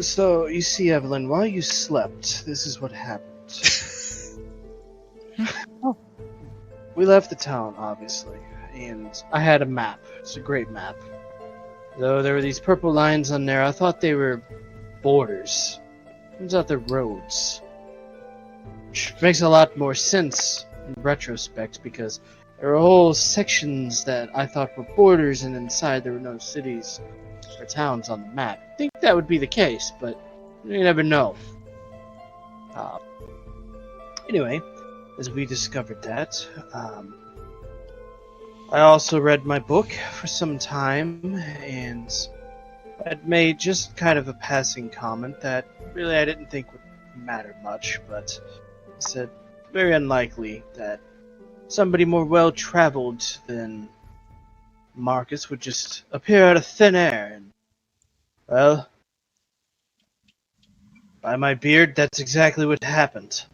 So, you see, Evelyn, while you slept, this is what happened. We left the town, obviously, and I had a map. It's a great map. Though there were these purple lines on there, I thought they were borders. Turns out they're roads. Which makes a lot more sense in retrospect, because there were whole sections that I thought were borders, and inside there were no cities or towns on the map. I think that would be the case, but you never know. Uh, anyway, as we discovered that, I also read my book for some time, and I'd made just kind of a passing comment that really I didn't think would matter much, but I said very unlikely that somebody more well-traveled than Marcus would just appear out of thin air, and, well, by my beard, that's exactly what happened.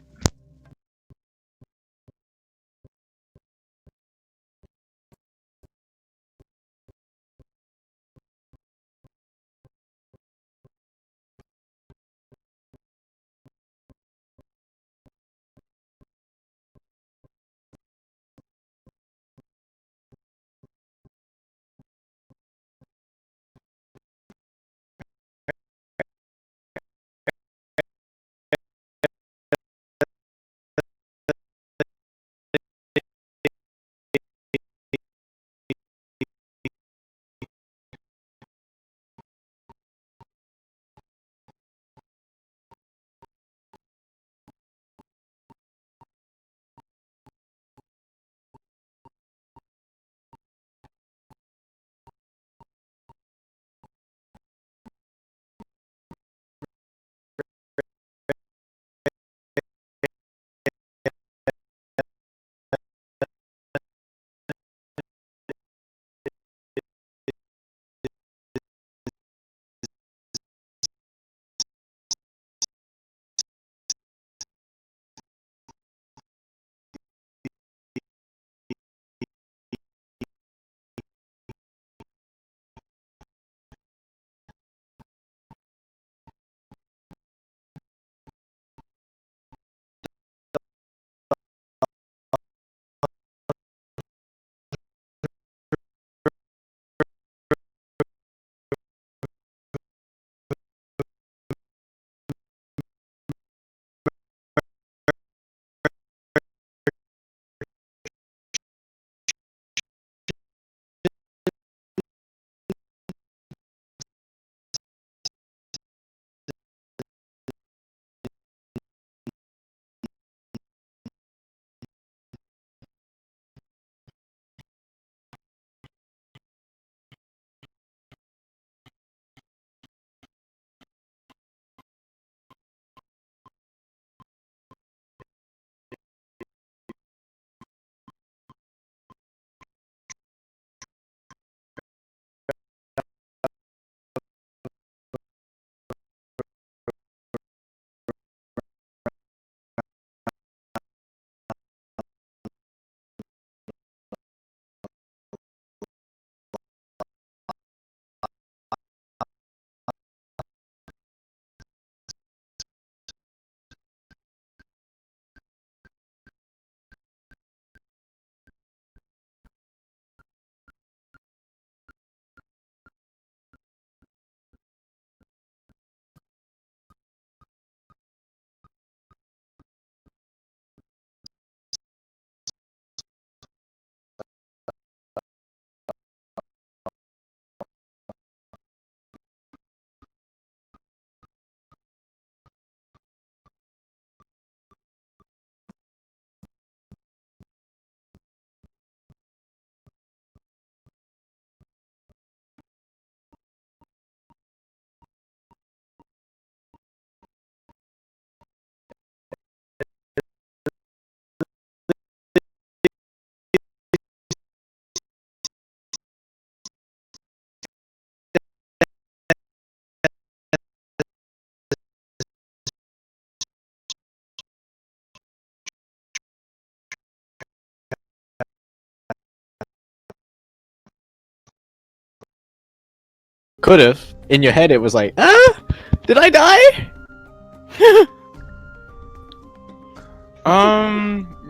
Could have. In your head, it was like, ah, Did I die?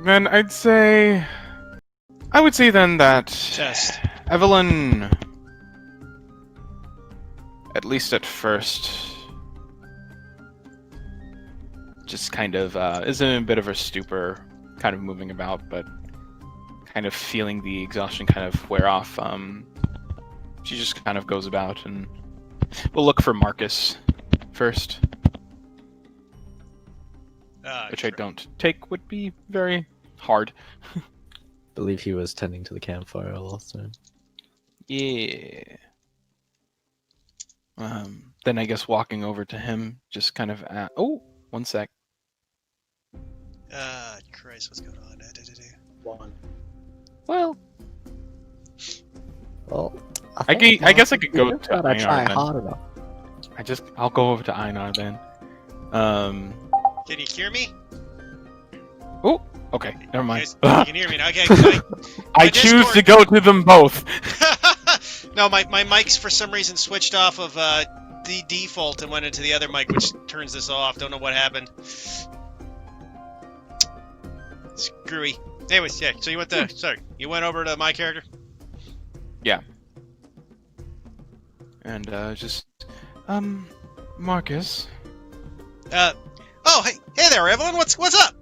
Then I would say then that Test. Evelyn, at least at first, just kind of is in a bit of a stupor, kind of moving about, but kind of feeling the exhaustion kind of wear off. She just kind of goes about and we'll look for Marcus first, which I don't take would be very hard. Believe he was tending to the campfire last time. Yeah. Then I guess walking over to him, just kind of oh, one sec. Christ, what's going on? One. Well, Well, I guess I could go to I try Einar hard enough. then. I'll go over to Einar then. Can you hear me? Oh, okay, never mind. You can hear me now. Okay. I choose to go to them both. No, my mic's for some reason switched off of the default and went into the other mic, which turns this off. Don't know what happened. Screwy. Anyways, yeah. So you went you went over to my character. Yeah. And just Marcus. Oh, hey there, Evelyn. What's up?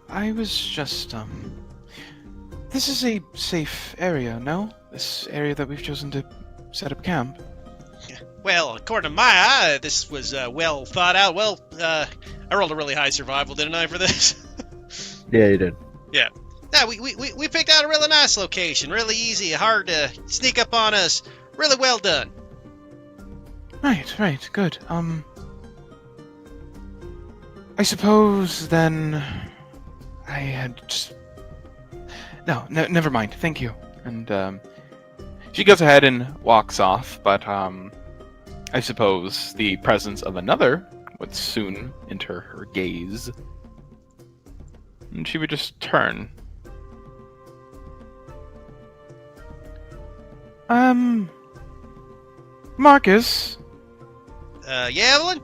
I was just this is a safe area, no? This area that we've chosen to set up camp. Well, according to my eye, this was well thought out. Well, I rolled a really high survival, didn't I, for this? Yeah, you did. Yeah. No, we picked out a really nice location. Really easy, hard to sneak up on us. Really well done. Right, good. I suppose then I had just... No, never mind. Thank you. And she goes ahead and walks off, but I suppose the presence of another would soon enter her gaze. And she would just turn. Marcus? Yeah, Evelyn?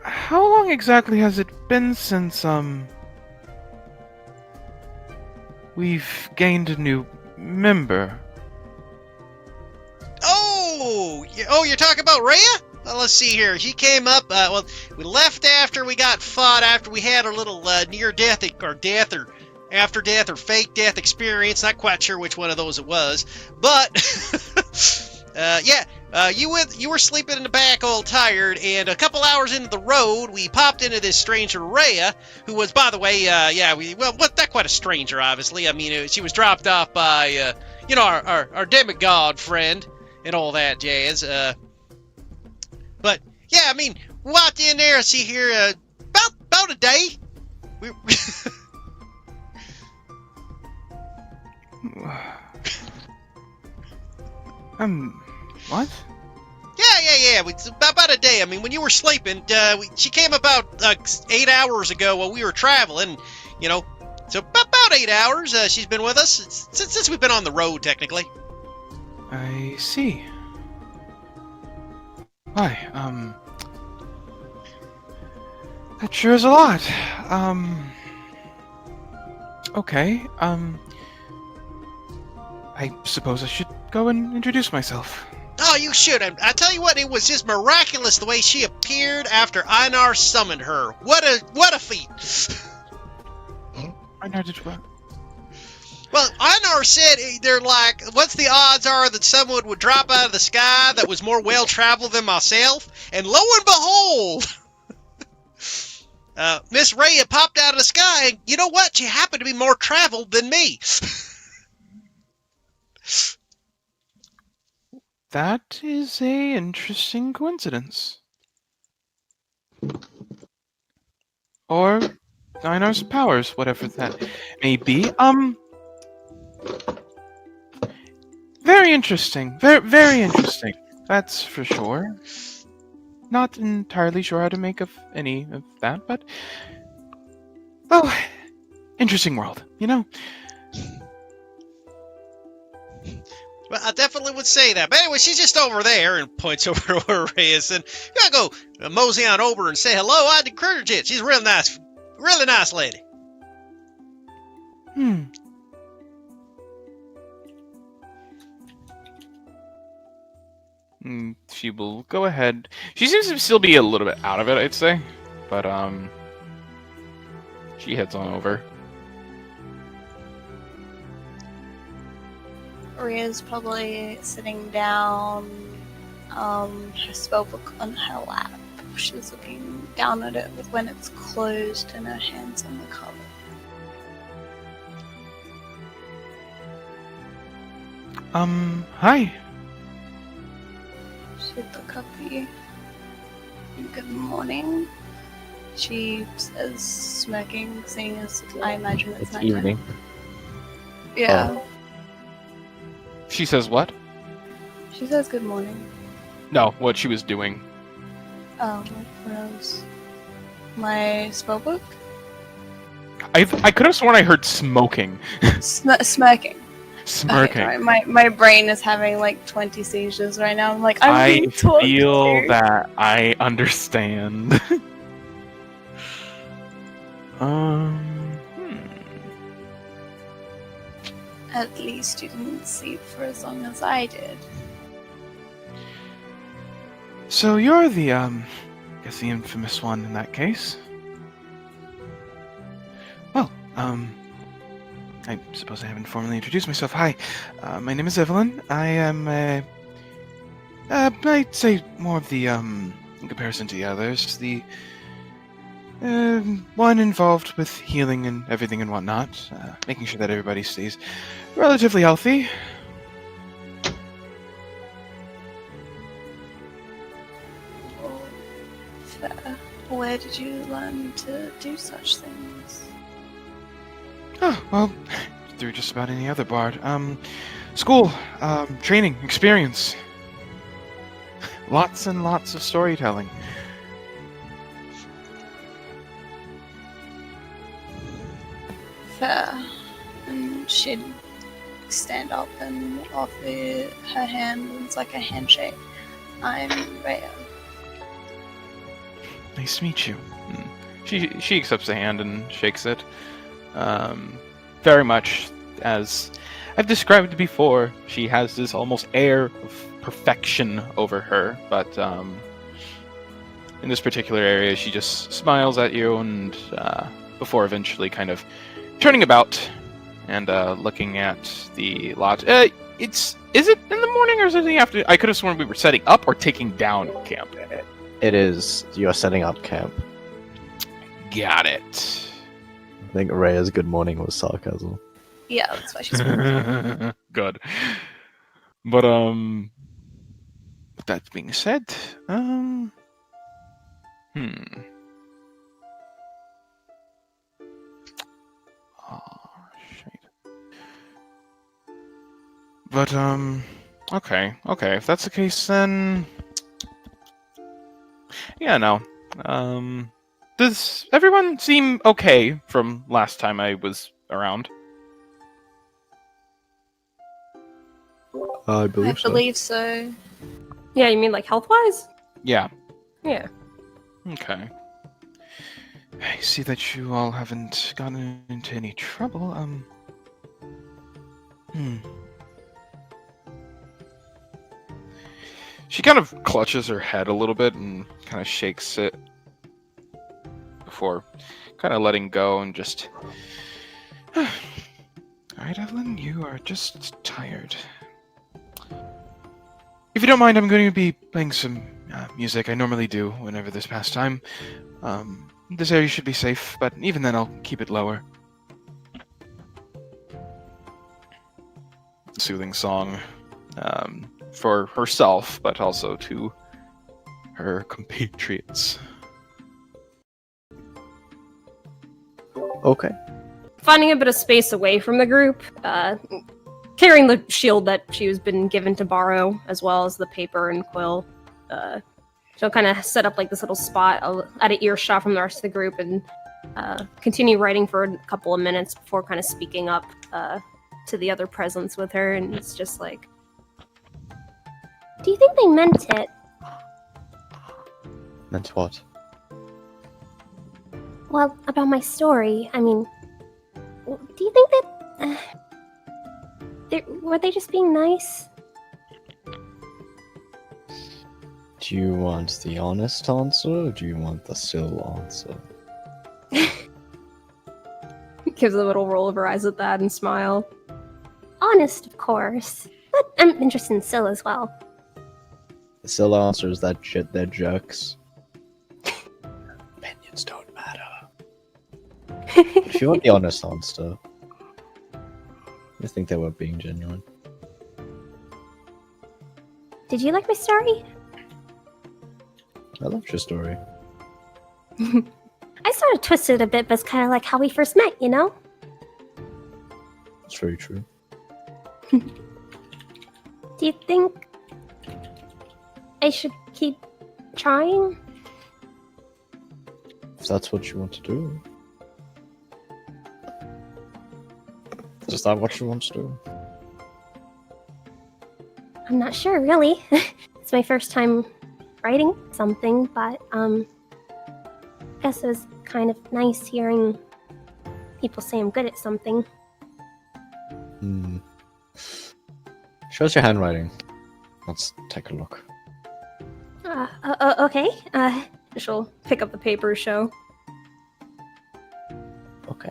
How long exactly has it been since, we've gained a new member? Oh, you're talking about Rhea? Well, let's see here. She came up, well, we left after we got fought, after we had a little near-death, or death, or after-death, or fake-death experience. Not quite sure which one of those it was. But, yeah, you were sleeping in the back all tired, and a couple hours into the road, we popped into this stranger, Rhea, who was, by the way, not quite a stranger, obviously. I mean, she was dropped off by, our demigod friend and all that jazz. But, yeah, I mean, we walked in there, see here, about a day. What? Yeah. It's about a day. I mean, when you were sleeping, she came about 8 hours ago while we were traveling, So about 8 hours, she's been with us since we've been on the road, technically. I see. Why, that sure is a lot. Okay, I suppose I should go and introduce myself. Oh, you should. I tell you what, it was just miraculous the way she appeared after Einar summoned her. What a feat. Einar did what? Well, Einar said they're like, what's the odds are that someone would drop out of the sky that was more well-traveled than myself? And lo and behold, Miss Rhea popped out of the sky, and you know what? She happened to be more traveled than me. That is a interesting coincidence. Or Einar's powers, whatever that may be. Very interesting. Very interesting. That's for sure. Not entirely sure how to make of any of that, but... Well, interesting world, Well, I definitely would say that. But anyway, she's just over there and points over to where Ray is. And you gotta go mosey on over and say hello. I encourage it. She's a really nice lady. She will go ahead. She seems to still be a little bit out of it, I'd say. But, she heads on over. Ria's probably sitting down, her spellbook on her lap. She's looking down at it with when it's closed and her hands on the cover. Hi. She'd look up at you. Good morning. She says, smirking, seeing as I imagine it's It's nighttime. evening. Yeah. She says what? She says good morning. No, what she was doing. Oh, what else? My spellbook? I could have sworn I heard smoking. Smirking. Smirking. Okay, sorry. My brain is having like 20 seizures right now. I'm like, I'm I being talked feel to. that I understand. At least you didn't sleep for as long as I did. So you're the, guess the infamous one in that case. Well, I suppose I haven't formally introduced myself. Hi, my name is Evelyn. I am, I'd say more of the, in comparison to the others, the, one involved with healing and everything and whatnot, making sure that everybody stays relatively healthy. Well, fair. Where did you learn to do such things? Oh, well, through just about any other bard. School, training, experience. Lots and lots of storytelling. Fair. And she'd stand up and offer her hand, and it's like a handshake. I'm Rhea. Nice to meet you. She accepts the hand and shakes it. Very much as I've described before, she has this almost air of perfection over her, but in this particular area, she just smiles at you and before eventually kind of turning about and looking at the lot. Is it in the morning or is it in the afternoon? I could have sworn we were setting up or taking down camp. It is. You're setting up camp. Got it. I think Rhea's good morning was sarcasm. Yeah, that's why she's Good. But with that being said, Oh, shit. But okay. If that's the case, then yeah, no. Does everyone seem okay from last time I was around? I I believe so. believe so. Yeah, you mean like health-wise? Yeah. Yeah. Okay. I see that you all haven't gotten into any trouble. She kind of clutches her head a little bit and kind of shakes it before kind of letting go and just... Alright, Evelyn, you are just tired. If you don't mind, I'm going to be playing some music. I normally do whenever this pastime. This area should be safe, but even then I'll keep it lower. Soothing song for herself, but also to her compatriots. Okay. Finding a bit of space away from the group, carrying the shield that she was been given to borrow, as well as the paper and quill. She'll kind of set up like this little spot at an earshot from the rest of the group and continue writing for a couple of minutes before kind of speaking up to the other presents with her. And it's just like, Do you think they meant it? Meant what? Well, about my story. I mean, do you think that were they just being nice? Do you want the honest answer, or do you want the still answer? Gives a little roll of her eyes at that and smile. Honest, of course, but I'm interested in Syl as well. The still answer is that shit, they're jerks. Opinions don't matter. If you want the honest answer, I think they were being genuine. Did you like my story? I loved your story. I sort of twisted it a bit, but it's kind of like how we first met, you know? It's very true. Do you think I should keep trying? If that's what you want to do. Is that what you want to do? I'm not sure, really. It's my first time writing something, but, I guess it was kind of nice hearing people say I'm good at something. Shows your handwriting. Let's take a look. Okay. She'll pick up the paper show. Okay.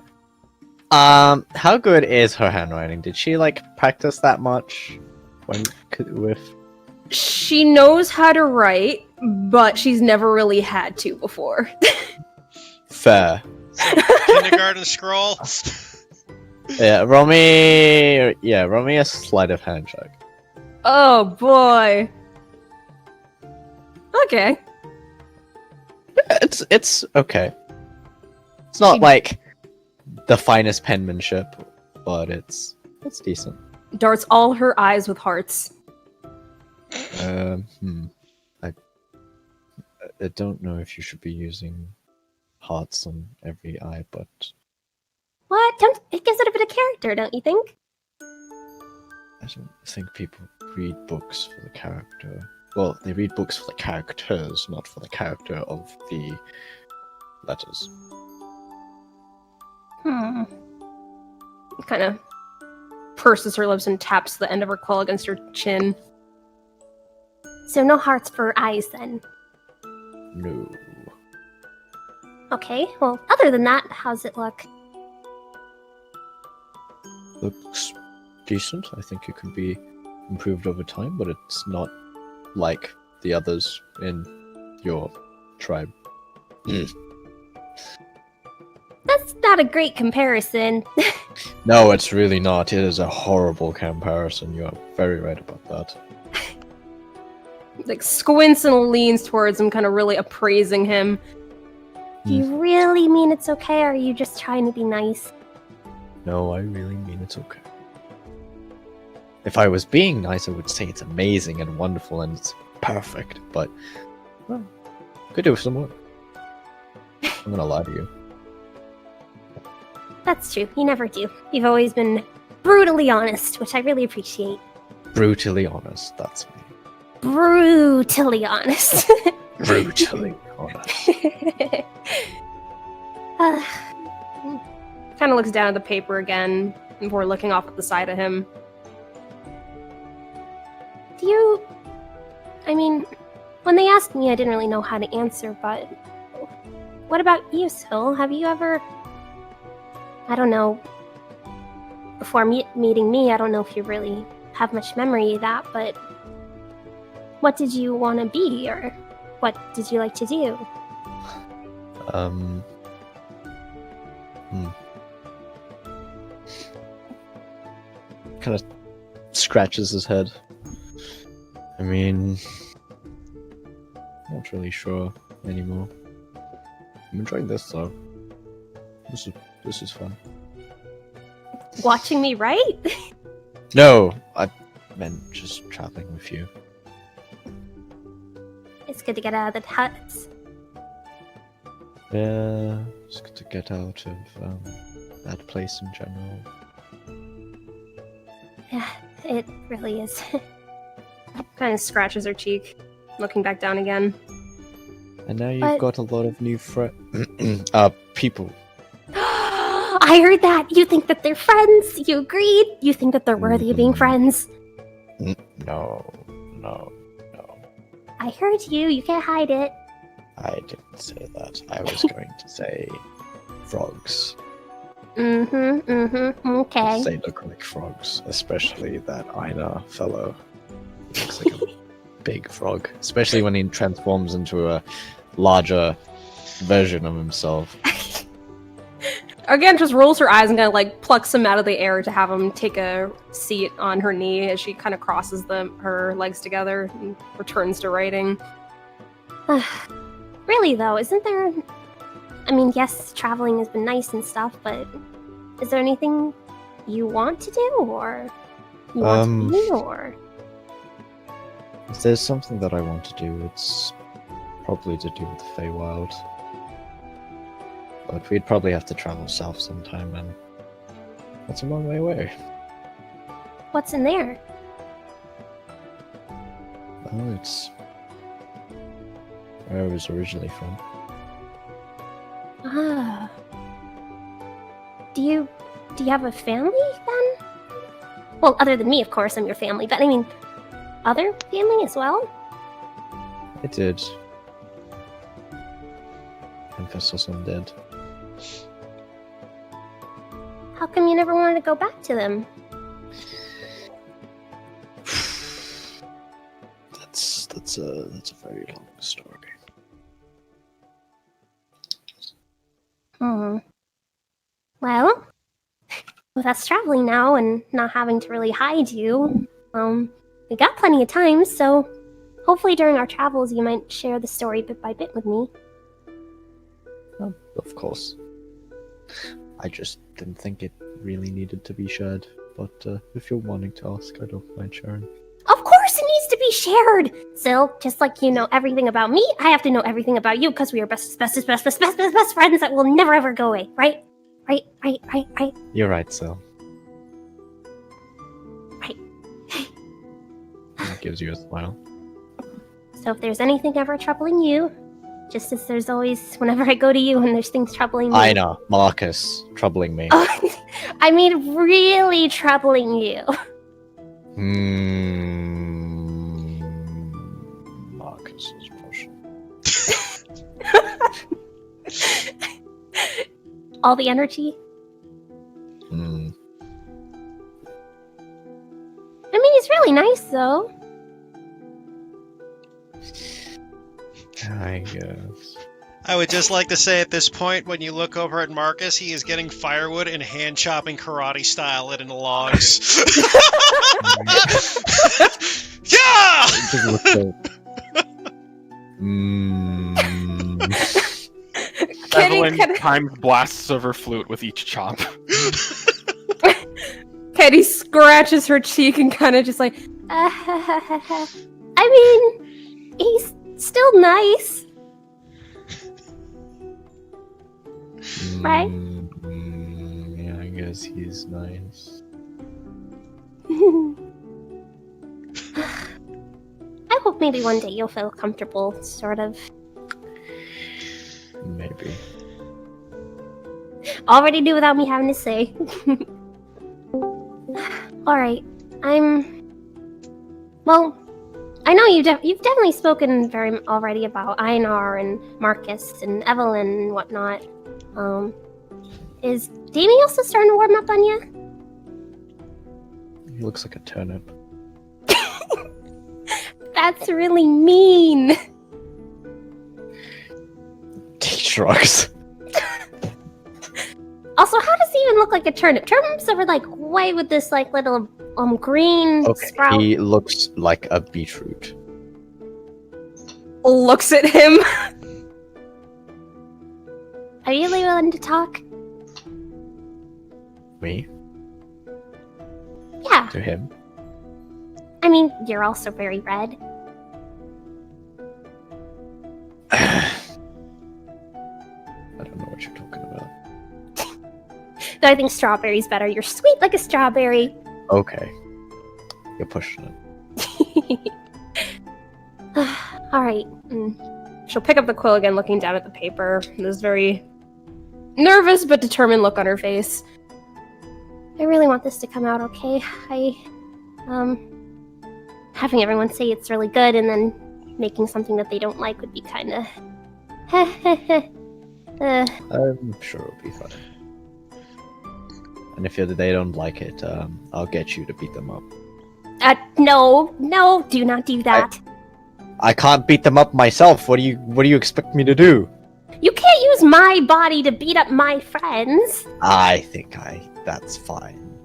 How good is her handwriting? Did she, like, practice that much? With... She knows how to write, but she's never really had to before. Fair. Kindergarten scroll. Roll me a sleight of hand check. Oh boy. Okay. It's okay. It's not like the finest penmanship, but it's decent. Darts all her eyes with hearts. I don't know if you should be using hearts on every eye, but What? It gives it a bit of character, don't you think? I don't think people read books for the character. Well, they read books for the characters, not for the character of the letters. Kind of purses her lips and taps the end of her quill against her chin. So no hearts for eyes, then? No. Okay, well, other than that, how's it look? Looks decent. I think it could be improved over time, but it's not like the others in your tribe. That's not a great comparison. No, it's really not. It is a horrible comparison. You are very right about that. Like, squints and leans towards him, kind of really appraising him. Do you really mean it's okay, or are you just trying to be nice? No, I really mean it's okay. If I was being nice, I would say it's amazing and wonderful and it's perfect, but well, could do some more. I'm gonna lie to you. That's true, you never do. You've always been brutally honest, which I really appreciate. Brutally honest, that's me. Brutally honest. Brutally honest. Kind of looks down at the paper again before looking off at the side of him. I mean, when they asked me, I didn't really know how to answer, but what about you, Syl? Have you ever, I don't know, before meeting me, I don't know if you really have much memory of that, but what did you want to be, or what did you like to do? Kind of scratches his head. I mean, not really sure anymore. I'm enjoying this though. This is fun. Watching me write? No, I meant just traveling with you. It's good to get out of the huts. Yeah, it's good to get out of that place in general. Yeah, it really is. kind of scratches her cheek, looking back down again. And now you've But- got a lot of new people. I heard that! You think that they're friends! You agreed! You think that they're worthy of being friends! No. I heard you, you can't hide it. I didn't say that. I was going to say frogs. Okay. They look like frogs, especially that Aina fellow. Looks like a big frog, especially when he transforms into a larger version of himself. Again, just rolls her eyes and kind of like plucks him out of the air to have him take a seat on her knee as she kind of crosses her legs together and returns to writing. Really though, isn't there... I mean, yes, traveling has been nice and stuff, but is there anything you want to do, or you want to be, or... If there's something that I want to do, it's probably to do with the Feywild. But we'd probably have to travel south sometime, and that's a long way away. What's in there? Well, it's where I was originally from. Ah. Do you have a family, then? Well, other than me, of course, I'm your family, but I mean, other family as well? I did. Confess I'm dead. How come you never wanted to go back to them? That's a very long story. Well, with us traveling now and not having to really hide you, we got plenty of time, so hopefully during our travels you might share the story bit by bit with me. Oh, of course. I just didn't think it really needed to be shared, but if you're wanting to ask, I don't mind sharing. Of course it needs to be shared! Still, just like you know everything about me, I have to know everything about you because we are best friends that will never ever go away, right? Right. You're right, Sil. Right. That gives you a smile. So if there's anything ever troubling you, just as there's always whenever I go to you and there's things troubling me. Aina, Marcus, troubling me. I mean really troubling you. Marcus is pushing. All the energy. I mean, he's really nice, though. I guess. I would just like to say at this point, when you look over at Marcus, he is getting firewood and hand chopping karate style it into logs. Yeah! Just look so... Evelyn times blasts of her flute with each chop. Katie scratches her cheek and kind of just like, I mean, he's still nice. Right? Yeah, I guess he's nice. I hope maybe one day you'll feel comfortable, sort of. Maybe. Already do without me having to say. Alright, well, I know you've definitely spoken already about Einar and Marcus and Evelyn and whatnot. Is Damien also starting to warm up on you? He looks like a turnip. That's really mean. He shrugs. Also, how does he even look like a turnip? Turnips are like white with this like little green Okay, sprout. he looks like a beetroot. Looks at him. Are you really willing to talk? Me? Yeah. To him? I mean, you're also very red. I don't know what you're talking about. Though I think strawberry's better. You're sweet like a strawberry. Okay. You're pushing it. All right. She'll pick up the quill again, looking down at the paper. This very nervous but determined look on her face. I really want this to come out okay. Having everyone say it's really good and then making something that they don't like would be kind of. I'm sure it'll be fun. And if they don't like it, I'll get you to beat them up. No, do not do that. I can't beat them up myself. What do you expect me to do? You can't use my body to beat up my friends. I think that's fine.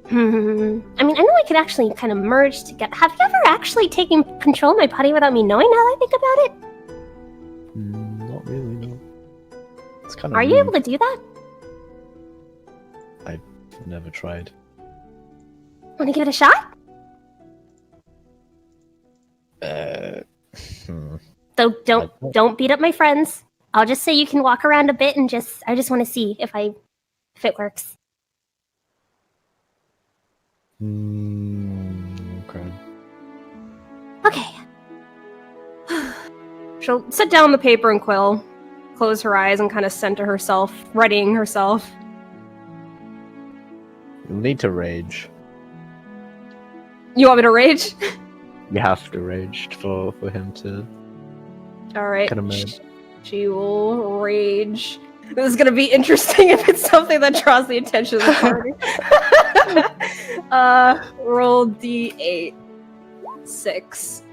I mean, I know I could actually kind of merge together. Have you ever actually taken control of my body without me knowing now that I think about it? Not really, no. It's kind of. Are you able to do that? I've never tried. Want to give it a shot? So don't beat up my friends. I'll just say you can walk around a bit and I just want to see if it works. Okay. Okay. She'll sit down the paper and quill, close her eyes, and kind of center herself, readying herself. You'll need to rage. You want me to rage? You have to rage for him to. All right. Kind of mad. She will rage. This is gonna be interesting if it's something that draws the attention of the party. Roll D8. 6.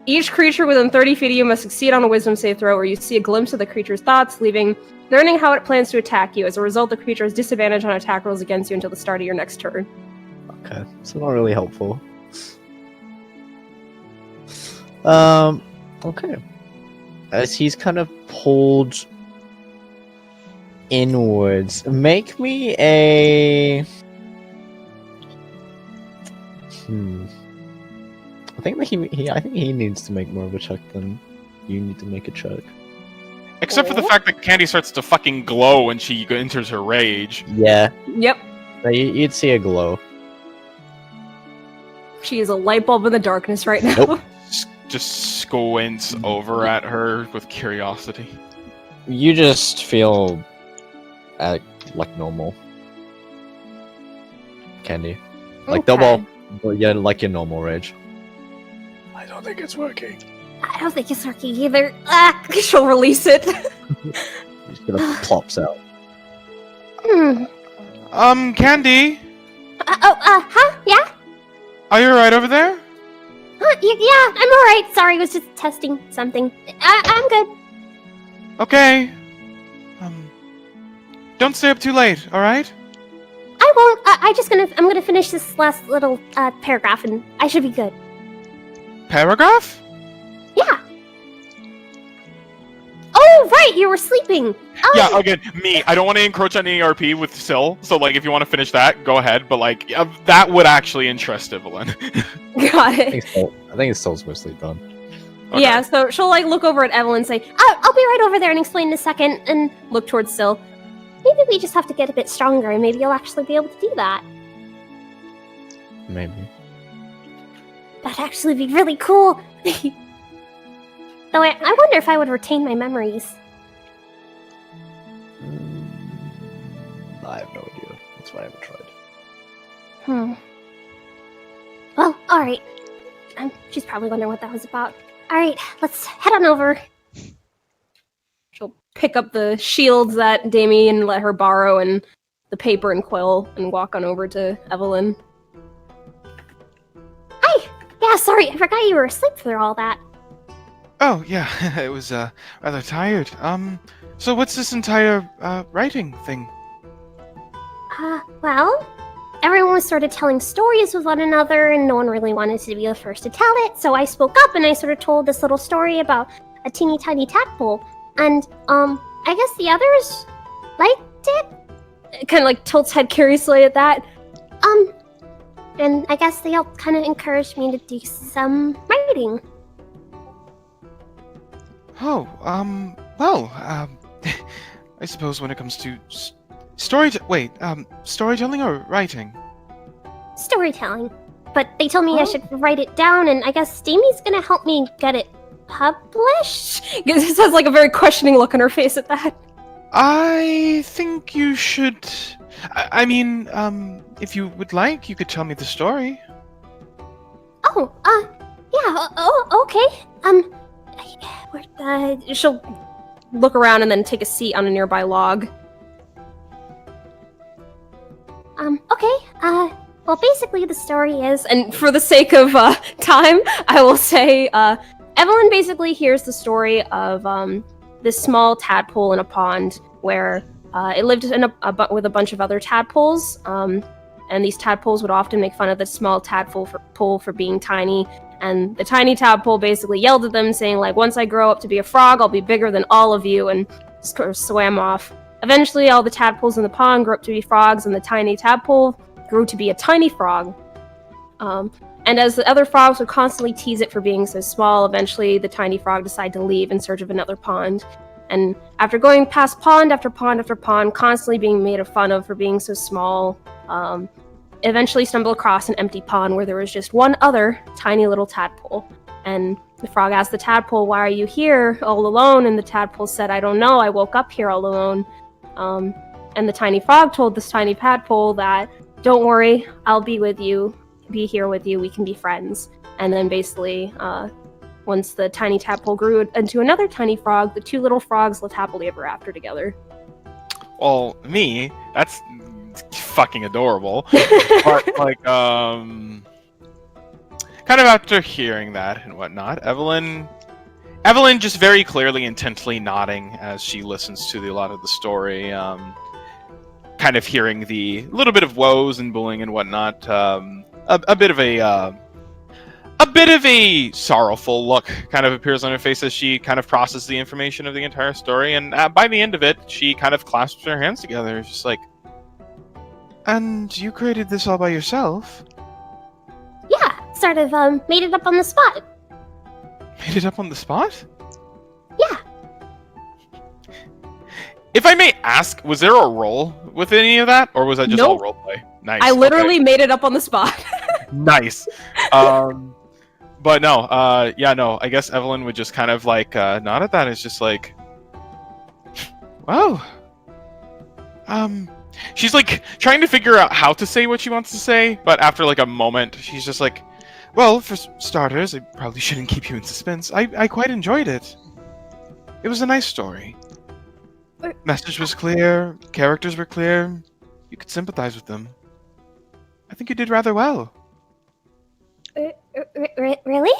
Each creature within 30 feet of you must succeed on a wisdom save throw, or you see a glimpse of the creature's thoughts, learning how it plans to attack you. As a result, the creature has disadvantage on attack rolls against you until the start of your next turn. Okay, so not really helpful. Okay. As he's kind of pulled inwards, make me a. I think that he needs to make more of a check than you need to make a check. Except for the fact that Candy starts to fucking glow when she enters her rage. Yeah. Yep. You'd see a glow. She is a light bulb in the darkness right now. Nope. Just squints over at her with curiosity. You just feel like normal. Candy. Like Okay. yeah, like your normal rage. I don't think it's working. I don't think it's working either. She'll release it. Just kind of plops out. Candy? Huh? Yeah? Are you alright over there? Yeah, I'm alright. Sorry, I was just testing something. I'm good. Okay. Don't stay up too late, alright? I won't. I'm gonna finish this last little paragraph and I should be good. Paragraph? Yeah. Oh, right, you were sleeping. Oh, Yeah, again, me. I don't want to encroach on ERP with Syl, so, like, if you want to finish that, go ahead, but, like, that would actually interest Evelyn. Got I it. think it's Soul's mostly done. Okay. Yeah, so she'll, like, look over at Evelyn and say, I'll be right over there and explain in a second, and look towards Syl. Maybe we just have to get a bit stronger, and maybe you'll actually be able to do that. Maybe. That'd actually be really cool. Though I wonder if I would retain my memories. I have no idea. That's why I haven't tried. Well, alright. She's probably wondering what that was about. Alright, let's head on over. She'll pick up the shields that Damien let her borrow and the paper and quill and walk on over to Evelyn. Hi! Yeah, sorry, I forgot you were asleep through all that. Oh, yeah, it was, rather tired. So what's this entire, writing thing? Well, everyone was sort of telling stories with one another, and no one really wanted to be the first to tell it, so I spoke up and I sort of told this little story about a teeny tiny tadpole, and, I guess the others liked it? It kind of, like, tilts head curiously at that. And I guess they all kind of encouraged me to do some writing. Oh, well, I suppose when it comes to storytelling or writing? storytelling. But they told me I should write it down, and I guess Damie's gonna help me get it published? This has like a very questioning look on her face at that. I think you should. I mean, if you would like, you could tell me the story. Oh, yeah, okay. She'll look around and then take a seat on a nearby log. Okay, well, basically the story is... And for the sake of time, I will say Evelyn basically hears the story of this small tadpole in a pond where it lived in with a bunch of other tadpoles. And these tadpoles would often make fun of the small tadpole for being tiny. And the tiny tadpole basically yelled at them, saying, like, once I grow up to be a frog, I'll be bigger than all of you, and sort of swam off. Eventually, all the tadpoles in the pond grew up to be frogs, and the tiny tadpole grew to be a tiny frog. And as the other frogs would constantly tease it for being so small, eventually the tiny frog decided to leave in search of another pond. And after going past pond after pond after pond, constantly being made fun of for being so small, eventually stumbled across an empty pond where there was just one other tiny little tadpole. And the frog asked the tadpole, "Why are you here all alone?" And the tadpole said, "I don't know, I woke up here all alone." And the tiny frog told this tiny tadpole that, "Don't worry, I'll be with you, be here with you, we can be friends." And then basically, once the tiny tadpole grew into another tiny frog, the two little frogs lived happily ever after together. Well, that's fucking adorable. But, like, kind of after hearing that and whatnot, Evelyn just very clearly, intently nodding as she listens to a lot of the story, kind of hearing the little bit of woes and bullying and whatnot, a bit of a sorrowful look kind of appears on her face as she kind of processes the information of the entire story, and by the end of it, she kind of clasps her hands together, just like, "And you created this all by yourself?" Yeah, sort of, made it up on the spot. Made it up on the spot? Yeah. If I may ask, was there a role with any of that, or was that just all roleplay? Nice. I literally made it up on the spot. Nice. But no, I guess Evelyn would just kind of like nod at that. It's just like, wow. She's like trying to figure out how to say what she wants to say, but after like a moment, she's just like, "Well, for starters, I probably shouldn't keep you in suspense. I quite enjoyed it. It was a nice story. Message was clear, characters were clear, you could sympathize with them. I think you did rather well." Really?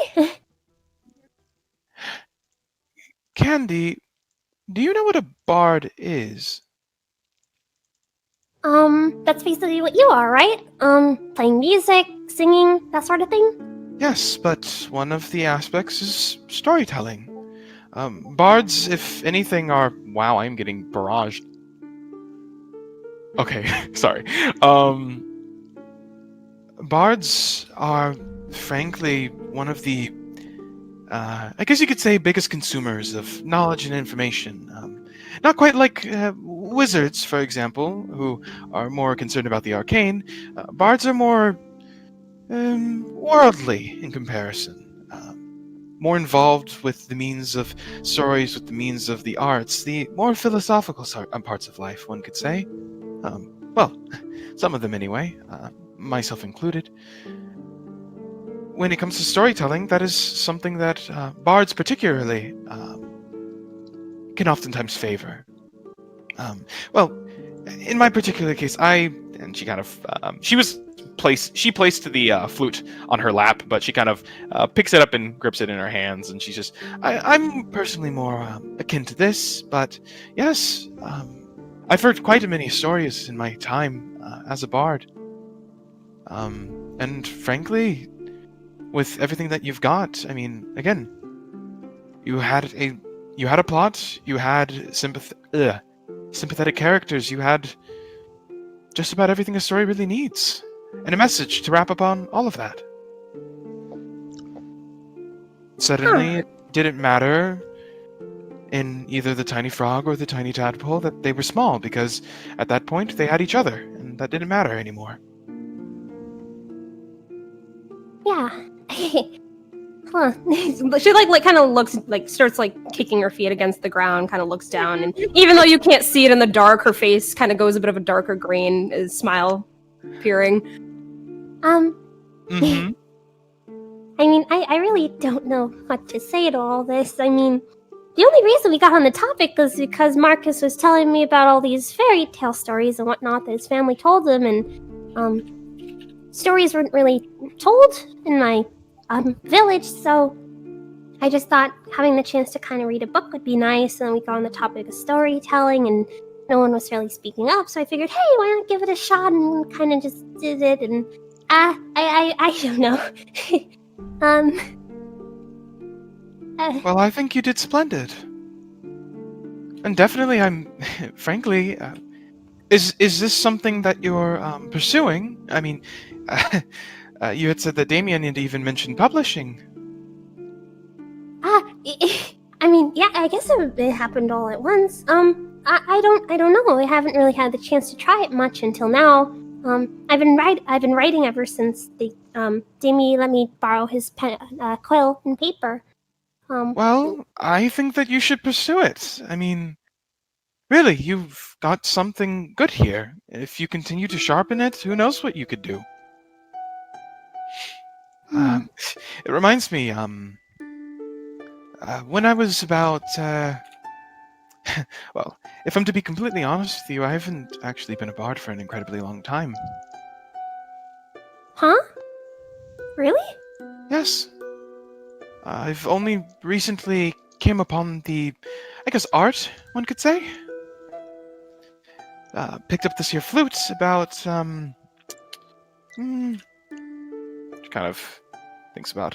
Candy, do you know what a bard is? That's basically what you are, right? Playing music, singing, that sort of thing? Yes, but one of the aspects is storytelling. Bards, if anything, are... Wow, I'm getting barraged. Okay, sorry. Bards are, frankly, one of the, I guess you could say, biggest consumers of knowledge and information. Not quite like wizards, for example, who are more concerned about the arcane. Bards are more worldly in comparison. More involved with the means of stories, with the means of the arts, the more philosophical parts of life, one could say. Well, some of them anyway, myself included. When it comes to storytelling, that is something that bards particularly can oftentimes favor. Well, in my particular case, she kind of, she placed the flute on her lap, but she kind of picks it up and grips it in her hands, and she's just, I'm personally more akin to this, but yes, I've heard quite many stories in my time as a bard. And frankly, with everything that you've got, I mean, again, you had a plot, you had sympathetic characters, you had just about everything a story really needs, and a message to wrap up on all of that. Suddenly, it didn't matter in either the tiny frog or the tiny tadpole that they were small, because at that point they had each other, and that didn't matter anymore. Yeah. Huh. She like kind of looks like starts like kicking her feet against the ground, kind of looks down, and even though you can't see it in the dark, her face kind of goes a bit of a darker green, is smile appearing. Mm-hmm. I mean, I really don't know what to say to all this. I mean, the only reason we got on the topic was because Marcus was telling me about all these fairy tale stories and whatnot that his family told him, and stories weren't really told in my village, so I just thought having the chance to kind of read a book would be nice, and then we got on the topic of storytelling, and no one was really speaking up, so I figured, hey, why not give it a shot, and kind of just did it, and I don't know. Well, I think you did splendid. And definitely, frankly, is this something that you're pursuing? I mean, you had said that Damien had even mentioned publishing. I mean, yeah, I guess it happened all at once. I don't know. I haven't really had the chance to try it much until now. I've been writing ever since Damien let me borrow his quill and paper. Well, I think that you should pursue it. I mean, really, you've got something good here. If you continue to sharpen it, who knows what you could do. It reminds me, when I was about, well, if I'm to be completely honest with you, I haven't actually been a bard for an incredibly long time. Huh? Really? Yes. I've only recently came upon the, I guess, art, one could say. Picked up this here flute about, kind of thinks about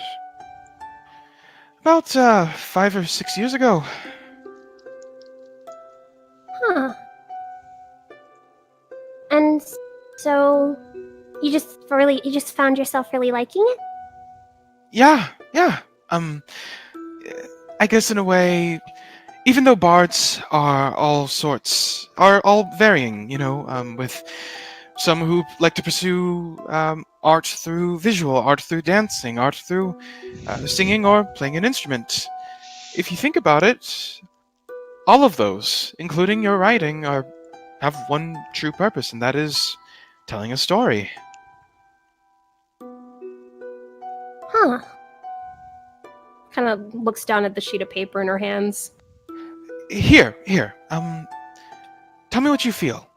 5 or 6 years ago. Huh. And so you just found yourself really liking it? Yeah. I guess in a way, even though bards are all varying, with some who like to pursue art through visual, art through dancing, art through singing or playing an instrument. If you think about it, all of those, including your writing, have one true purpose, and that is telling a story. Huh. Kind of looks down at the sheet of paper in her hands. Here. Tell me what you feel.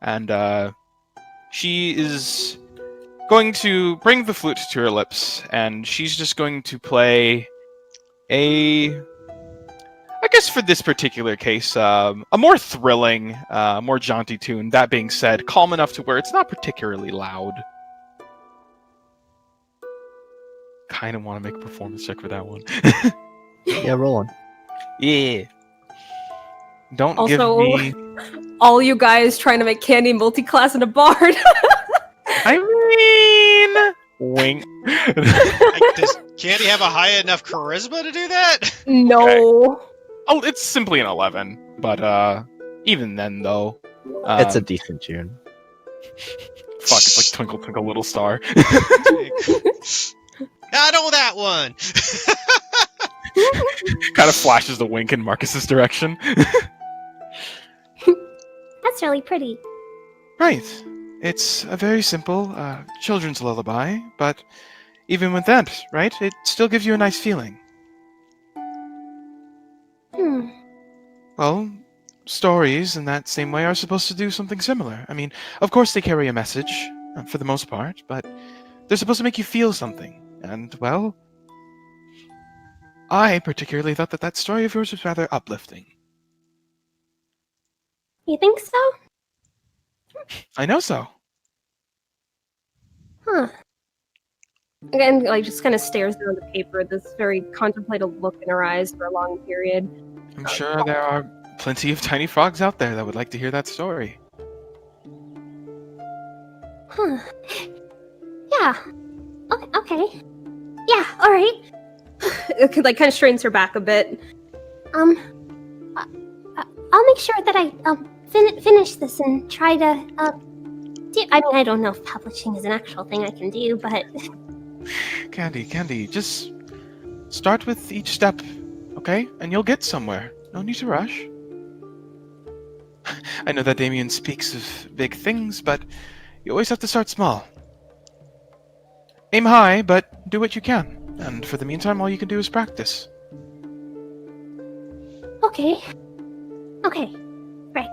And she is going to bring the flute to her lips, and she's just going to play I guess for this particular case, a more thrilling, more jaunty tune. That being said, calm enough to where it's not particularly loud. Kind of want to make a performance check for that one. Yeah, roll on. Yeah. Don't Also, give me... all you guys trying to make Candy multi-class and a bard. I mean... Wink. Does Candy have a high enough charisma to do that? No. Oh, it's simply an 11. But, even then, though... It's a decent tune. Fuck, it's like Twinkle Twinkle Little Star. I know that one! Kind of flashes the wink in Marcus's direction. That's really pretty. Right. It's a very simple children's lullaby, but even with that, right, it still gives you a nice feeling. Well, stories in that same way are supposed to do something similar. I mean, of course they carry a message, for the most part, but they're supposed to make you feel something. And, well, I particularly thought that story of yours was rather uplifting. You think so? I know so. Huh. Again, like, just kind of stares down the paper, this very contemplative look in her eyes for a long period. I'm sure there are plenty of tiny frogs out there that would like to hear that story. Huh. Yeah. Okay. Yeah, alright. It like kind of strains her back a bit. I'll make sure that I finish this and try to I mean, I don't know if publishing is an actual thing I can do, but Candy, just start with each step, okay? And you'll get somewhere. No need to rush. I know that Damien speaks of big things, but you always have to start small. Aim high, but do what you can. And for the meantime, all you can do is practice. Okay. Okay. Right.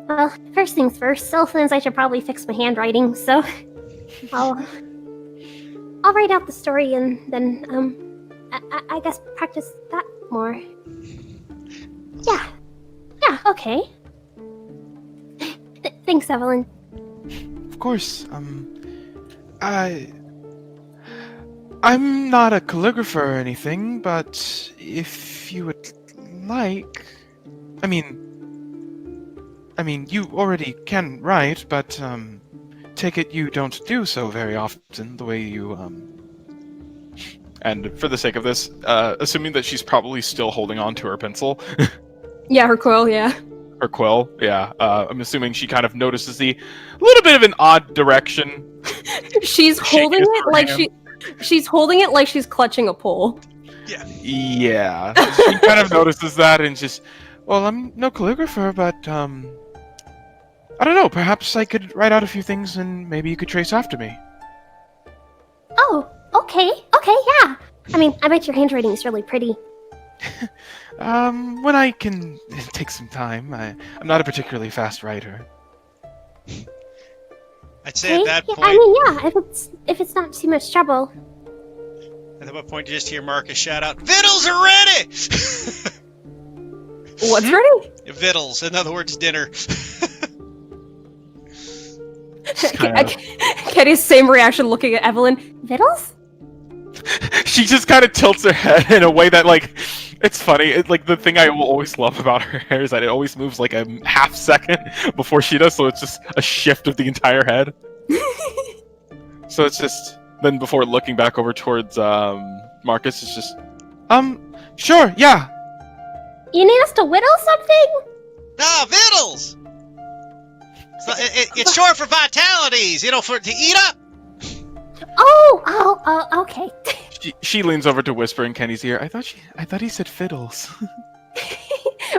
Well, first things first, Syl thinks I should probably fix my handwriting, so I'll write out the story and then I guess practice that more. Yeah. Yeah, okay. Thanks, Evelyn. Of course, I'm not a calligrapher or anything, but if you would like, I mean, you already can write, but take it you don't do so very often. The way you And for the sake of this, assuming that she's probably still holding on to her pencil, Yeah, her quill, yeah. her quill, yeah. I'm assuming she kind of notices the little bit of an odd direction. She's holding Shaking it her like hand. she's holding it like she's clutching a pole. Yeah, she kind of notices that and just, well, I'm no calligrapher, but I don't know. Perhaps I could write out a few things and maybe you could trace after me. Oh, okay, yeah. I mean, I bet your handwriting is really pretty. When I can take some time. I'm not a particularly fast writer. I'd say at that yeah, point, I mean, yeah, if it's not too much trouble. at that point, you just hear Marcus shout out, "Vittles are ready!" What's ready? Vittles, in other words, dinner. Kenny's same reaction looking at Evelyn. Vittles? She just kind of tilts her head in a way that, like, it's funny. Like, the thing I will always love about her hair is that it always moves like a half second before she does, so it's just a shift of the entire head. So it's just, then before looking back over towards Marcus, it's just, sure, yeah. You need us to whittle something? Ah, Vittles! It's short for vitalities, to eat up. Oh, okay. She leans over to whisper in Kenny's ear. I thought he said fiddles.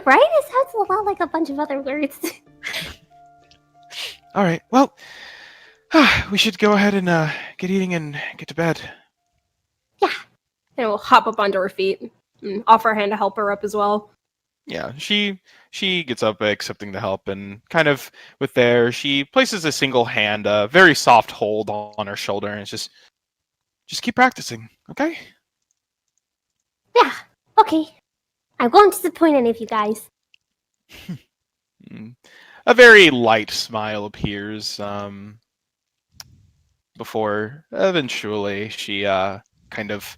Right? It sounds a lot like a bunch of other words. All right. Well, we should go ahead and get eating and get to bed. And we'll hop up onto her feet and offer a hand to help her up as well. Yeah, she gets up, accepting the help, and kind of with there, she places a single hand, a very soft hold on her shoulder, and it's just keep practicing, okay? Yeah, okay. I won't disappoint any of you guys. A very light smile appears before eventually she kind of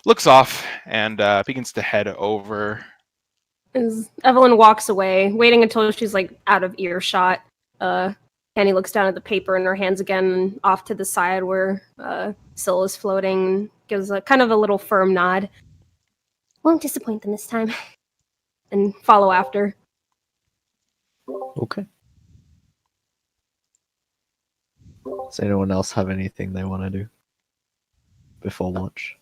looks off and begins to head over. As Evelyn walks away, waiting until she's like out of earshot, Kenny looks down at the paper in her hands again, and off to the side where Syl is floating, gives a kind of a little firm nod. Won't disappoint them this time. And follow after. Okay. Does anyone else have anything they want to do before lunch?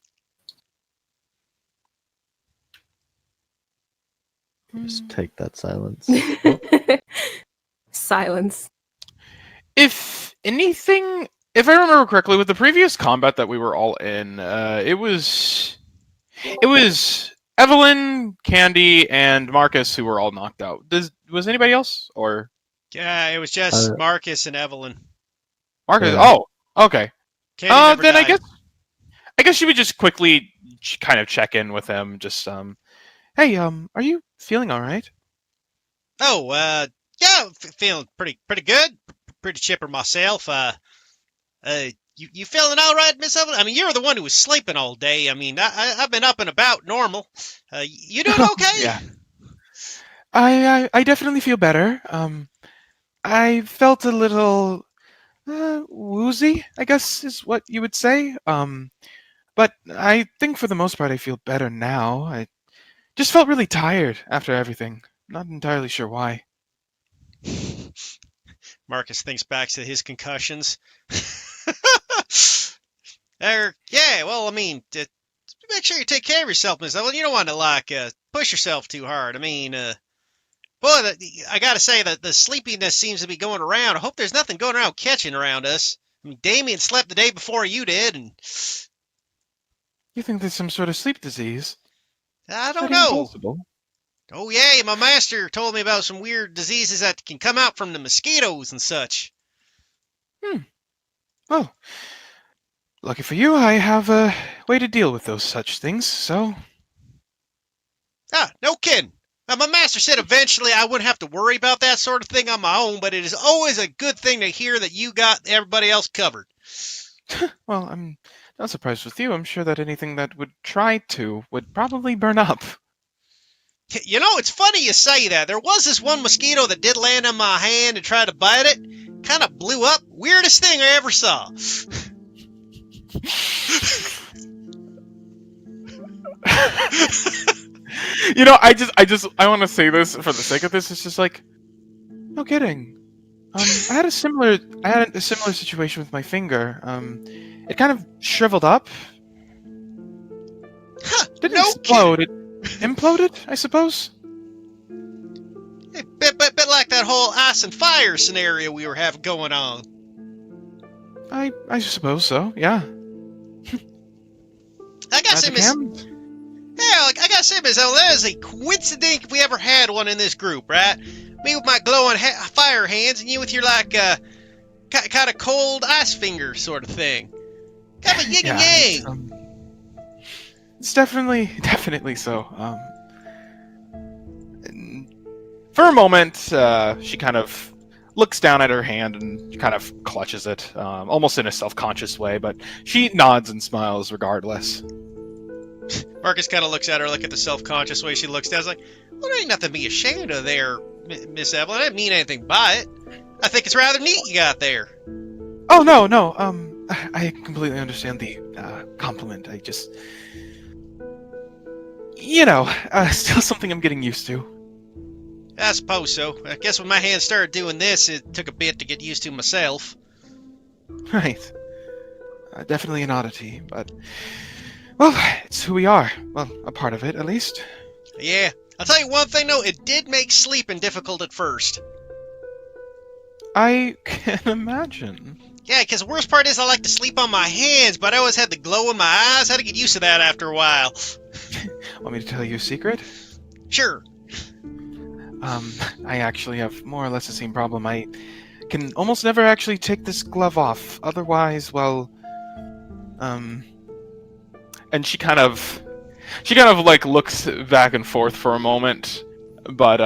Just take that silence. Silence. If anything, if I remember correctly, with the previous combat that we were all in, it was Evelyn, Candy, and Marcus who were all knocked out. Was anybody else or Yeah, it was just Marcus and Evelyn. Marcus? Yeah. Oh, okay. Candy never Then died. I guess she would just quickly kind of check in with him. Just hey, are you feeling all right? Oh, yeah, feeling pretty good. Pretty chipper myself. You feeling all right, Miss Evelyn? I mean, you're the one who was sleeping all day. I mean, I've been up and about normal. You doing okay? Yeah. I definitely feel better. I felt a little woozy, I guess is what you would say. But I think for the most part I feel better now. I just felt really tired after everything. Not entirely sure why. Marcus thinks back to his concussions. Yeah, well, I mean, make sure you take care of yourself, Miss Evelyn. You don't want to, like, push yourself too hard. I mean, boy, I gotta say that the sleepiness seems to be going around. I hope there's nothing going around catching around us. I mean, Damien slept the day before you did, and You think there's some sort of sleep disease? I don't Pretty know. impossible. Oh, yeah, my master told me about some weird diseases that can come out from the mosquitoes and such. Well, lucky for you, I have a way to deal with those such things, so... Ah, no kidding. Now, my master said eventually I wouldn't have to worry about that sort of thing on my own, but it is always a good thing to hear that you got everybody else covered. Well, I'm not surprised with you. I'm sure that anything that would try to would probably burn up. You know, it's funny you say that. There was this one mosquito that did land on my hand and tried to bite it. Kind of blew up. Weirdest thing I ever saw. You know, I want to say this for the sake of this. It's just like, no kidding. I had a similar situation with my finger. It kind of shriveled up. Huh, Didn't no explode. It imploded, I suppose. kidding. Bit like that whole ice and fire scenario we were having going on. I suppose so. Yeah. I gotta say, Magic Miss... hand? Yeah, like, I gotta say, Miss Ellen, that is a coincidence if we ever had one in this group, right? Me with my glowing fire hands, and you with your, like, kind of cold ice finger sort of thing. Kind of a yin and yang. It's definitely so. For a moment, she kind of looks down at her hand and kind of clutches it, almost in a self-conscious way, but she nods and smiles regardless. Marcus kind of looks at her, like at the self-conscious way she looks down. He's like, well, there ain't nothing to be ashamed of there, Miss Evelyn. I didn't mean anything by it. I think it's rather neat you got there. Oh, no, I completely understand the compliment. I just... still something I'm getting used to. I suppose so. I guess when my hands started doing this, it took a bit to get used to myself. Right. Definitely an oddity, but... Well, it's who we are. Well, a part of it, at least. Yeah. I'll tell you one thing, though. It did make sleeping difficult at first. I can imagine. Yeah, because the worst part is I like to sleep on my hands, but I always had the glow in my eyes. I had to get used to that after a while. Want me to tell you a secret? Sure. I actually have more or less the same problem. I can almost never actually take this glove off. Otherwise, well... And she kind of like looks back and forth for a moment, but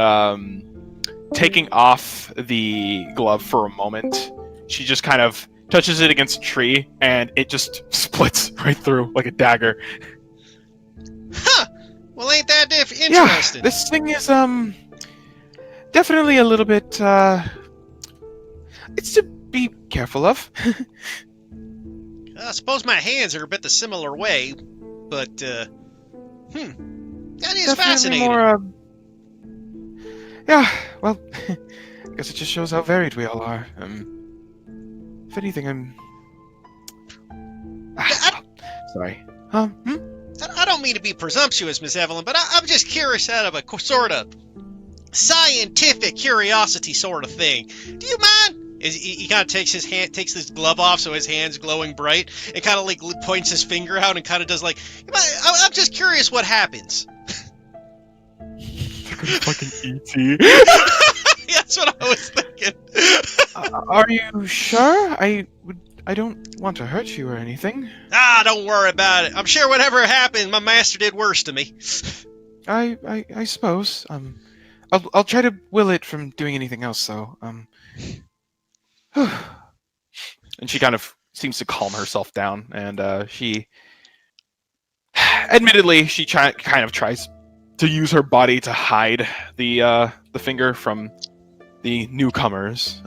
taking off the glove for a moment, she just kind of touches it against a tree, and it just splits right through like a dagger. Huh. Well, ain't that interesting? Yeah, this thing is definitely a little bit it's to be careful of. I suppose my hands are a bit the similar way, but, that is Definitely fascinating. more, yeah, well, I guess it just shows how varied we all are. If anything, I'm... Sorry. I don't mean to be presumptuous, Miss Evelyn, but I'm just curious out of a sort of scientific curiosity sort of thing. Do you mind? He kind of takes his glove off so his hand's glowing bright, and kind of like points his finger out and kind of does like, I'm just curious what happens. Fucking E.T. That's what I was thinking. Are you sure? I don't want to hurt you or anything. Ah, don't worry about it. I'm sure whatever happened, my master did worse to me. I suppose. I'll try to will it from doing anything else, though. And she kind of seems to calm herself down, and she, admittedly, she kind of tries to use her body to hide the finger from the newcomers.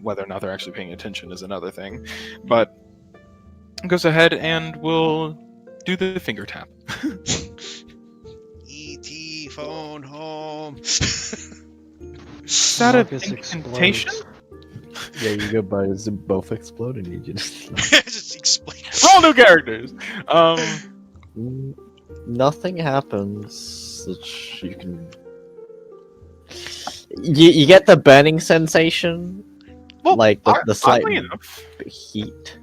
Whether or not they're actually paying attention is another thing, but goes ahead and will do the finger tap. E.T. phone home. Is that a Marcus incantation? explodes. Yeah, you go by both explode and you just... Just explain. Oh, All new characters. Nothing happens that you can. You get the burning sensation, Well, like the slight oddly enough, heat.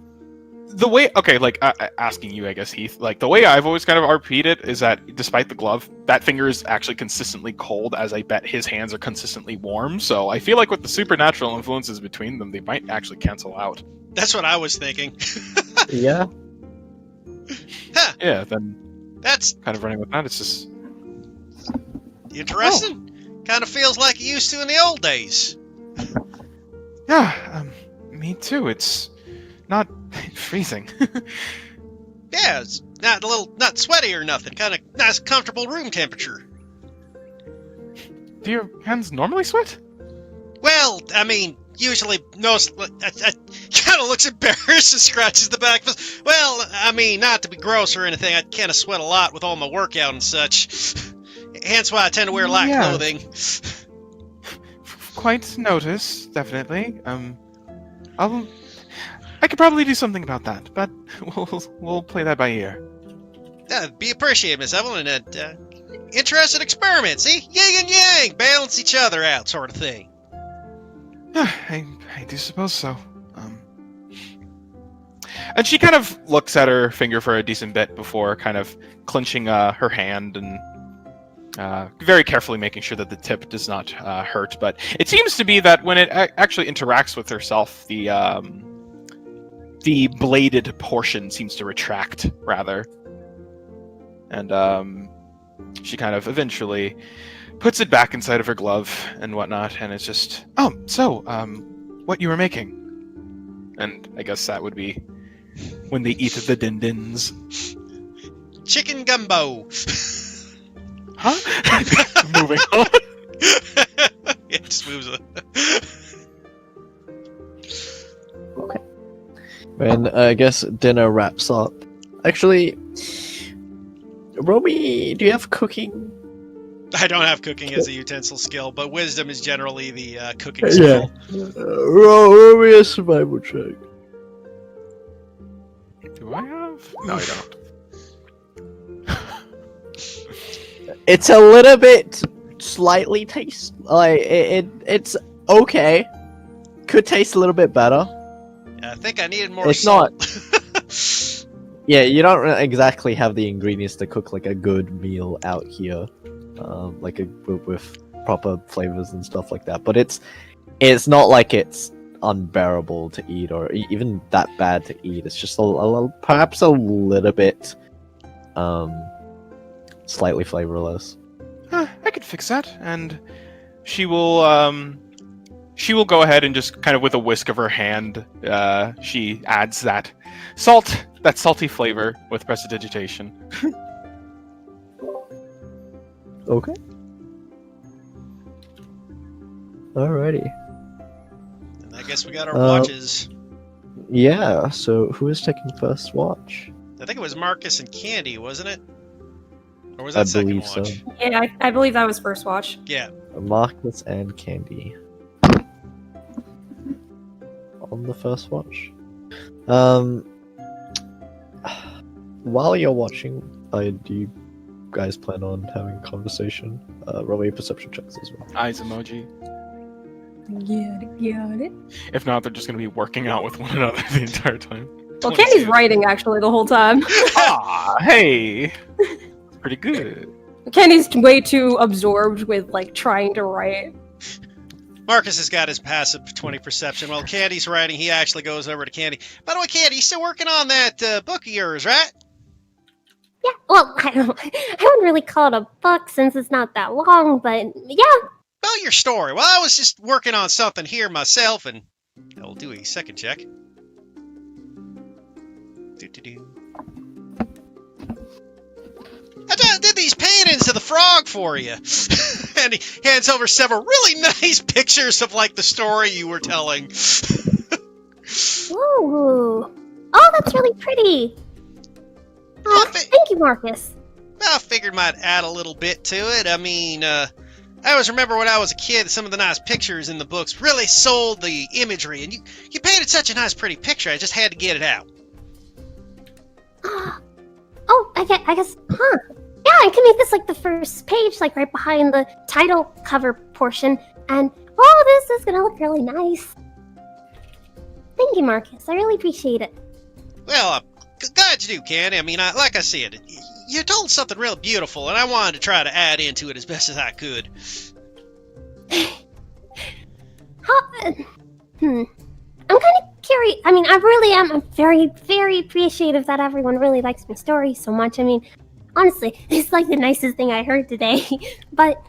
the way, okay, like asking you, I guess, Heath, like the way I've always kind of RP'd it is that despite the glove, that finger is actually consistently cold, as I bet his hands are consistently warm. So I feel like with the supernatural influences between them, they might actually cancel out. That's what I was thinking. Yeah. Huh, Yeah, then that's kind of running with that. It's just interesting. Kind of feels like it used to in the old days. yeah, me too. It's not freezing. Yeah, it's not sweaty or nothing. Kind of nice, comfortable room temperature. Do your hands normally sweat? Well, I mean, usually most. I kind of looks embarrassed and scratches the back. Well, I mean, not to be gross or anything. I kind of sweat a lot with all my workout and such. Hence why I tend to wear light Yeah. clothing. Quite notice, definitely. I could probably do something about that, but we'll play that by ear. Be appreciated, Miss Evelyn. Interesting experiment. See, yin and yang balance each other out, sort of thing. I do suppose so. And she kind of looks at her finger for a decent bit before kind of clenching her hand and very carefully making sure that the tip does not hurt. But it seems to be that when it actually interacts with herself, the bladed portion seems to retract, rather. And she kind of eventually puts it back inside of her glove and whatnot, and it's just, what you were making. And I guess that would be when they eat the din-dins. Chicken gumbo. Huh? Moving on. It just moves on. And I guess dinner wraps up. Actually, Romy, do you have cooking? I don't have cooking as a utensil skill, but wisdom is generally the cooking skill. Romy, a survival check. Do I have? No, I don't. It's a little bit slightly taste like it's okay. Could taste a little bit better. I think I needed more It's salt. not. Yeah, you don't exactly have the ingredients to cook like a good meal out here, with proper flavors and stuff like that. But it's not like it's unbearable to eat or even that bad to eat. It's just perhaps a little bit slightly flavorless. I could fix that, and she will go ahead and just kind of with a whisk of her hand, she adds that salty flavor with prestidigitation. Okay. Alrighty. And I guess we got our watches. Yeah, so who is taking first watch? I think it was Marcus and Candy, wasn't it? Or was I that second believe so. watch? Yeah, I believe that was first watch. Yeah. Marcus and Candy. On the first watch. While you're watching, do you guys plan on having a conversation? Roll your perception checks as well. Eyes emoji. Got it. If not, they're just going to be working out with one another the entire time. Well, 22. Candy's writing actually the whole time. Ah, hey! Pretty good. Candy's way too absorbed with like trying to write. Marcus has got his passive 20 perception. While Candy's writing, he actually goes over to Candy. By the way, Candy, you still working on that book of yours, right? Yeah, well, I wouldn't really call it a book since it's not that long, but yeah. About your story. Well, I was just working on something here myself, and I'll do a second check. Do-do-do. I did these paintings of the frog for you. And he hands over several really nice pictures of, like, the story you were telling. Ooh. Oh, that's really pretty. Thank you, Marcus. I figured might add a little bit to it. I mean, I always remember when I was a kid, some of the nice pictures in the books really sold the imagery, and you painted such a nice, pretty picture, I just had to get it out. Oh, I guess, huh? Yeah, I can make this like the first page, like right behind the title cover portion. And this is gonna look really nice. Thank you, Marcus. I really appreciate it. Well, I'm glad you do, Candy. I mean, like I said, you told something real beautiful, and I wanted to try to add into it as best as I could. I'm kind of curious. I mean, I really am. I'm very, very appreciative that everyone really likes my story so much. I mean, honestly, it's like the nicest thing I heard today. But,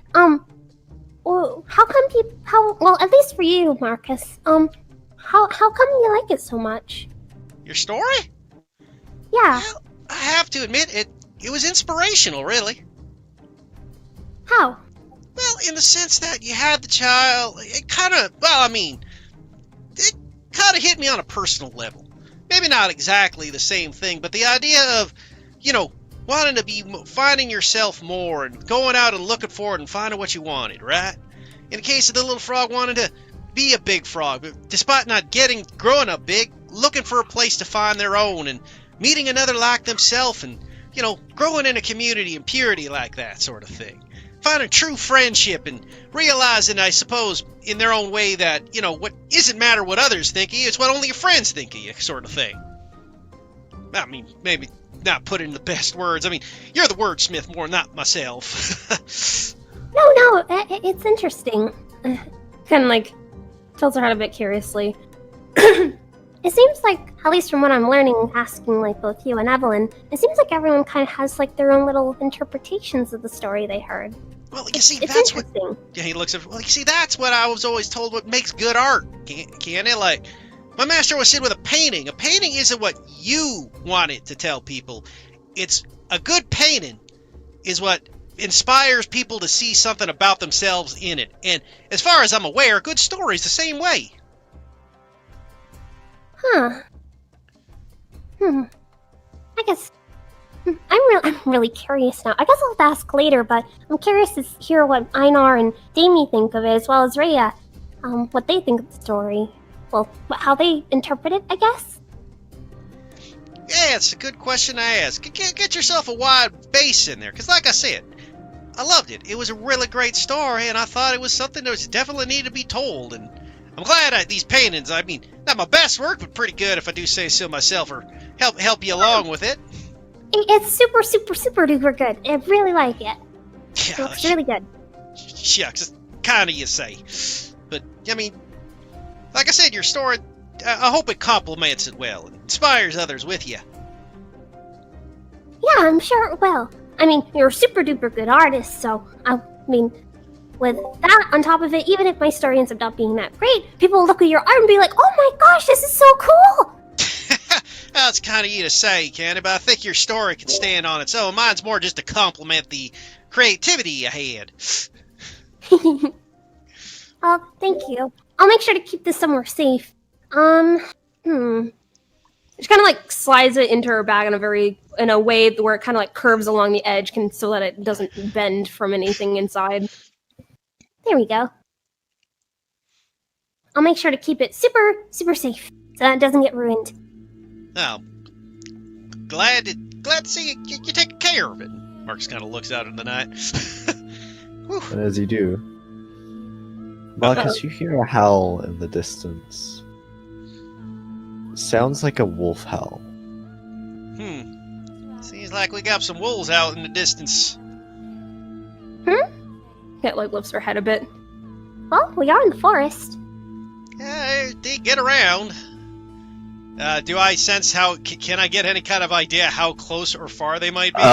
well, how come people, well, at least for you, Marcus, how come you like it so much? Your story? Yeah. Well, I have to admit, it was inspirational, really. How? Well, in the sense that you had the child, it kind of, well, I mean, it kind of hit me on a personal level. Maybe not exactly the same thing, but the idea of, wanting to be finding yourself more and going out and looking for it and finding what you wanted, right? In the case of the little frog wanting to be a big frog, but despite not growing up big, looking for a place to find their own and meeting another like themselves and, growing in a community and purity like that sort of thing. Finding true friendship and realizing, I suppose, in their own way that, what isn't matter what others think of you, it's what only your friends think of you, sort of thing. I mean, maybe not put it in the best words. I mean, you're the wordsmith more, not myself. No, it's interesting. Kind of like tilts her head a bit curiously. It seems like, at least from what I'm learning, asking like both you and Evelyn, it seems like everyone kind of has like their own little interpretations of the story they heard. Well, you see, It's that's what... interesting. Yeah, he looks at... Well, you see, that's what I was always told what makes good art, can't it? Like, my master always said with a painting isn't what you want it to tell people. It's a good painting is what inspires people to see something about themselves in it. And as far as I'm aware, a good story is the same way. Huh. I guess... I'm really curious now. I guess I'll have to ask later, but I'm curious to hear what Einar and Damie think of it, as well as Rhea. What they think of the story. Well, how they interpret it, I guess? Yeah, it's a good question to ask. Get yourself a wide base in there, because like I said, I loved it. It was a really great story, and I thought it was something that was definitely needed to be told, and I'm glad these paintings, I mean, not my best work, but pretty good if I do say so myself, or help you along with it. It's super, super, super duper good. I really like it. It Yeah, looks really good. shucks, it's kind of you say. But, I mean, like I said, your story, I hope it complements it well and inspires others with you. Yeah, I'm sure it will. I mean, you're a super duper good artist, so, I mean, with that on top of it, even if my story ends up not being that great, people will look at your art and be like, oh my gosh, this is so cool! Well, it's kind of you to say, Candy, but I think your story can stand on its own. Mine's more just to complement the creativity you had. Oh, thank you. I'll make sure to keep this somewhere safe. She kind of like slides it into her bag in a way where it kind of like curves along the edge, so that it doesn't bend from anything inside. There we go. I'll make sure to keep it super, super safe, so that it doesn't get ruined. Oh, glad to see you taking care of it. Marcus kind of looks out in the night. Whew. And as you do, Marcus, you hear a howl in the distance. Sounds like a wolf howl. Seems like we got some wolves out in the distance. It like lifts her head a bit. Well, we are in the forest. Yeah, they get around. Do I sense how... Can I get any kind of idea how close or far they might be?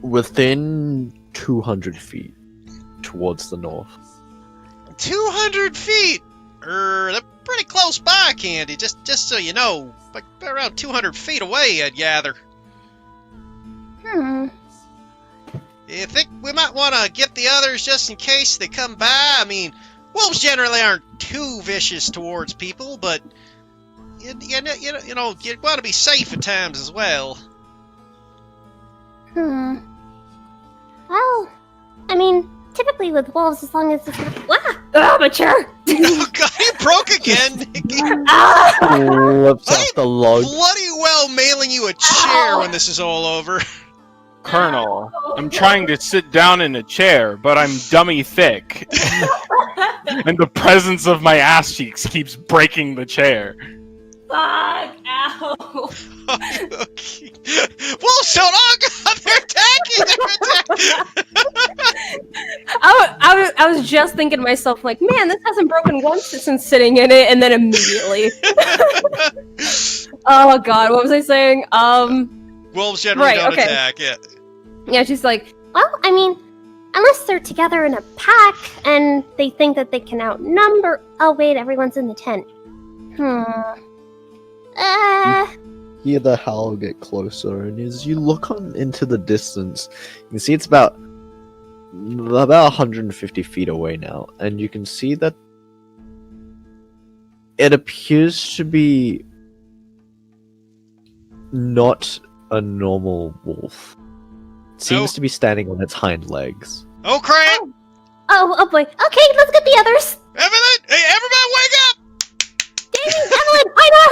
Within 200 feet towards the north. 200 feet! They're pretty close by, Candy, just so you know. Like, around 200 feet away, I'd gather. You think we might want to get the others just in case they come by? I mean, wolves generally aren't too vicious towards people, but... You want to be safe at times as well. Well, I mean, typically with wolves, as long as it's not... Mature! Oh god, he broke again! Flips off the log. Bloody well mailing you a chair when this is all over. Colonel, I'm trying to sit down in a chair, but I'm dummy thick. And the presence of my ass cheeks keeps breaking the chair. Fuck! Ow! Okay. Well, shut up! They're attacking! I was just thinking to myself, like, man, this hasn't broken once since sitting in it, and then immediately. Oh god, what was I saying? Wolves generally don't attack, yeah. Yeah, she's like, Well, I mean, unless they're together in a pack and they think that they can outnumber. Oh, wait, everyone's in the tent. Hear the howl get closer, and as you look on into the distance, you can see it's about 150 feet away now, and you can see that it appears to be not a normal wolf. It seems to be standing on its hind legs. Oh, crap! Oh boy. Okay, let's get the others. Evelyn! Hey, everybody wake up! Davey, Evelyn, Ina,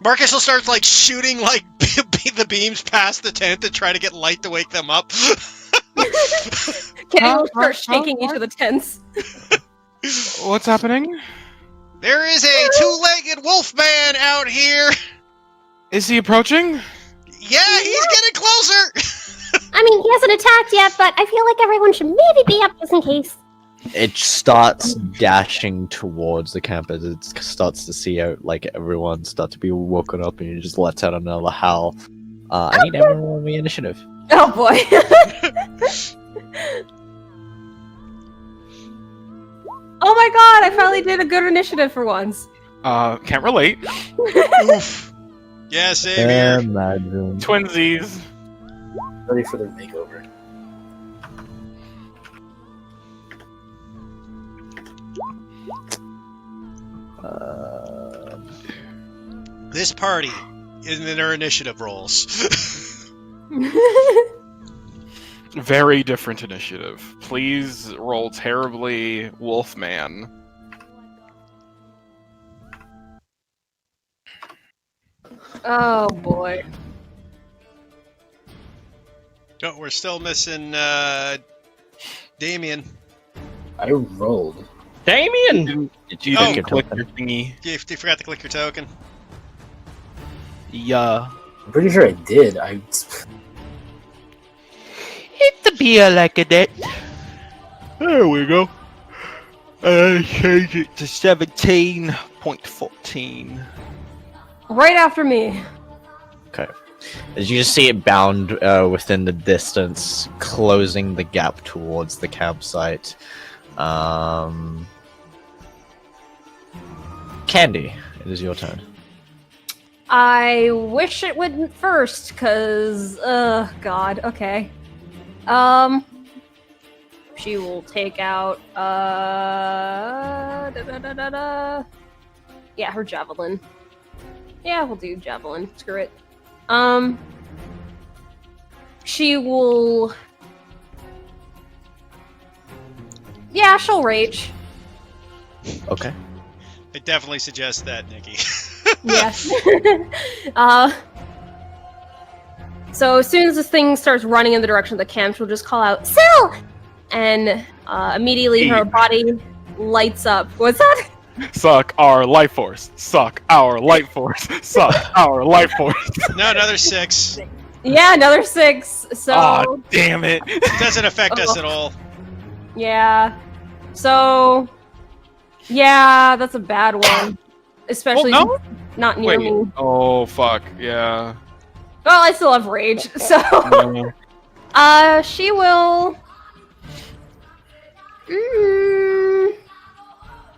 Marcus will start, like, shooting, like, the beams past the tent to try to get light to wake them up. Kenny will start shaking each of the tents. What's happening? There is a two-legged wolf man out here! Is he approaching? Yeah, he's getting closer! I mean, he hasn't attacked yet, but I feel like everyone should maybe be up just in case. It starts dashing towards the camp as it starts to see out like everyone start to be woken up, and it just lets out another howl. I need everyone to roll me initiative. Oh boy. Oh my god, I finally did a good initiative for once. Can't relate. Oof. Yeah, same here. Imagine. Twinsies. Ready for their makeover. This party isn't in our initiative rolls. Very different initiative. Please roll terribly, Wolfman. Oh boy. Oh, we're still missing, Damien. I rolled. Damien! Did you Oh. click your thingy? You forgot to click your token. Yeah. I'm pretty sure I did. It's a beer like a that. There we go. Change it to 17.14. Right after me. Okay. As you just see it bound within the distance, closing the gap towards the campsite. Candy, it is your turn. I wish it wouldn't first, cause god, okay. She will take out yeah, her javelin. Yeah, we'll do javelin. Screw it. She will. Yeah, she'll rage. Okay. I definitely suggest that, Nikki. Yes. So as soon as this thing starts running in the direction of the camp, she'll just call out, "Syl!" And immediately her body lights up. What's that? Suck our life force. Suck our life force. Suck our life force. No, another 6. Yeah, another 6. So Aw, damn it. It doesn't affect us at all. yeah. So yeah, that's a bad one. Especially Oh, no? not near Wait. me. Oh, fuck. Yeah. Well, I still have rage, so Yeah. she will.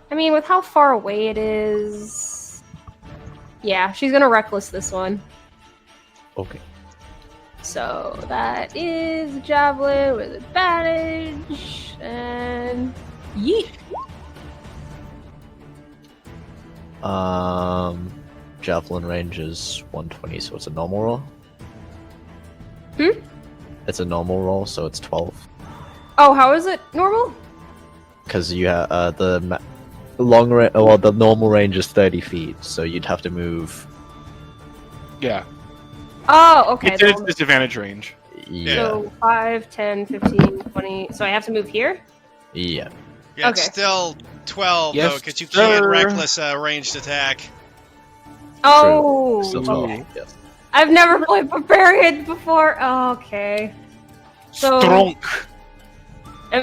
I mean, with how far away it is, yeah, she's gonna reckless this one. Okay. So that is javelin with advantage and yeet. Javelin range is 120, so it's a normal roll. Hmm? It's a normal roll, so it's 12. Oh, how is it normal? Because you have the normal range is 30 feet, so you'd have to move. Yeah. Oh, okay. It's in its disadvantage range. Yeah. So 5, 10, 15, 20. So I have to move here? Yeah. Yeah, it's Okay. still 12 Yes, though, because you can't sir. reckless ranged attack. Oh, Still 12. okay. Yes. I've never played Barbarian before. Oh, okay. So Strong.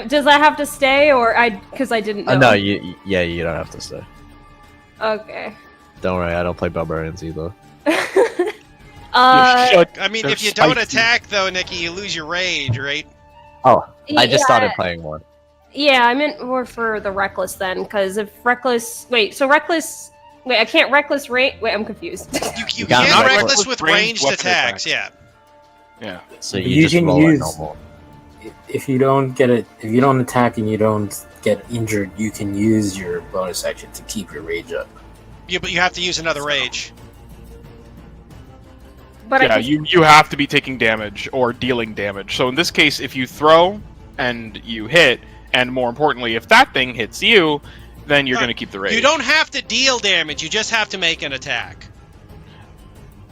does that have to stay, or because I didn't know? No, you don't have to stay. Okay. Don't worry, I don't play barbarians either. You Uh, should. I mean, They're if you don't spicy. attack though, Nikki, you lose your rage, right? Oh, I just yeah, started playing one. Yeah, I meant more for the reckless then, because if reckless, wait, I can't reckless rate. Wait, I'm confused. You got can't it. reckless with ranged weapon attacks. attacks. Yeah. Yeah. So You you just can roll use- it normal. If you don't attack and you don't get injured, you can use your bonus action to keep your rage up. But you have to use another rage. But Yeah, I can, you have to be taking damage or dealing damage. So in this case, if you throw and you hit, and more importantly, if that thing hits you, then you're going to keep the rage. You don't have to deal damage. You just have to make an attack.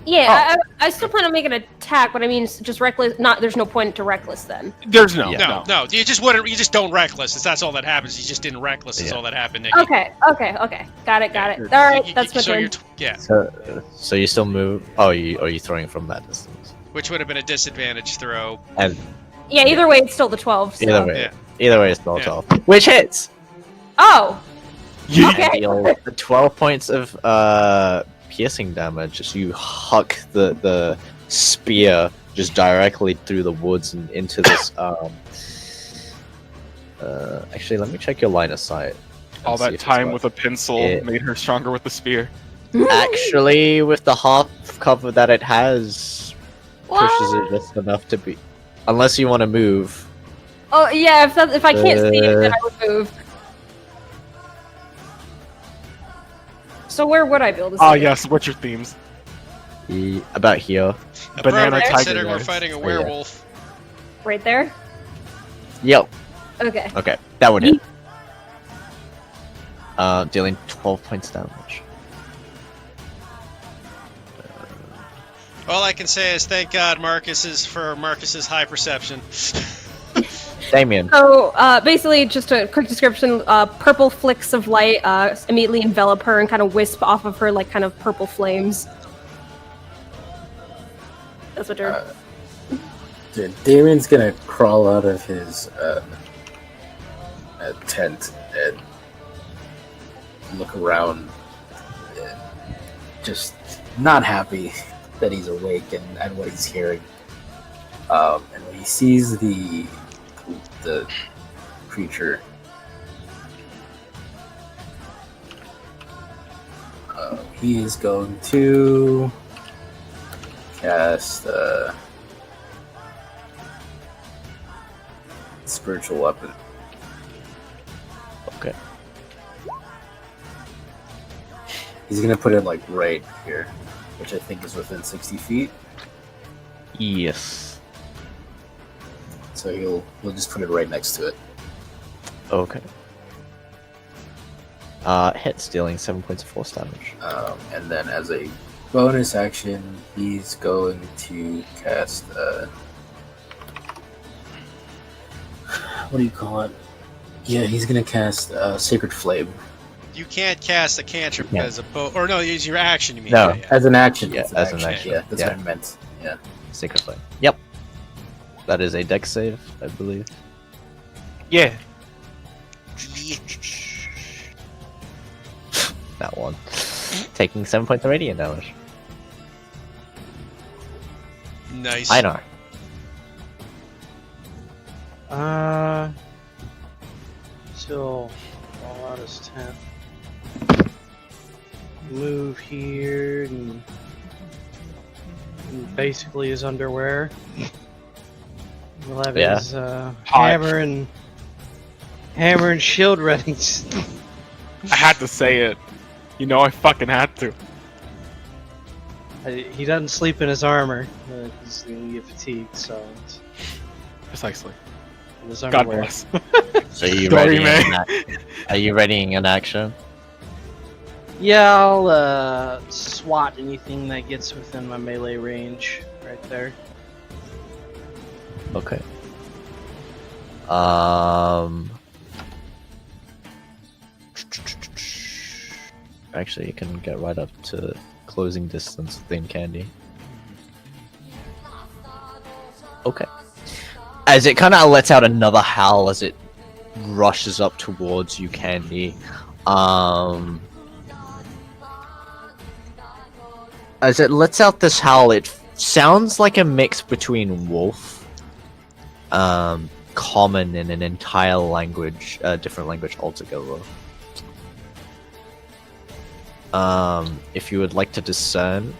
yeah, I still plan on making an attack, but I mean, just reckless. There's no point to reckless then. There's no. Yeah. No. You just wouldn't. You just don't reckless. That's all that happens. You just didn't reckless. Is Yeah. all that happened, Nikki. Okay. Got it. All right, that's my so turn. yeah, So you still move. Oh, are you throwing from that distance? which would have been a disadvantage throw. And Yeah, either way, it's still the 12. So. either way, it's still Yeah. 12, which hits. Oh, Yeah. okay. Deal 12 points of piercing damage as you huck the spear just directly through the woods and into this. Actually, let me check your line of sight. and All see that if it's time worth- with a pencil It- made her stronger with the spear. Actually, with the half cover that it has, pushes it What? just enough to be. Unless you want to move. Oh yeah, if I can't see it, then I would move. So where would I build this? Ah, yes. What's your themes? About here. Banana Appropriate tiger considering we're guys. fighting a yeah. werewolf. Right there. Yep. Okay. Okay, that would hit. Dealing 12 points damage. All I can say is thank God Marcus's high perception. Damien. So basically, just a quick description: purple flicks of light immediately envelop her and kind of wisp off of her like kind of purple flames. That's what her. Damien's gonna crawl out of his tent and look around, and just not happy that he's awake and what he's hearing. And when he sees the creature, he is going to cast spiritual weapon. Okay. He's gonna put it like right here, which I think is within 60 feet. Yes. So we'll just put it right next to it. Okay. Hits, dealing 7 points of force damage. And then as a bonus action, he's going to cast what do you call it? Yeah, he's gonna cast Sacred Flame. You can't cast a cantrip Yeah. as a or no, use your action. You mean? No. Yeah. As an action. Yeah, it's as an action. Yeah, that's Yeah. what I meant. Yeah. Sacred Flame. Yep. That is a dex save, I believe. Yeah. That one. Taking 7 points of radiant damage. Nice. I know. Still fall out his tent. Move here and basically his underwear. We'll have Yeah. his Hot. hammer and shield ready. I had to say it. You know I fucking had to. He doesn't sleep in his armor. He's gonna get fatigued, so it's Precisely. his God underwear. bless. So are you Sorry, readying man. are you readying an action? Yeah, I'll swat anything that gets within my melee range right there. Okay. Actually, you can get right up to closing distance within Candy. Okay. As it kind of lets out another howl as it rushes up towards you, Candy. As it lets out this howl, it sounds like a mix between wolf, common, and an entire language, different language altogether. If you would like to discern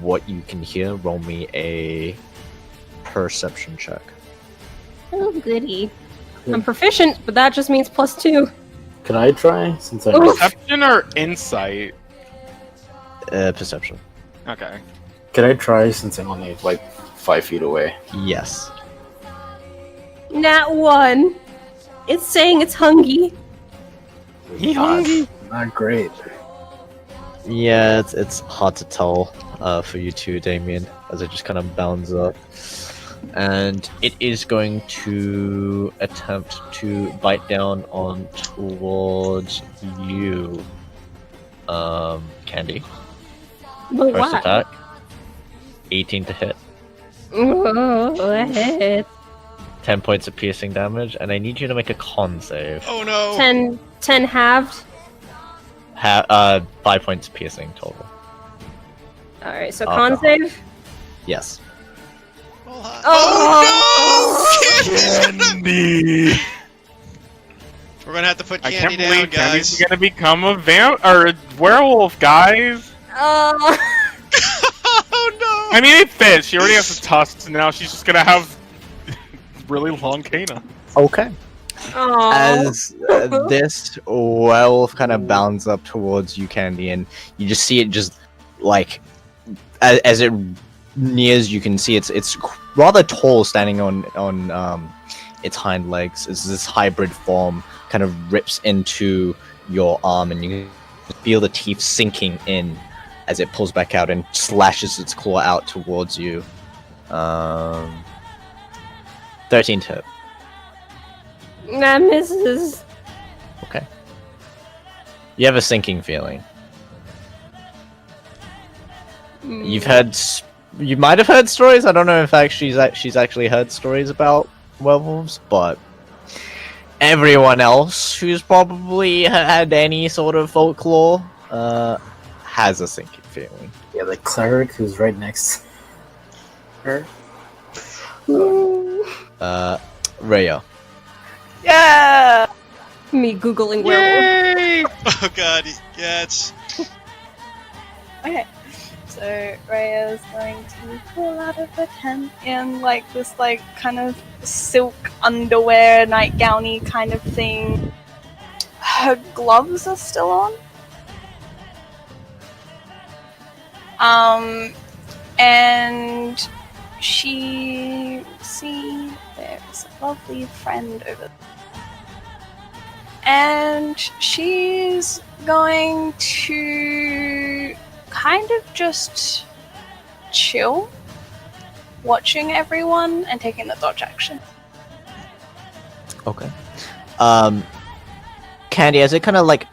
what you can hear, roll me a perception check. Oh, goody. I'm proficient, but that just means +2. Can I try? Since I Perception or insight? Perception. Okay. Can I try since I'm only like 5 feet away? Yes. Nat 1. It's saying it's hungry. Not great. Yeah, it's hard to tell for you too, Damien, as it just kind of bounds up. And it is going to attempt to bite down on towards you, Candy. But First why? attack, 18 to hit, Oh, hit. 10 points of piercing damage, and I need you to make a con save. Oh no! 10 halved. 5 points piercing total. Alright, so Oh, con God. save. Yes. Oh, no! Candy! We're gonna have to put I Candy can't down, believe guys. Candy's gonna become a or a werewolf, guys! Oh. Oh I mean, it fits. She already has the tusks, and now she's just gonna have really long canine. Okay. Oh. As this werewolf kind of bounds up towards you, Candy, and you just see it just like as it nears, you can see it's rather tall, standing on its hind legs. As this hybrid form kind of rips into your arm, and you can feel the teeth sinking in as it pulls back out and slashes its claw out towards you. 13 to hit. That misses. Okay. You have a sinking feeling. You've heard, you might have heard stories. I don't know if she's actually heard stories about werewolves, but everyone else who's probably had any sort of folklore has a sinking feeling. Yeah, the cleric who's right next to her. Rhea. Yeah. Me googling werewolf. Yay! Oh god, yeah, it's... Okay, so Rhea is going to pull out of the tent in like this like kind of silk underwear, nightgowny kind of thing. Her gloves are still on. And she see there's a lovely friend over there. And she's going to kind of just chill, watching everyone and taking the dodge action. Okay. Candy, as it kind of like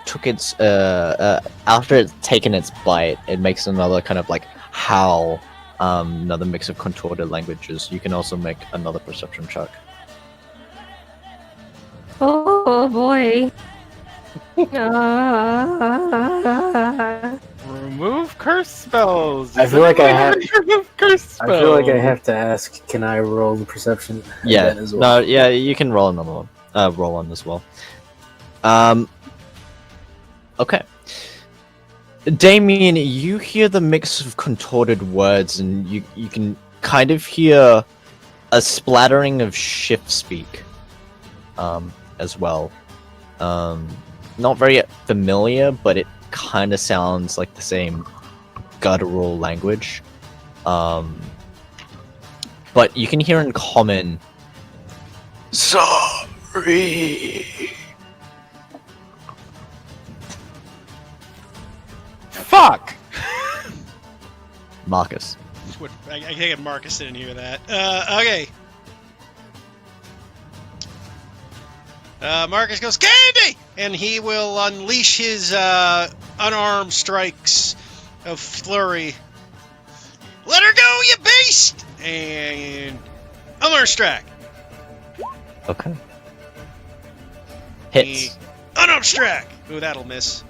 took its after it's taken its bite, it makes another kind of like howl, another mix of contorted languages. You can also make another perception check. Oh boy. Remove curse spells. I feel like I have- Remove curse spells. I feel like I have to ask, can I roll the perception Yeah, again as well? no, yeah, you can roll another one. Roll one as well. Okay. Damien, you hear the mix of contorted words, and you can kind of hear a splattering of shift speak, as well. Not very familiar, but it kind of sounds like the same guttural language. But you can hear in common, sorry. Marcus. I think Marcus didn't hear that. Okay. Marcus goes, Candy! And he will unleash his unarmed strikes of flurry. Let her go, you beast! And unarmed strike. Okay. Hits. Unarmed strike. Ooh, that'll miss.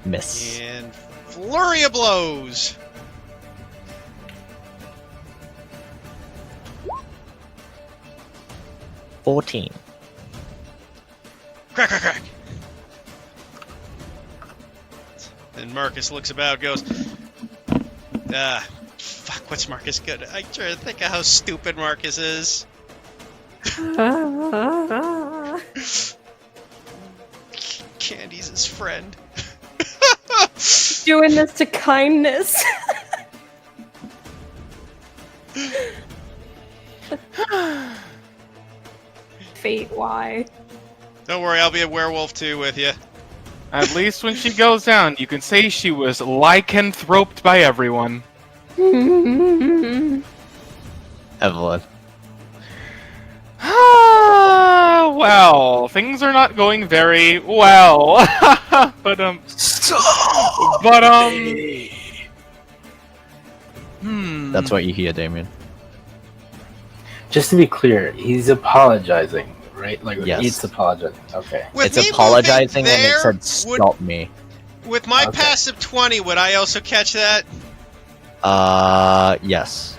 Miss. And flurry of blows. $14. Crack, crack, crack. Then Marcus looks about, goes, fuck, what's Marcus good? I try to think of how stupid Marcus is. Candy's his friend. Doing this to kindness. Fate, why? Don't worry, I'll be a werewolf too with you. At least when she goes down, you can say she was lycanthroped by everyone. Evelyn. Well, things are not going very well. but That's what you hear, Damien. Just to be clear, he's apologizing, right? Like, Yes. it's apologizing. Okay. With It's me apologizing moving when it there, said stop me. With my Okay. passive 20, would I also catch that? Yes.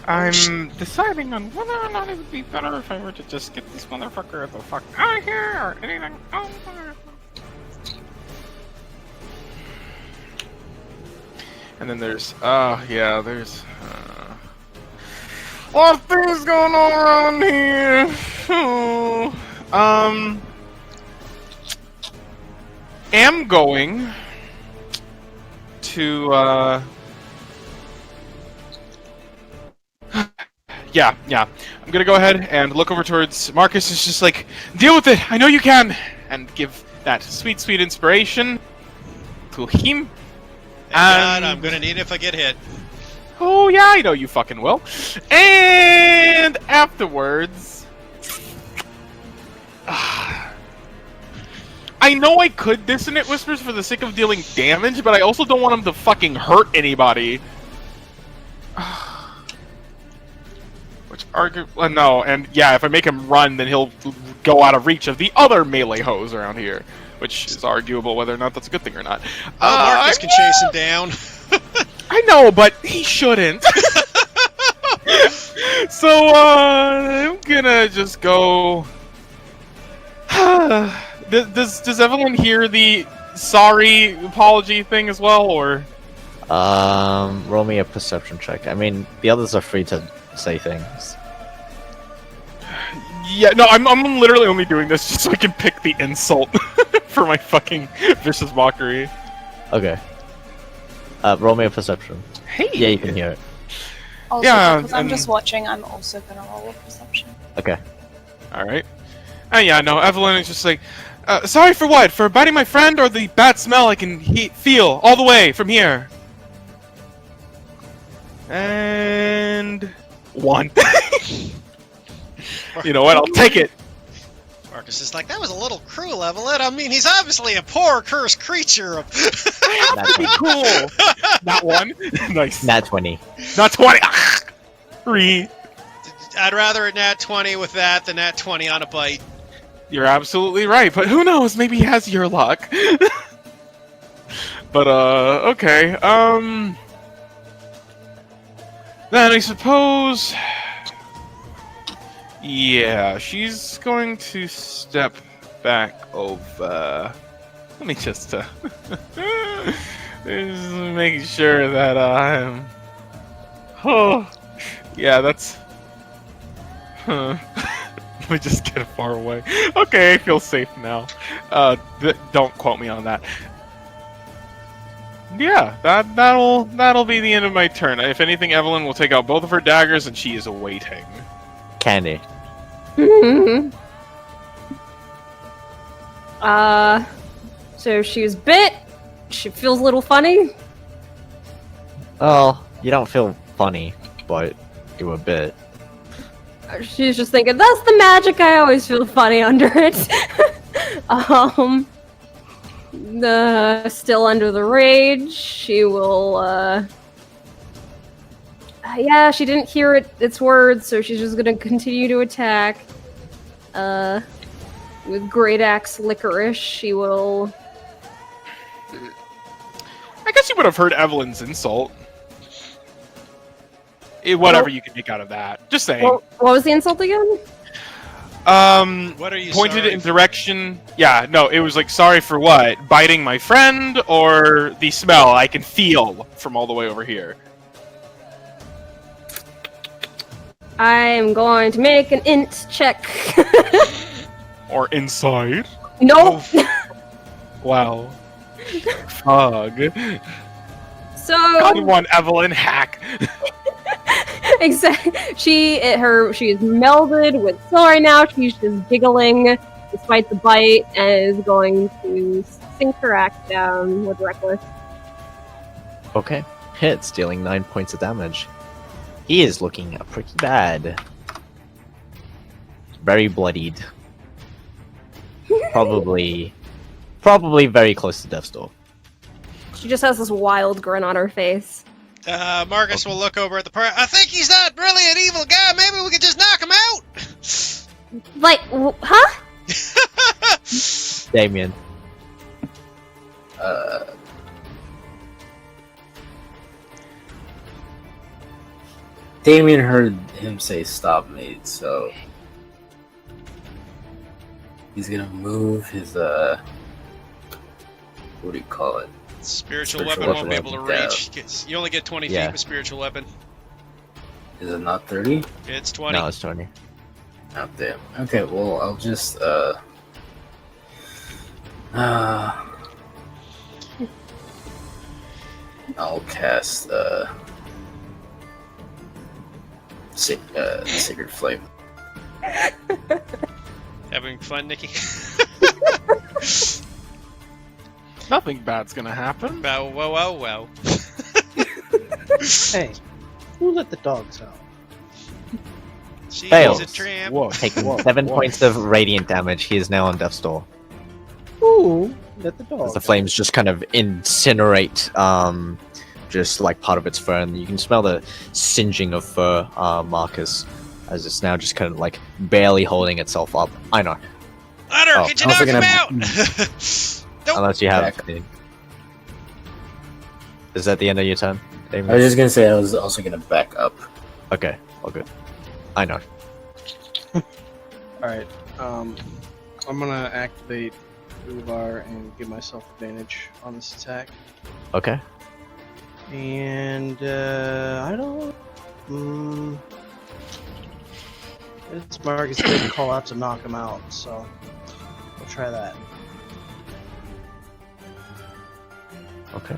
I'm deciding on whether or not it would be better if I were to just get this motherfucker the fuck out of here or anything. And then there's, there's a lot of things going on around here. Am going to, yeah. I'm gonna go ahead and look over towards Marcus. Is just like, deal with it. I know you can, and give that sweet, sweet inspiration to him. Thank God, I'm gonna need it if I get hit. Oh yeah, I know you fucking will. And afterwards, I know I could Dissonant Whispers for the sake of dealing damage, but I also don't want him to fucking hurt anybody. Which no, and yeah, if I make him run, then he'll go out of reach of the other melee hoes around here, which is arguable whether or not that's a good thing or not. Marcus can chase him down. I know, but he shouldn't. So, I'm gonna just go. Does Evelyn hear the sorry apology thing as well, or? Roll me a perception check. I mean, the others are free to say things. Yeah, no, I'm literally only doing this just so I can pick the insult for my fucking vicious mockery. Okay. Roll me a perception. Hey! Yeah, you can hear it. Also, Yeah, because I'm and- just watching, I'm also gonna roll a perception. Okay. Alright. Yeah, no, Evelyn is just like, sorry for what? For biting my friend or the bad smell I can feel all the way from here? And... 1. You know what? I'll take it. Marcus is like, that was a little cruel, Evelyn. I mean, he's obviously a poor, cursed creature. That'd be cool. Not 1. Nice. Nat 20. Not 20. 3. I'd rather a nat 20 with that than nat 20 on a bite. You're absolutely right, but who knows? Maybe he has your luck. But, okay. Then I suppose... Yeah, she's going to step back over... Let me just, just making sure that I'm... Oh, yeah, that's... Huh. Let me just get far away. Okay, I feel safe now. Don't quote me on that. Yeah, that'll be the end of my turn. If anything, Evelyn will take out both of her daggers, and she is awaiting. Candy. So she was bit. She feels a little funny. Oh, you don't feel funny, but you a bit. She's just thinking, that's the magic, I always feel funny under it. Still under the rage, she will, yeah, she didn't hear its words, so she's just gonna continue to attack. With Great Axe Licorice, she will... I guess you would have heard Evelyn's insult. Whatever you can make out of that. Just saying. What was the insult again? What are you Pointed sorry in for? direction. Yeah, no, it was like, sorry for what? Biting my friend or the smell I can feel from all the way over here? I'm going to make an int check. Or inside? Nope. Wow. Fug. So Come on, Evelyn, hack. exactly, she is melded with Solar now. She's just giggling despite the bite and is going to sink her axe down with Reckless. Okay. Hits, dealing 9 points of damage. He is looking pretty bad. Very bloodied. Probably very close to death's door. She just has this wild grin on her face. Marcus will look over at the party. I think he's not really an evil guy. Maybe we could just knock him out. Like, huh? Damien. Damien heard him say stop me, so he's gonna move his what do you call it? Spiritual Spiritual weapon won't be able to weapon, reach. You only get 20 feet Yeah. with spiritual weapon. Is it not 30? It's 20. No, it's Tony. Oh damn. Okay, well I'll just I'll cast Sacred Flame. Having fun, Nikki? Nothing bad's gonna happen. Wow, wow, wow, wow. Hey, who let the dogs out? She's Fails. a tramp. Whoa. Taking 7 points of radiant damage, he is now on death's door. Who let the As dogs the flames just kind of incinerate, just like part of its fur, and you can smell the singeing of fur, Marcus, as it's now just kind of like barely holding itself up. I know, Hunter, Oh, could you I was knock him gonna- out? Nope. unless you have. Back. Is that the end of your turn, Damien? I was just gonna say I was also gonna back up. Okay, all good. I know. Alright, I'm gonna activate Uvar and give myself advantage on this attack. Okay. And, I don't... It's Marcus didn't call out to knock him out, so we'll try that. Okay.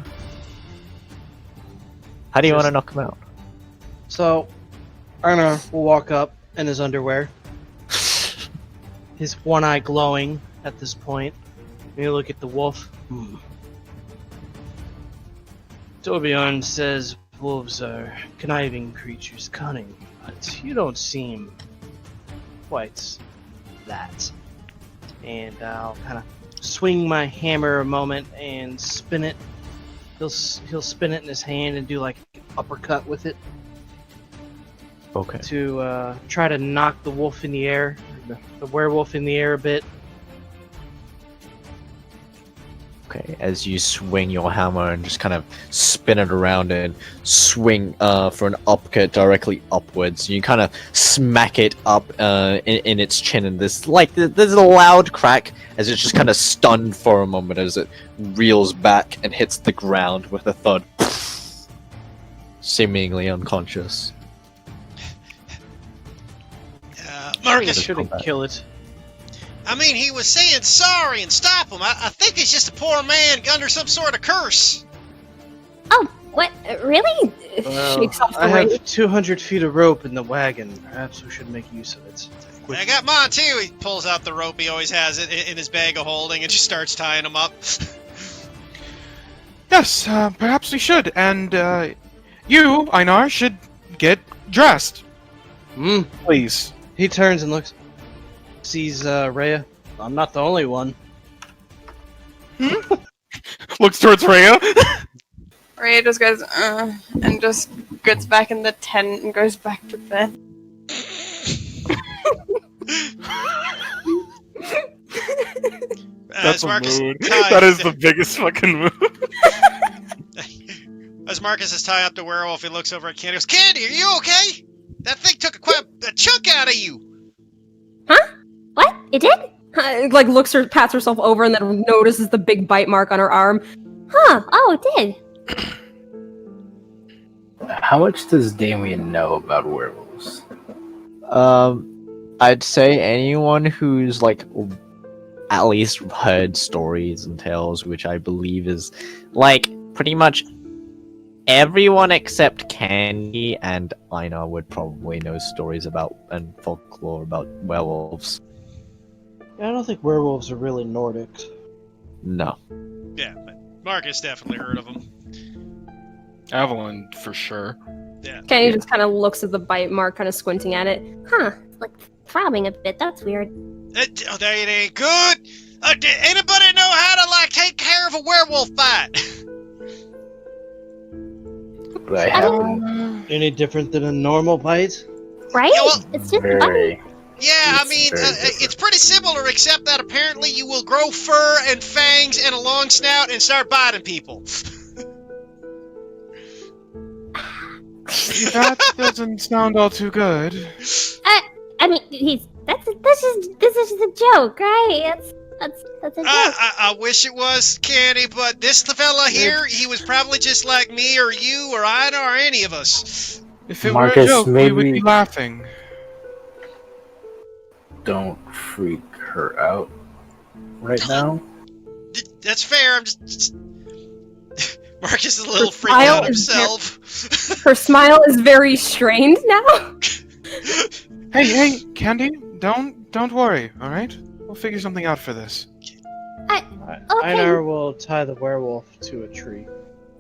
How do you want to Just- knock him out? So, Arna will walk up in his underwear, his one eye glowing at this point. And you look at the wolf. Torbjorn says wolves are conniving creatures, cunning, but you don't seem quite that. And I'll kind of swing my hammer a moment and spin it. He'll spin it in his hand and do like an uppercut with it Okay. to try to knock the wolf in the air, the werewolf in the air a bit. Okay, as you swing your hammer and just kind of spin it around and swing for an uppercut directly upwards, you kind of smack it up in its chin, and there's a loud crack as it's just kind of stunned for a moment as it reels back and hits the ground with a thud, seemingly unconscious. I Marcus, shouldn't kill it. I mean, he was saying sorry and stop him. I think he's just a poor man under some sort of curse. Oh, what? Really? Shakes off the I rage. have 200 feet of rope in the wagon. Perhaps we should make use of it. I got mine too. He pulls out the rope. He always has it in his bag of holding and just starts tying them up. Yes, perhaps we should. And You, Einar, should get dressed, Hmm. please. He turns and looks, sees Rhea. I'm not the only one. Looks towards Rhea. Rhea just goes, and just gets back in the tent and goes back to bed. That's As Marcus a mood. ties- That is the biggest fucking mood. As Marcus is tying up the werewolf, he looks over at Candy and goes, Candy, are you okay? That thing took quite a chunk out of you. What? It did? Like pats herself over and then notices the big bite mark on her arm. Huh. Oh, it did. How much does Damien know about werewolves? I'd say anyone who's like at least heard stories and tales, which I believe is like pretty much everyone except Candy and Einar would probably know stories about and folklore about werewolves. I don't think werewolves are really Nordic. No. Yeah, but Marcus definitely heard of him. Evelyn, for sure. Kenny just kind of looks at the bite mark, kind of squinting at it. Huh. It's like throbbing a bit. That's weird. Oh, that ain't good. Anybody know how to, like, take care of a werewolf bite? But I haven't Any different than a normal bite? Right? Yeah, well- It's just a bite. very. Yeah, I It's mean, very different. it's pretty similar, except that apparently you will grow fur and fangs and a long snout and start biting people. That doesn't sound all too good. I mean, this is a joke, right? That's a joke. I wish it was, Candy, but this fella here, he was probably just like me or you or Ida or any of us. If it Marcus, were a joke, we would maybe- be laughing. Don't freak her out right now. That's fair, I'm just... Marcus is a little Her freaked out smile is himself. Her smile is very strained now. Hey, Candy, don't worry, all right? We'll figure something out for this. Okay. Einar will tie the werewolf to a tree.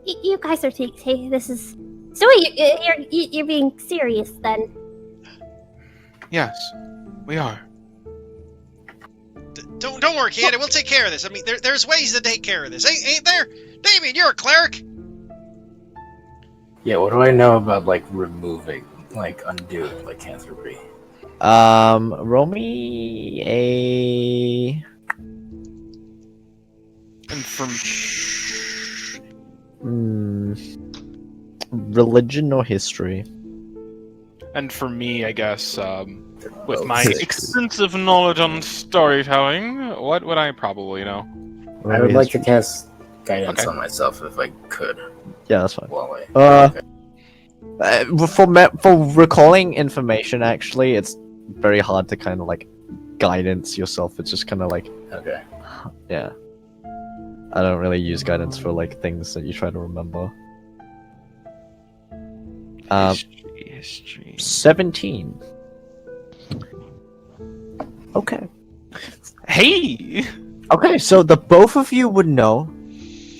You guys are taking this is. So wait, you're being serious then? Yes, we are. Don't worry, Candy, we'll take care of this. I mean, there's ways to take care of this, ain't there? Damien, you're a cleric. Yeah, what do I know about like removing, like undoing lycanthropy? Roll me a And from religion or history. for me, I guess, with Oh, my history. extensive knowledge on storytelling, what would I probably know? I would like to cast guidance Okay. on myself if I could. Yeah, that's fine. While I For recalling information, actually, it's very hard to kind of like guidance yourself. It's just kind of like, okay. yeah. I don't really use guidance for like things that you try to remember. History. 17. Okay. Hey! Okay, so the both of you would know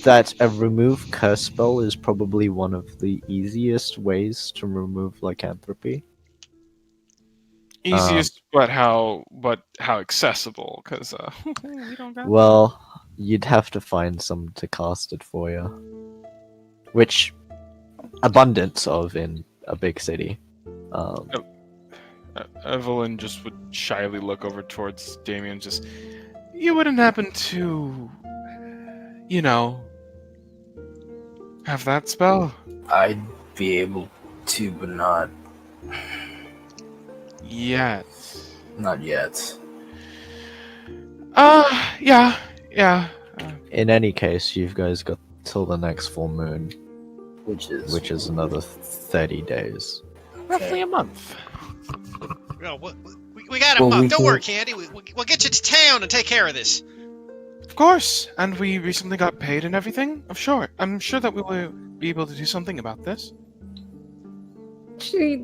that a remove curse spell is probably one of the easiest ways to remove lycanthropy. Easiest, but how accessible? Because we don't got. Well, you'd have to find someone to cast it for you, which abundance of in a big city. Evelyn just would shyly look over towards Damien. Just, you wouldn't happen to, have that spell? I'd be able to, but not Yet. yet. Yeah. In any case, you guys got till the next full moon, Which is another 30 days. Roughly a month. Well, we got a Well, month. we Don't can- worry, Candy. We'll get you to town and take care of this. Of course, and we recently got paid and everything. I'm sure that we will be able to do something about this. She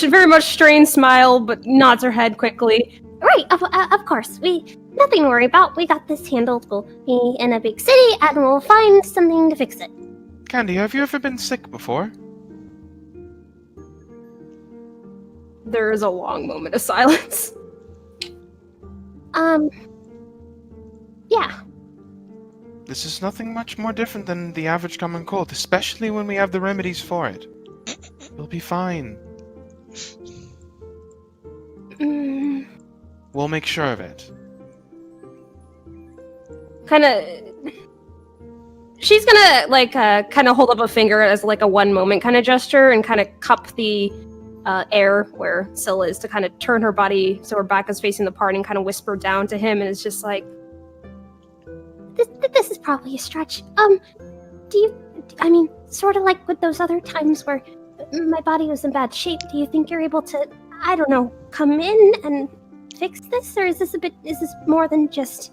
very much strained smile, but nods her head quickly. Right, of course. Nothing to worry about. We got this handled. We'll be in a big city and we'll find something to fix it. Candy, have you ever been sick before? There is a long moment of silence. Yeah. This is nothing much more different than the average common cold, especially when we have the remedies for it. You'll be fine. Mm, We'll make sure of it. She's gonna kind of hold up a finger as like a one moment kind of gesture and kind of cup the air where Syl is to kind of turn her body so her back is facing the party and kind of whisper down to him, and it's just like, this is probably a stretch. Sort of like with those other times where my body was in bad shape, do you think you're able to, I don't know, come in and fix this? Or is this more than just,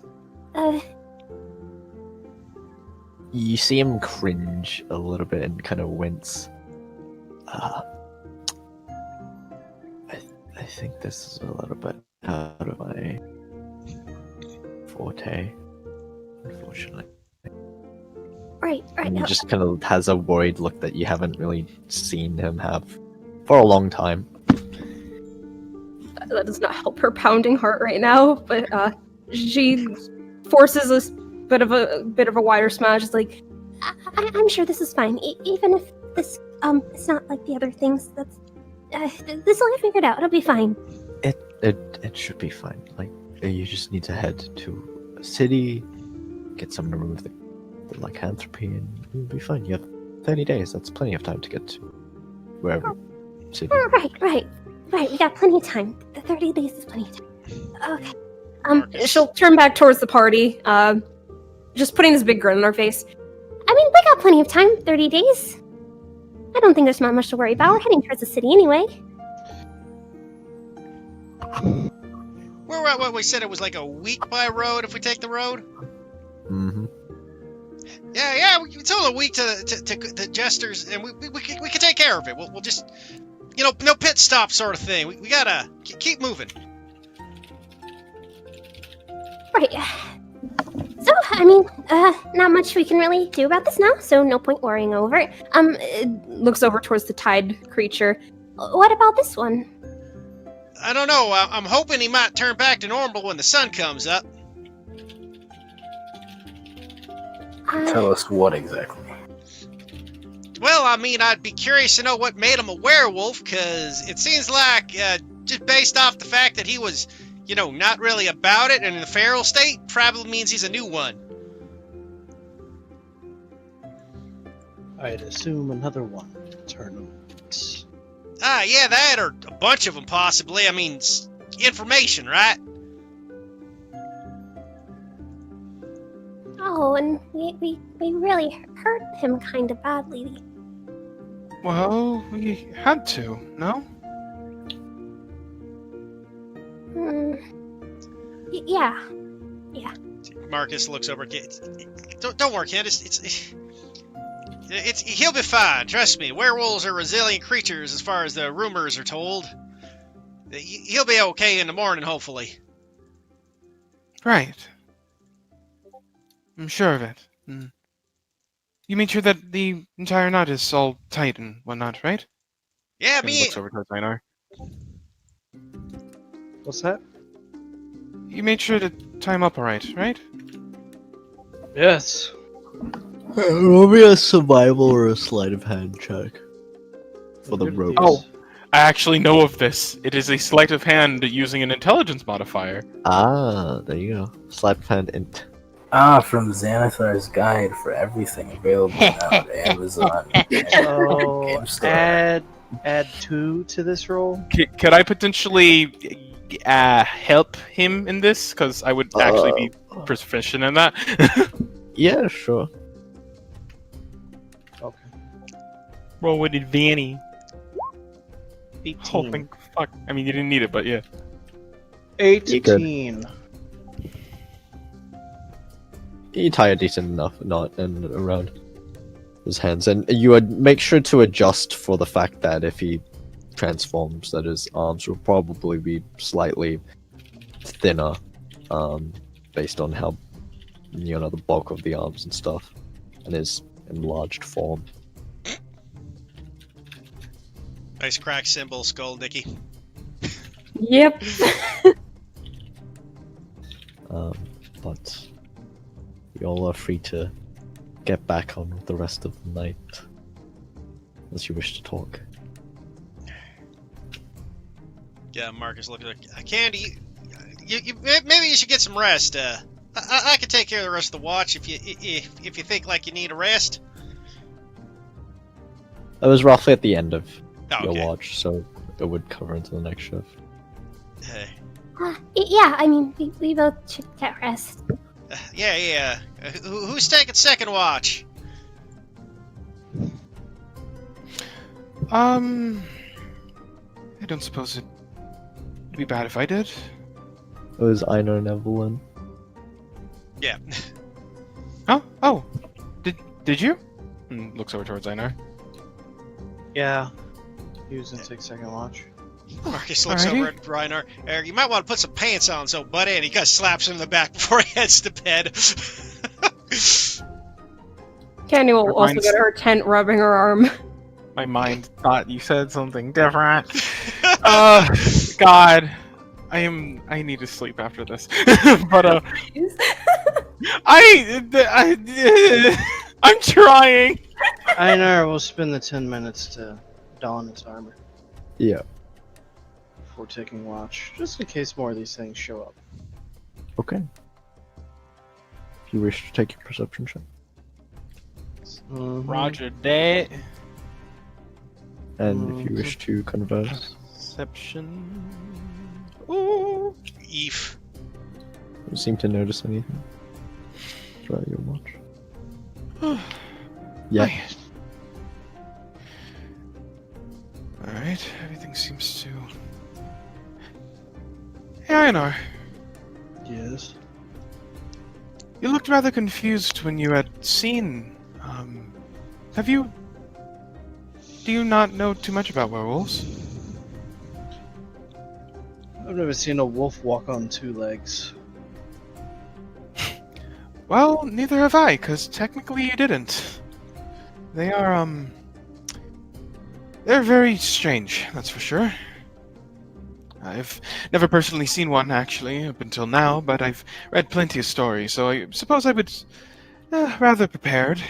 You see him cringe a little bit and kind of wince. I think this is a little bit out of my forte, unfortunately. right, And he just kind of has a worried look that you haven't really seen him have for a long time. that does not help her pounding heart right now, but she forces a bit of a wider smile, just like, I'm sure this is fine. Even if this, it's not like the other things, that's, this will get figured out. It'll be fine. It should be fine. Like, you just need to head to a city, get someone to remove the lycanthropy, and you'll be fine. You have 30 days. That's plenty of time to get to wherever city. Right. We got plenty of time. The 30 days is plenty of time. Okay. she'll turn back towards the party, just putting this big grin on her face. I mean, we got plenty of time. 30 days. I don't think there's not much to worry about. We're heading towards the city anyway. What we said it was like a week by road if we take the road. Mm-hmm. Yeah, it's only a week to the jesters, and we can take care of it. We'll just, no pit stop sort of thing. We gotta keep moving. Right. So, I mean, not much we can really do about this now, so no point worrying over it. It looks over towards the tide creature. What about this one? I don't know. I'm hoping he might turn back to normal when the sun comes up. Tell us what exactly. Well, I mean, I'd be curious to know what made him a werewolf, because it seems like, just based off the fact that he was, not really about it and in a feral state, probably means he's a new one. I'd assume another one tournament. Yeah, that or a bunch of them possibly. I mean, information, right? Oh, and we really hurt him kind of badly. Well, we had to, no? Yeah. Marcus looks over. Don't worry, kid. It's he'll be fine. Trust me. Werewolves are resilient creatures, as far as the rumors are told. He'll be okay in the morning, hopefully. Right. I'm sure of it. You made sure that the entire knot is all tight and whatnot, right? Yeah, And looks over towards Einar. What's that? You made sure to tie him up alright, right? Yes. Roll me a survival or a sleight of hand check for the rope. Oh. I actually know of this. It is a sleight of hand using an intelligence modifier. Ah, there you go. Sleight of hand int. From Xanathar's Guide for everything available now at Amazon. So GameStop. add 2 to this roll. Could I potentially help him in this? Because I would actually be proficient in that. Yeah, sure. Okay. Roll with advantage. 18. Oh, thank fuck. I mean, you didn't need it, but yeah. 18. You tie a decent enough knot and around his hands, and you would make sure to adjust for the fact that if he transforms, that his arms will probably be slightly thinner, based on how the bulk of the arms and stuff, and his enlarged form. Nice crack symbol, Skull Nicky. Yep. But you all are free to get back on with the rest of the night, unless you wish to talk. Yeah, Marcus looking like Candy. Maybe you should get some rest. I can take care of the rest of the watch if you think like you need a rest. That was roughly at the end of Oh, your okay. watch, so it would cover into the next shift. Yeah, I mean, we both should get rest. Yeah. Who's taking second watch? I don't suppose it'd be bad if I did. It was Einar and Evelyn. Yeah. Oh, did you? Looks over towards Einar. Yeah. He was gonna take second watch. Marcus looks Alrighty. over at Reinar. You might want to put some pants on, so butt in. He kind of slaps him in the back before he heads to bed. Candy will Her also mind's- get her tent rubbing her arm. My mind thought you said something different. God, I need to sleep after this. But I'm trying. Einar will spend the 10 minutes to don his armor Yeah. before taking watch, just in case more of these things show up. Okay. If you wish to take your perception check. Mhm. Roger that. And if you wish to converse, Perception. Ooh. Eve. don't seem to notice anything throughout your watch. Yeah. Alright, everything seems to. Hey, Einar. Yes. You looked rather confused when you had seen. Have you. Do you not know too much about werewolves? I've never seen a wolf walk on two legs. Well, neither have I, because technically you didn't. They are, they're very strange, that's for sure. I've never personally seen one, actually, up until now, but I've read plenty of stories, so I suppose I would rather prepared.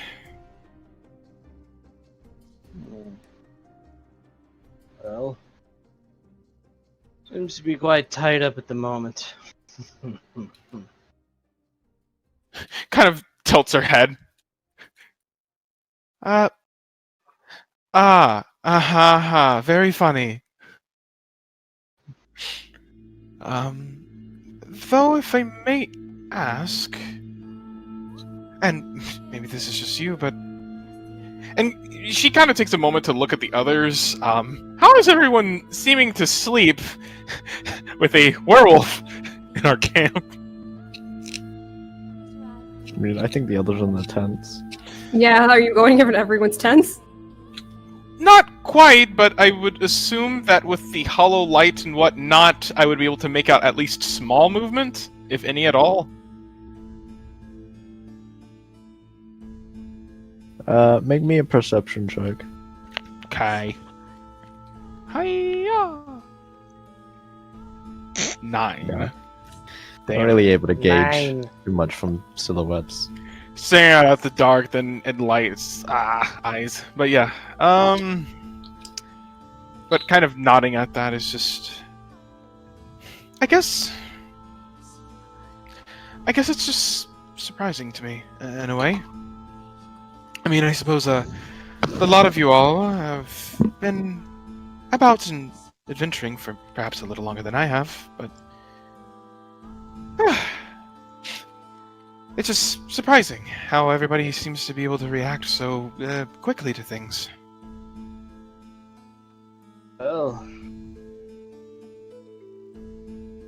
Well, seems to be quite tied up at the moment. Kind of tilts her head. Very funny. Though if I may ask, and maybe this is just you, but, and she kind of takes a moment to look at the others. How is everyone seeming to sleep with a werewolf in our camp? I mean, I think the others are in the tents. Yeah, are you going over to everyone's tents? Not quite, but I would assume that with the hollow light and whatnot, I would be able to make out at least small movement, if any at all. Make me a perception check. Okay. Hiya! 9. Yeah. Damn. Not really able to gauge Nine. too much from silhouettes. Staring out at the dark, then in lights, eyes. But yeah, but kind of nodding at that is just, I guess it's just surprising to me in a way. I mean, I suppose a lot of you all have been about and adventuring for perhaps a little longer than I have, but it's just surprising how everybody seems to be able to react so quickly to things. Well,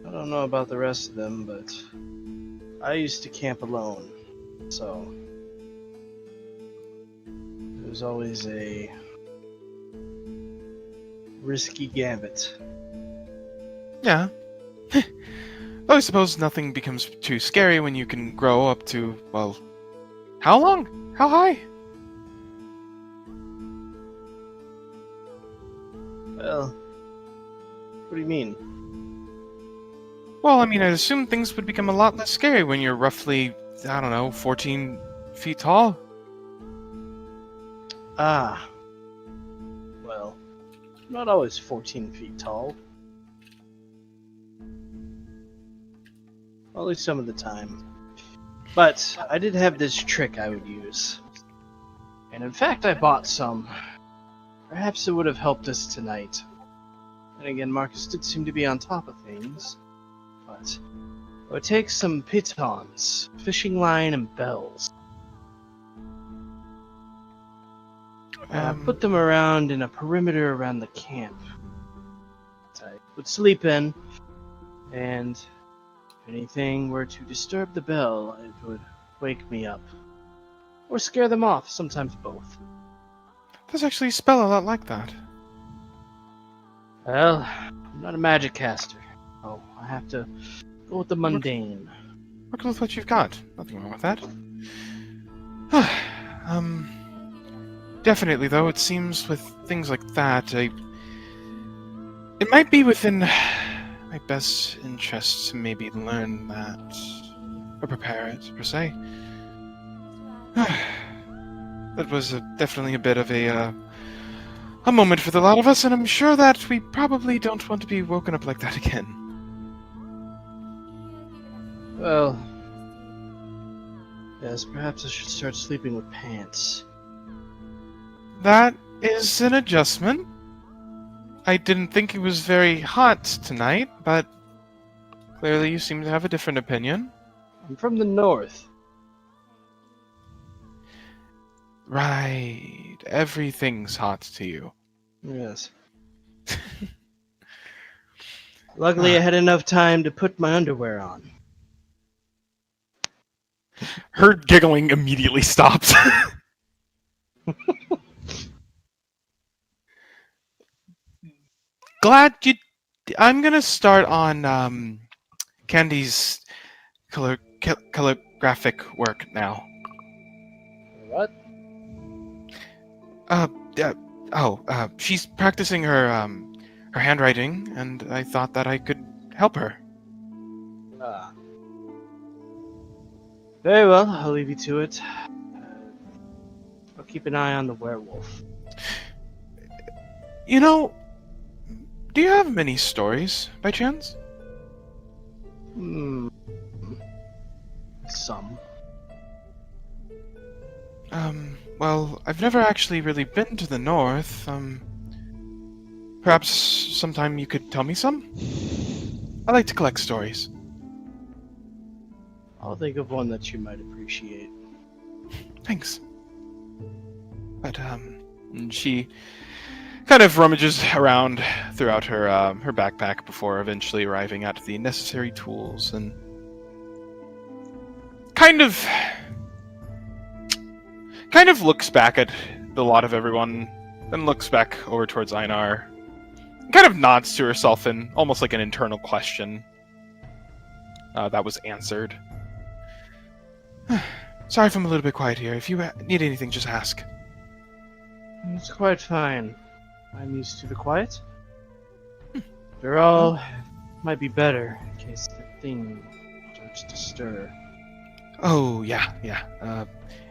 I don't know about the rest of them, but I used to camp alone, so it was always a risky gambit. Yeah. Though I suppose nothing becomes too scary when you can grow up to, well, how long? How high? What do you mean? Well, I mean, I'd assume things would become a lot less scary when you're roughly, I don't know, 14 feet tall. Ah. Well, I'm not always 14 feet tall. At least some of the time. But I did have this trick I would use. And in fact, I bought some. Perhaps it would have helped us tonight. And again, Marcus did seem to be on top of things. But it would take some pitons, fishing line, and bells. Put them around in a perimeter around the camp. I would sleep in, and if anything were to disturb the bell, it would wake me up. Or scare them off, sometimes both. Does actually spell a lot like that. Well, I'm not a magic caster. Oh, I have to go with the mundane. Work with what you've got. Nothing wrong with that. Definitely, though, it seems with things like that, it might be within my best interest to maybe learn that, or prepare it, per se. That was definitely a bit of a moment for the lot of us, and I'm sure that we probably don't want to be woken up like that again. Well, yes, perhaps I should start sleeping with pants. That is an adjustment. I didn't think it was very hot tonight, but clearly you seem to have a different opinion. I'm from the north. Right. Everything's hot to you. Yes. Luckily, I had enough time to put my underwear on. Her giggling immediately stops. Glad you... I'm gonna start on Candy's calligraphic work now. What? She's practicing her handwriting, and I thought that I could help her. Ah. Very well, I'll leave you to it. I'll keep an eye on the werewolf. You know, do you have many stories, by chance? Some. Well, I've never actually really been to the north. Perhaps sometime you could tell me some? I like to collect stories. I'll think of one that you might appreciate. Thanks. But, and she kind of rummages around throughout her backpack before eventually arriving at the necessary tools and kind of looks back at the lot of everyone, then looks back over towards Einar, and kind of nods to herself in almost like an internal question that was answered. Sorry if I'm a little bit quiet here. If you need anything, just ask. It's quite fine. I'm used to the quiet. After all, might be better in case the thing starts to stir. Oh, yeah.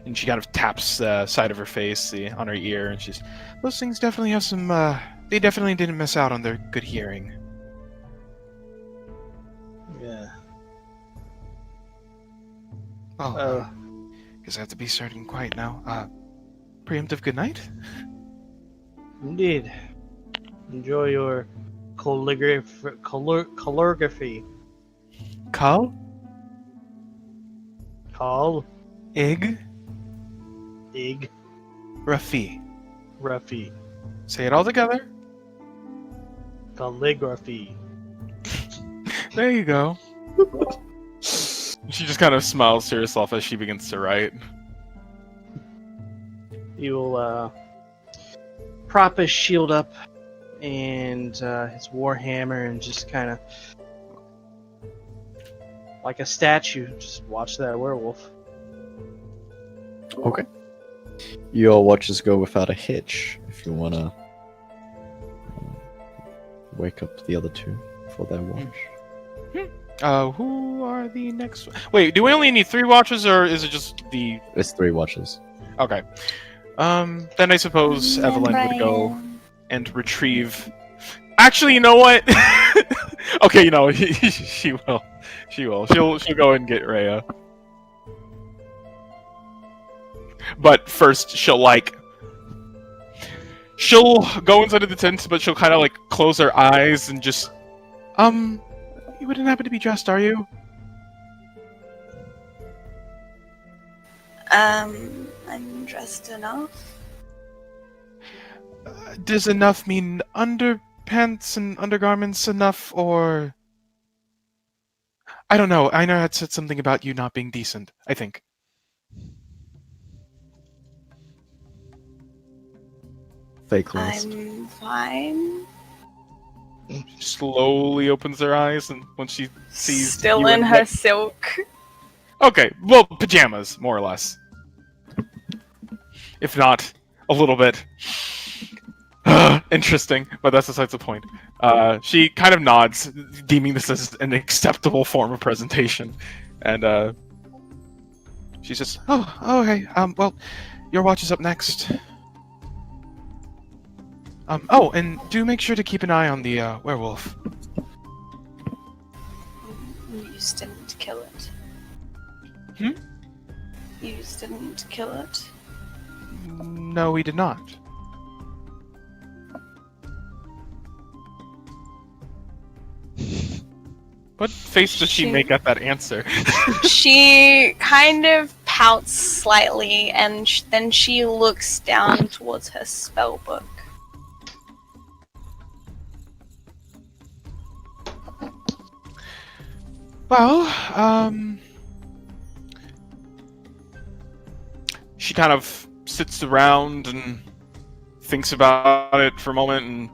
And she kind of taps the side of her face on her ear, and she's... Those things definitely have some, they definitely didn't miss out on their good hearing. Yeah. Oh, guess I have to be starting quiet now. Preemptive good night? Indeed. Enjoy your calligraphy. Call? Call. Ig? Ig. Rafi. Ruffy. Say it all together. Calligraphy. There you go. She just kind of smiles to herself as she begins to write. He will prop his shield up and his warhammer and just kind of like a statue, just watch that werewolf. Okay. Your watches go without a hitch if you want to wake up the other two for their watch. Who are the next? Wait, do we only need 3 watches, or is it just the? It's 3 watches. Okay. Then I suppose And Evelyn would go Ryan. and retrieve. Actually, you know what? Okay, you know she will. She will. She'll go and get Rhea. But first, she'll go inside of the tent, but she'll kind of like close her eyes and just, you wouldn't happen to be dressed, are you? I'm dressed enough. Does enough mean underpants and undergarments enough, or? I don't know. I know I had said something about you not being decent, I think. Fake list. I'm fine. She slowly opens her eyes, and when she sees Still you in in her what- silk. Okay, well, pajamas, more or less. If not, a little bit. Interesting, but that's besides the point. She kind of nods, deeming this as an acceptable form of presentation. And, she says, oh, hey, well, your watch is up next. Oh, and do make sure to keep an eye on the, werewolf. You just didn't kill it. Hmm? You just didn't kill it. No, we did not. What face does she make at that answer? She kind of pouts slightly, and then she looks down towards her spell book. Well, she kind of sits around and thinks about it for a moment, and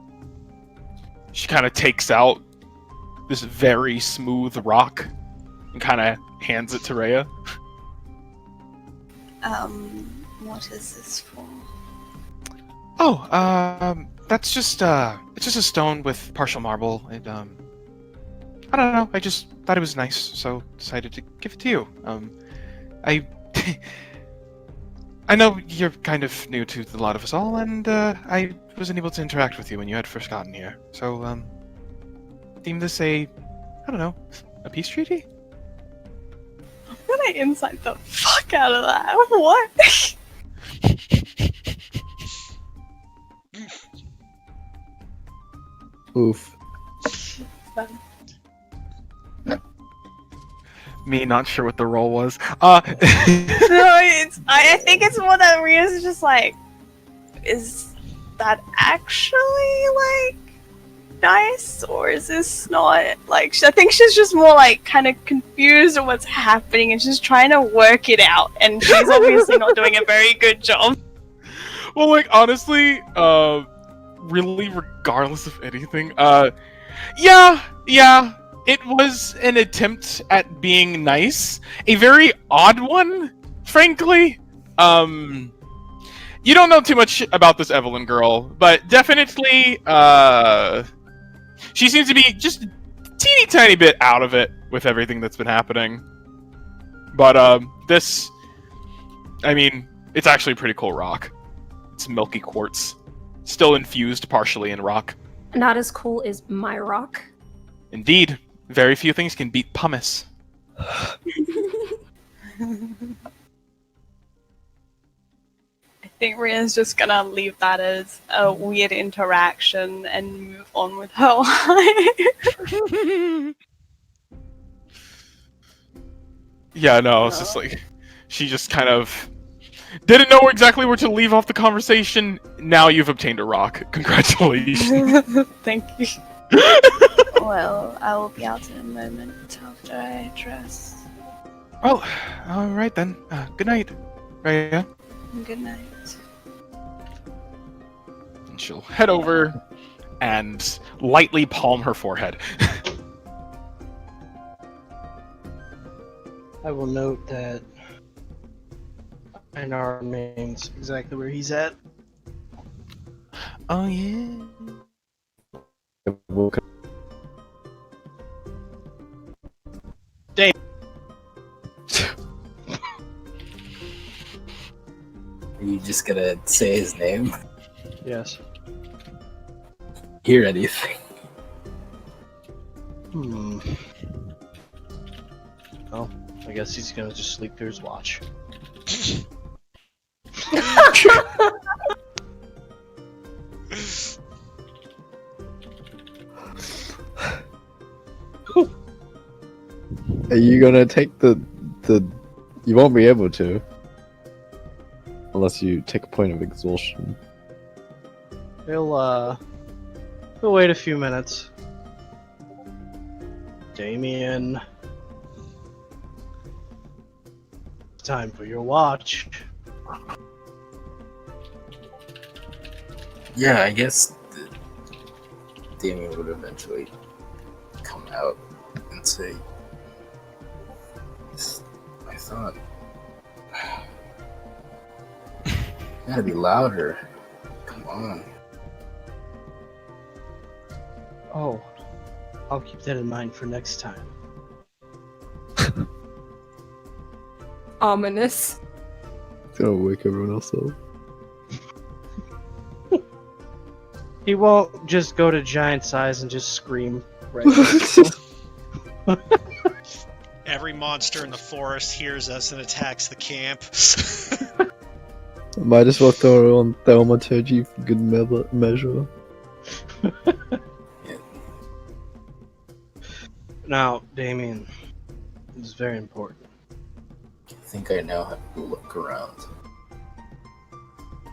she kind of takes out this very smooth rock and kind of hands it to Rhea. What is this for? Oh, that's just it's just a stone with partial marble. It, I don't know. I just thought it was nice, so decided to give it to you. I I know you're kind of new to a lot of us all, and I wasn't able to interact with you when you had first gotten here. So, deem this I don't know, a peace treaty? I'm gonna insight the fuck out of that. What? Oof. Me not sure what the role was. No, I think it's more that Ria's just like, is that actually like nice, or is this not? Like, I think she's just more like kind of confused at what's happening, and she's trying to work it out, and she's obviously not doing a very good job. Well, like, honestly, really, regardless of anything, yeah, it was an attempt at being nice. A very odd one, frankly. You don't know too much about this Evelyn girl, but definitely, she seems to be just a teeny tiny bit out of it with everything that's been happening. But, this, I mean, it's actually a pretty cool rock. It's milky quartz. Still infused partially in rock. Not as cool as my rock. Indeed. Very few things can beat pumice. I think Ria's just gonna leave that as a weird interaction and move on with her life. Yeah, no, it's just like, she just kind of didn't know exactly where to leave off the conversation. Now you've obtained a rock. Congratulations. Thank you. Well, I will be out in a moment after I dress. Well, alright then. Good night, Rhea. Good night. And she'll head over and lightly palm her forehead. I will note that Einar remains exactly where he's at. Oh, yeah. What could- Are you just gonna say his name? Yes. Hear anything? Hmm. Oh, I guess he's gonna just sleep through his watch. Are you gonna take the? You won't be able to, unless you take a point of exhaustion. He'll wait a few minutes. Damien. Time for your watch. Yeah, I guess Damien would eventually come out and say, I thought, gotta be louder. Come on. Oh, I'll keep that in mind for next time. Ominous. It's gonna wake everyone else up. He won't just go to giant size and just scream right now. Every monster in the forest hears us and attacks the camp. Might as well throw on thaumaturgy for good measure. Now, Damien, this is very important. I think I know how to look around.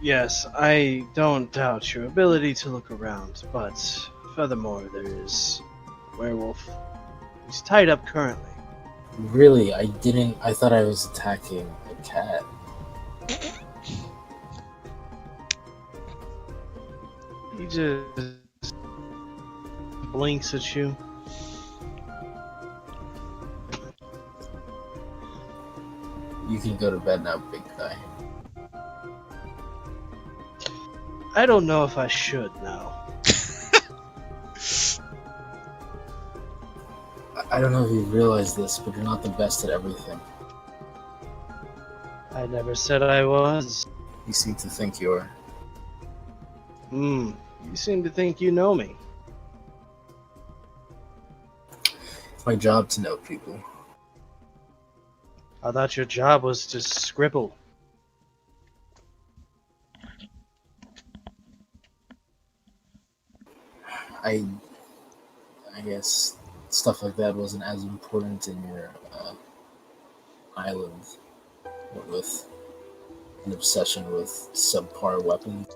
Yes, I don't doubt your ability to look around, but furthermore, there is a werewolf. He's tied up currently. Really, I didn't. I thought I was attacking a cat. He just blinks at you. You can go to bed now, big guy. I don't know if I should now. I don't know if you realize this, but you're not the best at everything. I never said I was. You seem to think you are. You seem to think you know me. It's my job to know people. I thought your job was to scribble. I guess stuff like that wasn't as important in your island, with an obsession with subpar weapons.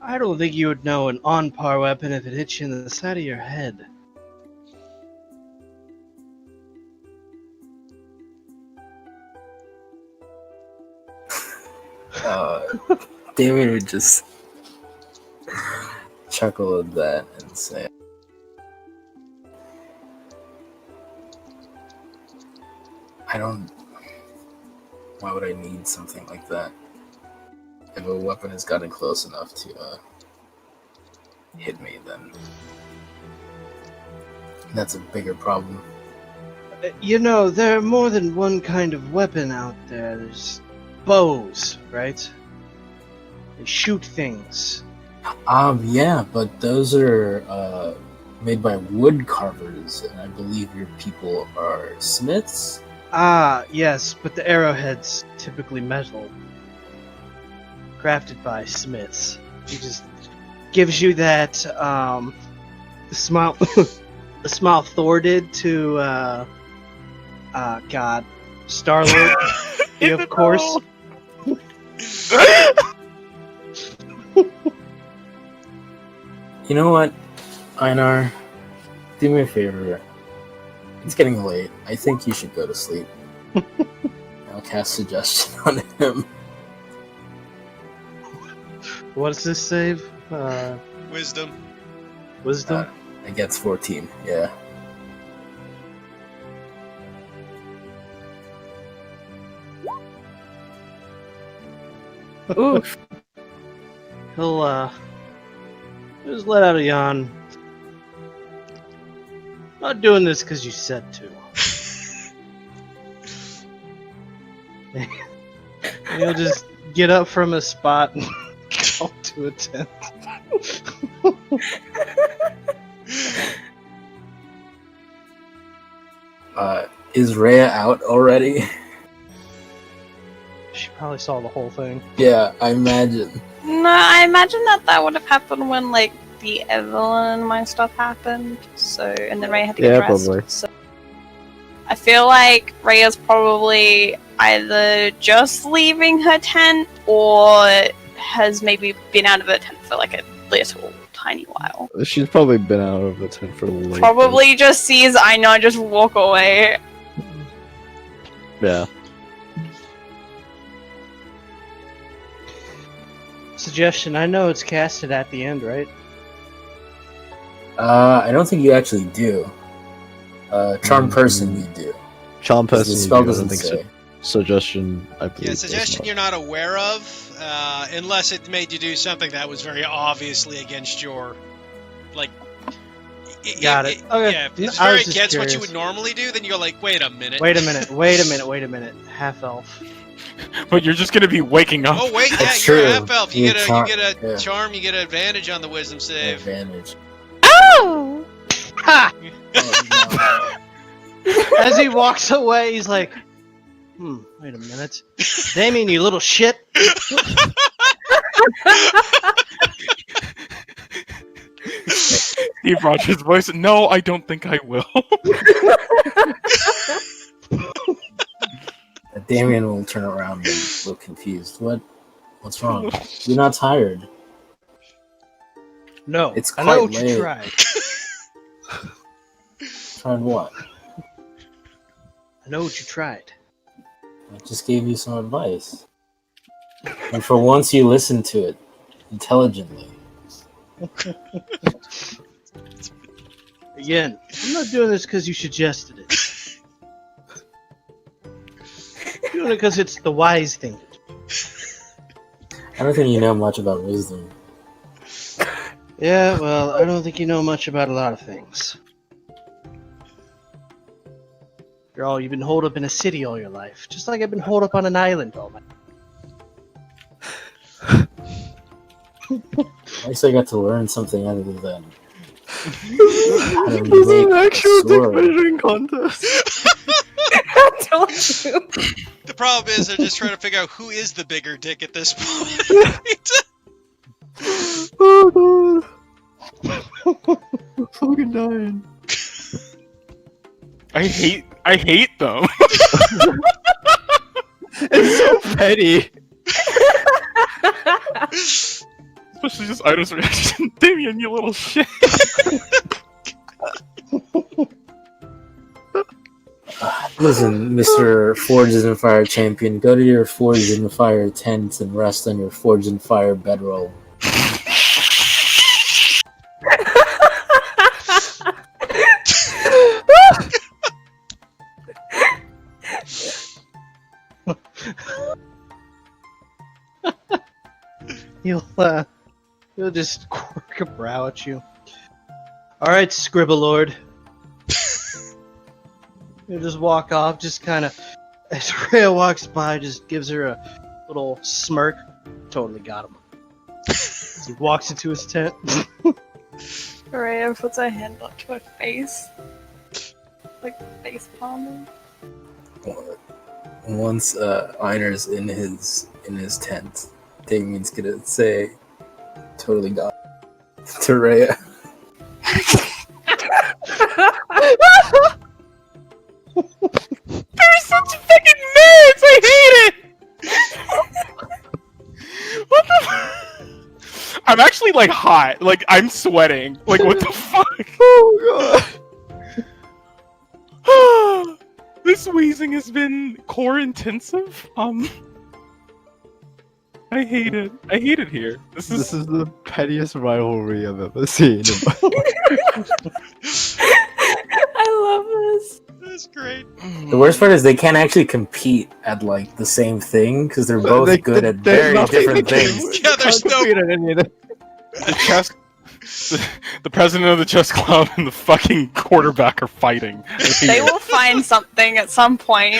I don't think you would know an on-par weapon if it hit you in the side of your head. David would just chuckle at that and say, why would I need something like that? If a weapon has gotten close enough to hit me, then that's a bigger problem. You know, there are more than one kind of weapon out there. There's bows, right? They shoot things. Yeah, but those are made by wood carvers, and I believe your people are smiths? Ah, yes, but the arrowhead's typically metal. Crafted by smiths. He just gives you that, the smile, the smile Thor did to, God, Star-Lord, of course. You know what, Einar? Do me a favor. It's getting late. I think you should go to sleep. I'll cast suggestion on him. What does this save? Wisdom. Wisdom? It gets 14, yeah. Oof. he'll just let out a yawn. Not doing this because you said to. And he'll just get up from his spot and go to a tent. Is Rhea out already? She probably saw the whole thing. Yeah, I imagine. No, I imagine that would have happened when like the Evelyn and my stuff happened. So and then Ray had to get Yeah, dressed. probably. So I feel like Rhea's probably either just leaving her tent or has maybe been out of her tent for like a little tiny while. She's probably been out of the tent for a little. Probably just sees Aina just walk away. Yeah. Suggestion, I know it's casted at the end, right? I don't think you actually do. Charm person you do. Charm 'Cause person. the spell I don't doesn't think say. Suggestion. I believe. Yeah, does suggestion not. you're not aware of, unless it made you do something that was very obviously against your, like. Got it. Okay. Yeah, if it's I was very just against what you curious. would normally do, then you're like, wait a minute. Wait a minute. Half elf. But you're just gonna be waking up. Oh wait, yeah, That's you're a true. half elf. You You get a yeah. charm. You get an advantage on the wisdom save. Advantage. Oh! Ha! Oh, As he walks away, he's like, wait a minute. Damien, you little shit. Steve Rogers' voice. No, I don't think I will. Damien will turn around and look confused. What's wrong? You're not tired. No, It's I know quite what late. you tried. Tried what? I know what you tried. I just gave you some advice. And for once you listened to it intelligently. Again, I'm not doing this because you suggested it. I'm doing it because it's the wise thing. I don't think you know much about wisdom. Yeah, well, I don't think you know much about a lot of things. You've been holed up in a city all your life, just like I've been holed up on an island all my At least I got to learn something other than how to This is make an a actual dick sword. measuring contest. I told you. The problem is they're just trying to figure out who is the bigger dick at this point. Oh god. I'm fucking dying. I hate them. It's so petty. Especially just Ida's reaction. Damien, you little shit. Listen, Mr. Forged in Fire champion, go to your Forged in Fire tent and rest on your Forged in Fire bedroll. He'll just quirk a brow at you. Alright, Scribblelord. He'll just walk off, just kind of, as Rhea walks by, just gives her a little smirk. Totally got him. As he walks into his tent. Rhea puts her hand up to her face. Like face palming. Once Einer's in his tent, Damien's gonna say, "Totally got it," to Rhea. They're such fucking nerds! I hate it! What the f- I'm actually like hot. Like I'm sweating. Like what the fuck? Oh god. This wheezing has been core intensive. I hate it. I hate it here. This is the pettiest rivalry I've ever seen. I love this. That's great. The worst part is they can't actually compete at like the same thing because they're both good at there's very nothing different they can things. do. Yeah, there's Can't no- compete at any of them. The chess, the president of the chess club and the fucking quarterback are fighting. They will find something at some point.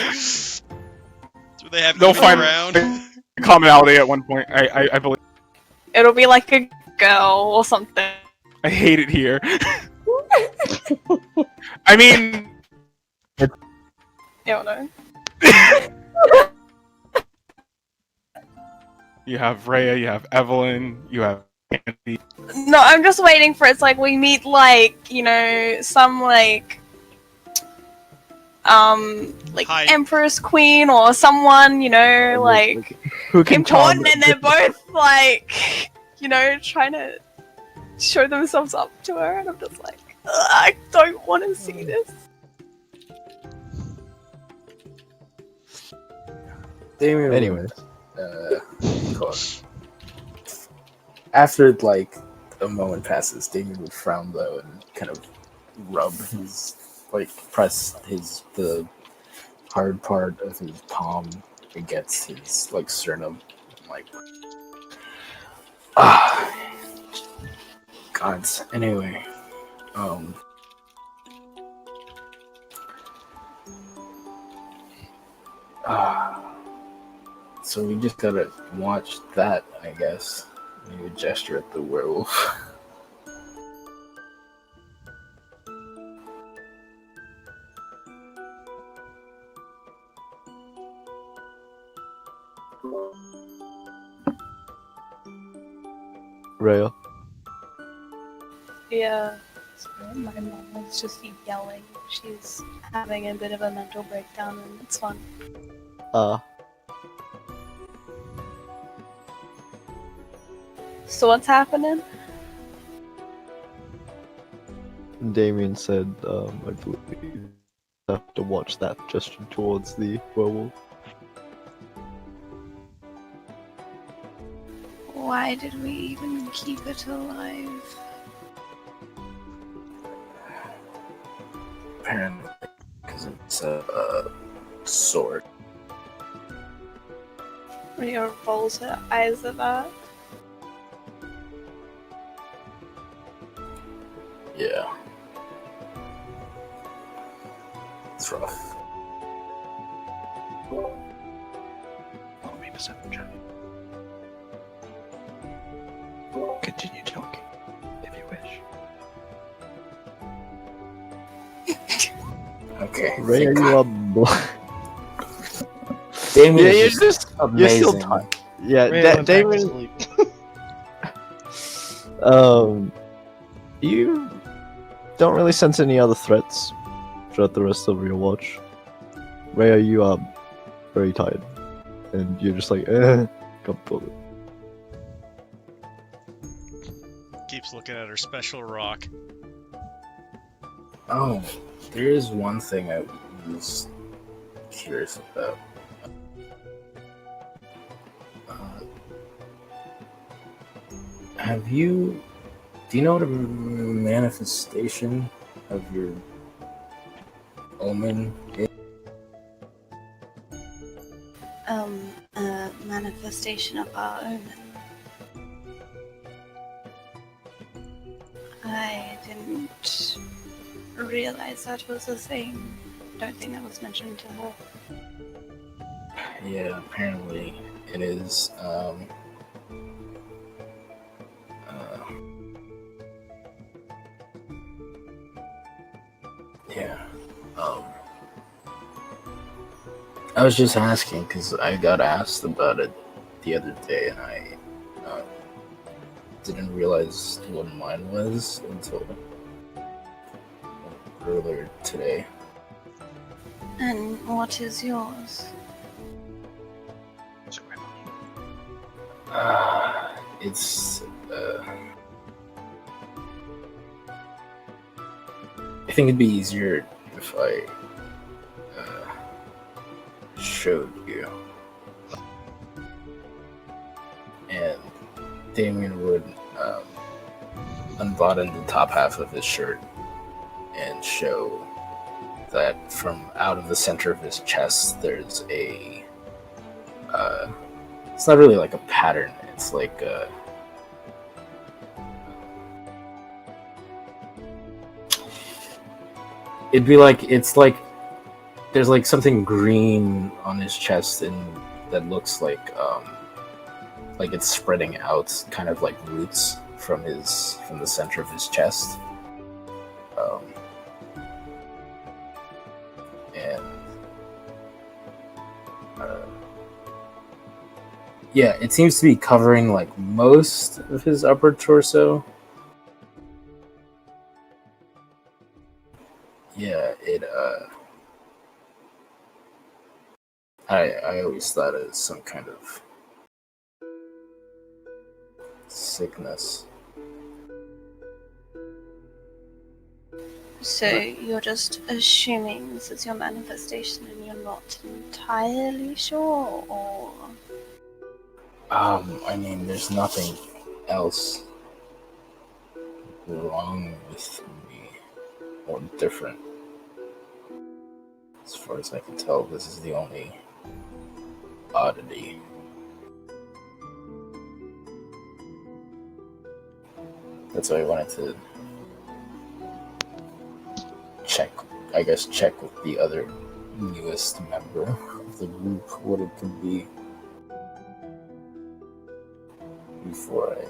Do they have They'll even find around? commonality at one point. I believe. It'll be like a girl or something. I hate it here. I mean, I don't know. you have Rhea, you have Evelyn, you have Andy. No, I'm just waiting for it's like we meet like, you know, some like Hi. Empress Queen or someone, you know, like Who can charm important, and they're both like, you know, trying to show themselves up to her, and I'm just like, "Ugh, I don't want to see this. Damien, Anyways. cool. After like a moment passes, Damien would frown though and kind of rub his, like, press the hard part of his palm against his like sternum, like, gods. Anyway, so we just gotta watch that, I guess. You gesture at the werewolf. Rhea. Yeah, my mom is just yelling. She's having a bit of a mental breakdown, and it's fun. So what's happening? Damien said, I believe you have to watch that gesture towards the werewolf. Why did we even keep it alive? Apparently, because it's a sword. Rhea rolls her eyes at that. Yeah. It's rough. Roll me perception. Continue talking, if you wish. Okay. Rhea, thank you God. are blind. Damien Yeah, you're is just amazing. you're still tired. Yeah, Ray went back to Damien. sleep. You don't really sense any other threats throughout the rest of your watch. Rhea, you are very tired, and you're just like, can't bother. Keeps looking at her special rock. Oh, there is one thing I was curious about. Do you know what a manifestation of your omen is? A manifestation of our omen. I didn't realize that was a thing. Don't think that was mentioned to her. Yeah, apparently it is. Yeah. I was just asking because I got asked about it the other day, and I didn't realize what mine was until earlier today. And what is yours? It's I think it'd be easier if I showed you, and Damien would unbutton the top half of his shirt and show that from out of the center of his chest, there's a. It's not really like a pattern. It's like it'd be like it's like there's something green on his chest and that looks like it's spreading out, kind of like roots from the center of his chest. And yeah, it seems to be covering like most of his upper torso. Yeah, I always thought it was some kind of sickness. So you're just assuming this is your manifestation and you're not entirely sure, or? I mean, there's nothing else wrong with me or different. As far as I can tell, this is the only oddity. That's why I wanted to check with the other newest member of the group what it could be before I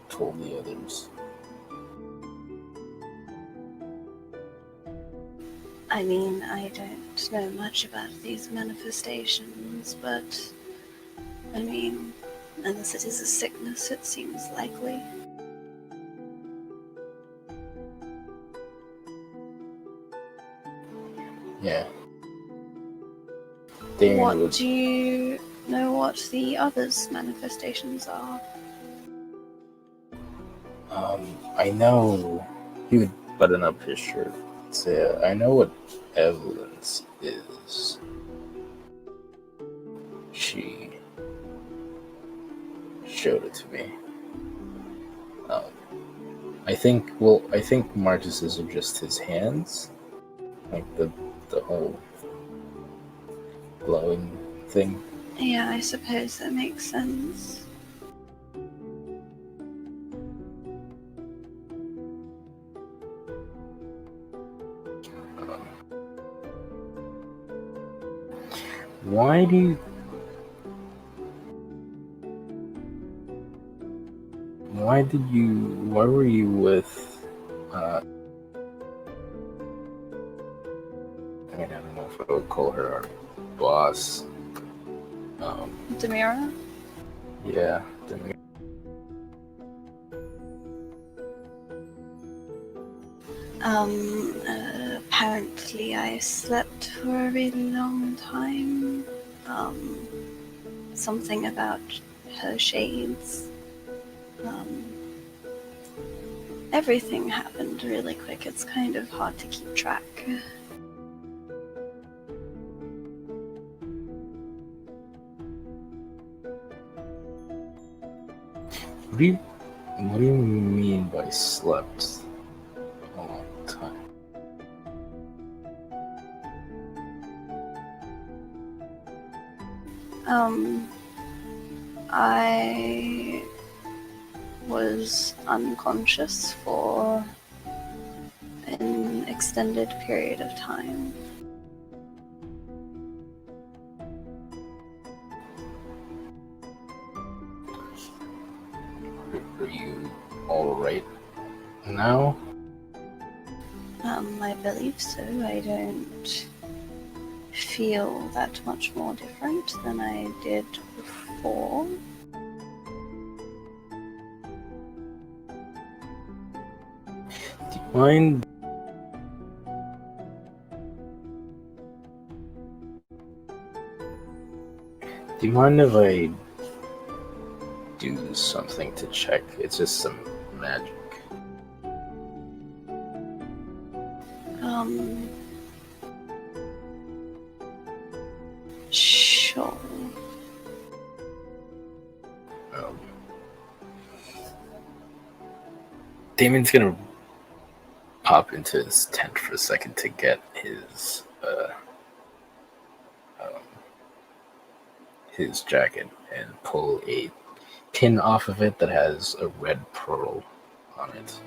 told the others. I mean, I don't know much about these manifestations, but I mean, unless it is a sickness, it seems likely. Yeah. Damien Do you know what the others' manifestations are? I know he would button up his shirt. So I know what Evelyn's is. She showed it to me. I think Marcus's are just his hands, like the whole glowing thing. Yeah, I suppose that makes sense. Why were you with, I mean, I don't know if I would call her our boss. Demira? Yeah, Demir. Apparently I slept for a really long time. Something about her shades. Everything happened really quick. It's kind of hard to keep track. What do you mean by slept a long time? I was unconscious for an extended period of time. Are you alright now? I believe so. I don't feel that much more different than I did before. Do you mind? Do you mind if I do something to check? It's just some magic. Sure. Damien's gonna pop into his tent for a second to get his uh, um, his jacket and pull a pin off of it that has a red pearl on it.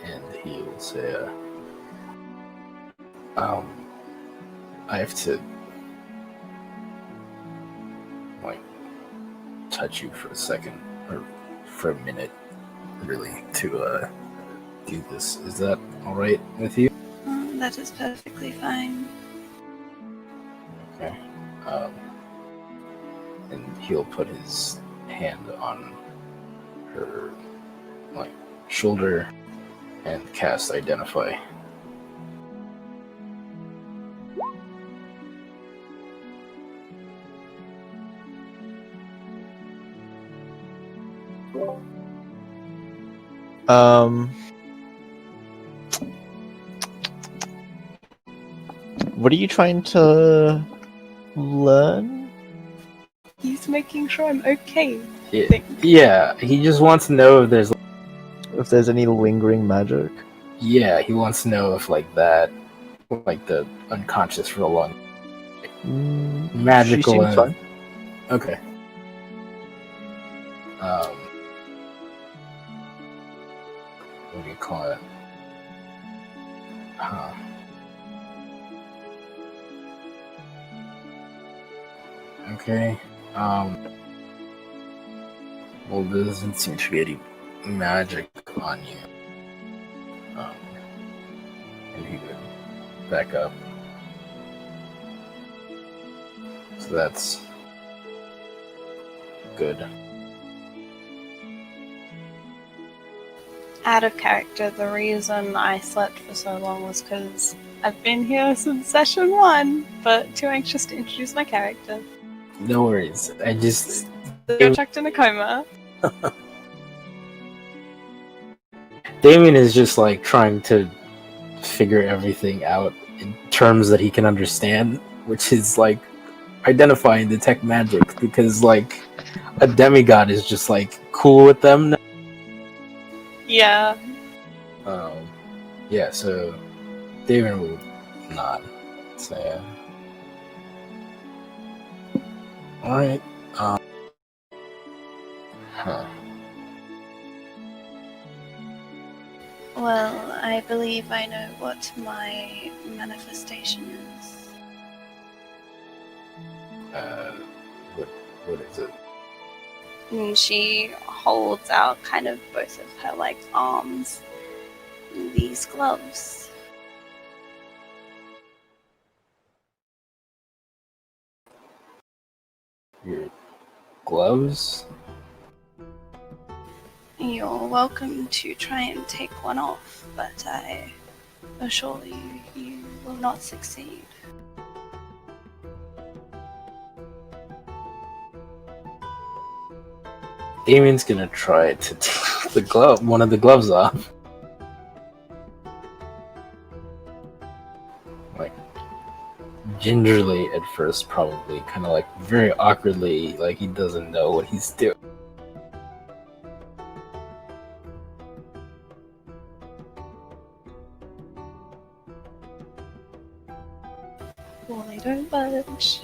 And he will say, I have to, like, touch you for a second, or for a minute, really, to do this. Is that alright with you? That is perfectly fine. Okay. And he'll put his hand on her, like, shoulder and cast Identify. What are you trying to learn? He's making sure I'm okay. Yeah, he just wants to know if there's... If there's any lingering magic? Yeah, he wants to know if, like, that, like, the unconscious for a long... magical... She seems fine. Okay. What do you call it? Huh. Okay. Well, there doesn't seem to be any magic on you. And he would back up. So that's good. Out of character, the reason I slept for so long was because I've been here since session 1, but too anxious to introduce my character. No worries. I just... Got chucked in a coma. Damien is just, like, trying to figure everything out in terms that he can understand, which is, like, identify and detect magic, because, like, a demigod is just, like, cool with them now. Yeah. Yeah, so Damien will nod. So, yeah. Alright. Well, I believe I know what my manifestation is. What is it? And she holds out kind of both of her, like, arms. These gloves. Your gloves? You're welcome to try and take one off, but I assure you, you will not succeed. Damien's gonna try to take one of the gloves off. Like, gingerly at first, probably. Kind of, like, very awkwardly, like he doesn't know what he's doing. Well, they don't budge.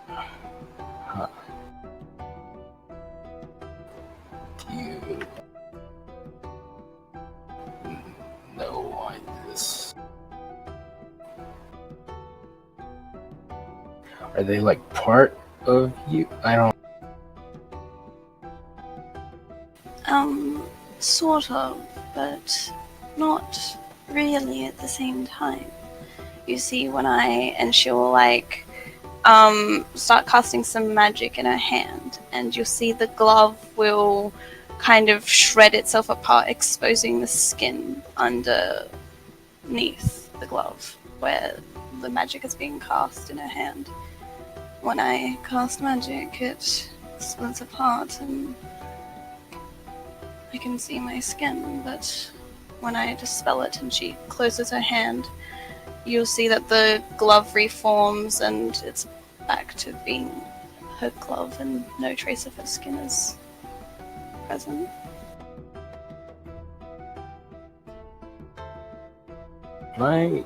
Huh. Do you know why this? Are they, like, part of you? I don't... Sort of, but not really at the same time. You see, and she'll, like, start casting some magic in her hand, and you'll see the glove will kind of shred itself apart, exposing the skin underneath the glove where the magic is being cast in her hand. When I cast magic, it splits apart and I can see my skin, but when I dispel it and she closes her hand, you'll see that the glove reforms and it's back to being her glove and no trace of her skin is present. I?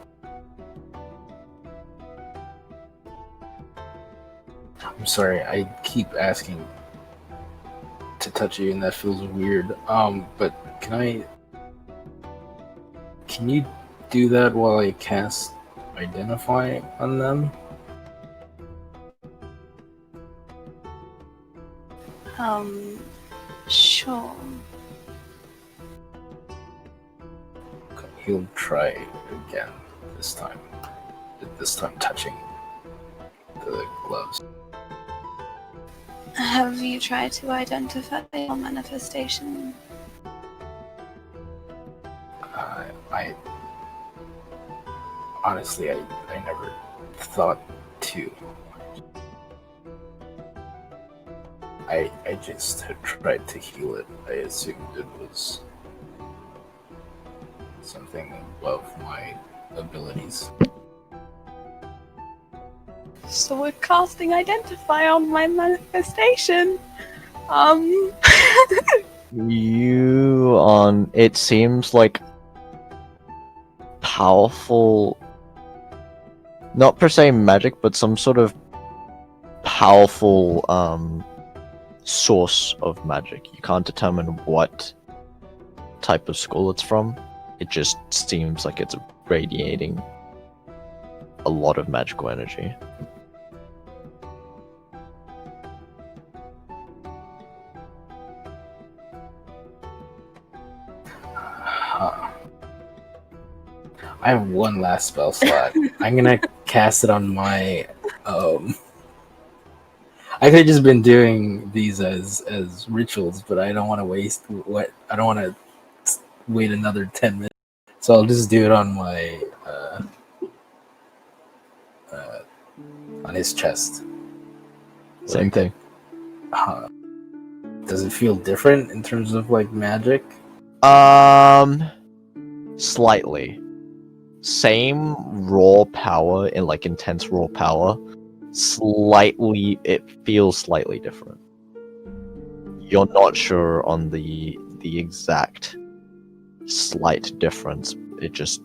I'm sorry, I keep asking to touch you, and that feels weird. But can you do that while I cast Identify on them? Sure. He'll try again this time. This time touching the gloves. Have you tried to identify your manifestation? I honestly, I never thought to. I just had tried to heal it. I assumed it was something above my abilities. So we're casting Identify on my manifestation. You on it seems like powerful, not per se magic, but some sort of powerful source of magic. You can't determine what type of school it's from. It just seems like it's radiating a lot of magical energy. I have one last spell slot. I'm gonna cast it on my. I could have just been doing these as rituals, but I don't want to waste I don't want to wait another 10 minutes, so I'll just do it on my on his chest. Same thing. Does it feel different in terms of like magic? Slightly. Same raw power in like intense raw power. Slightly, it feels slightly different. You're not sure on the exact slight difference. It just,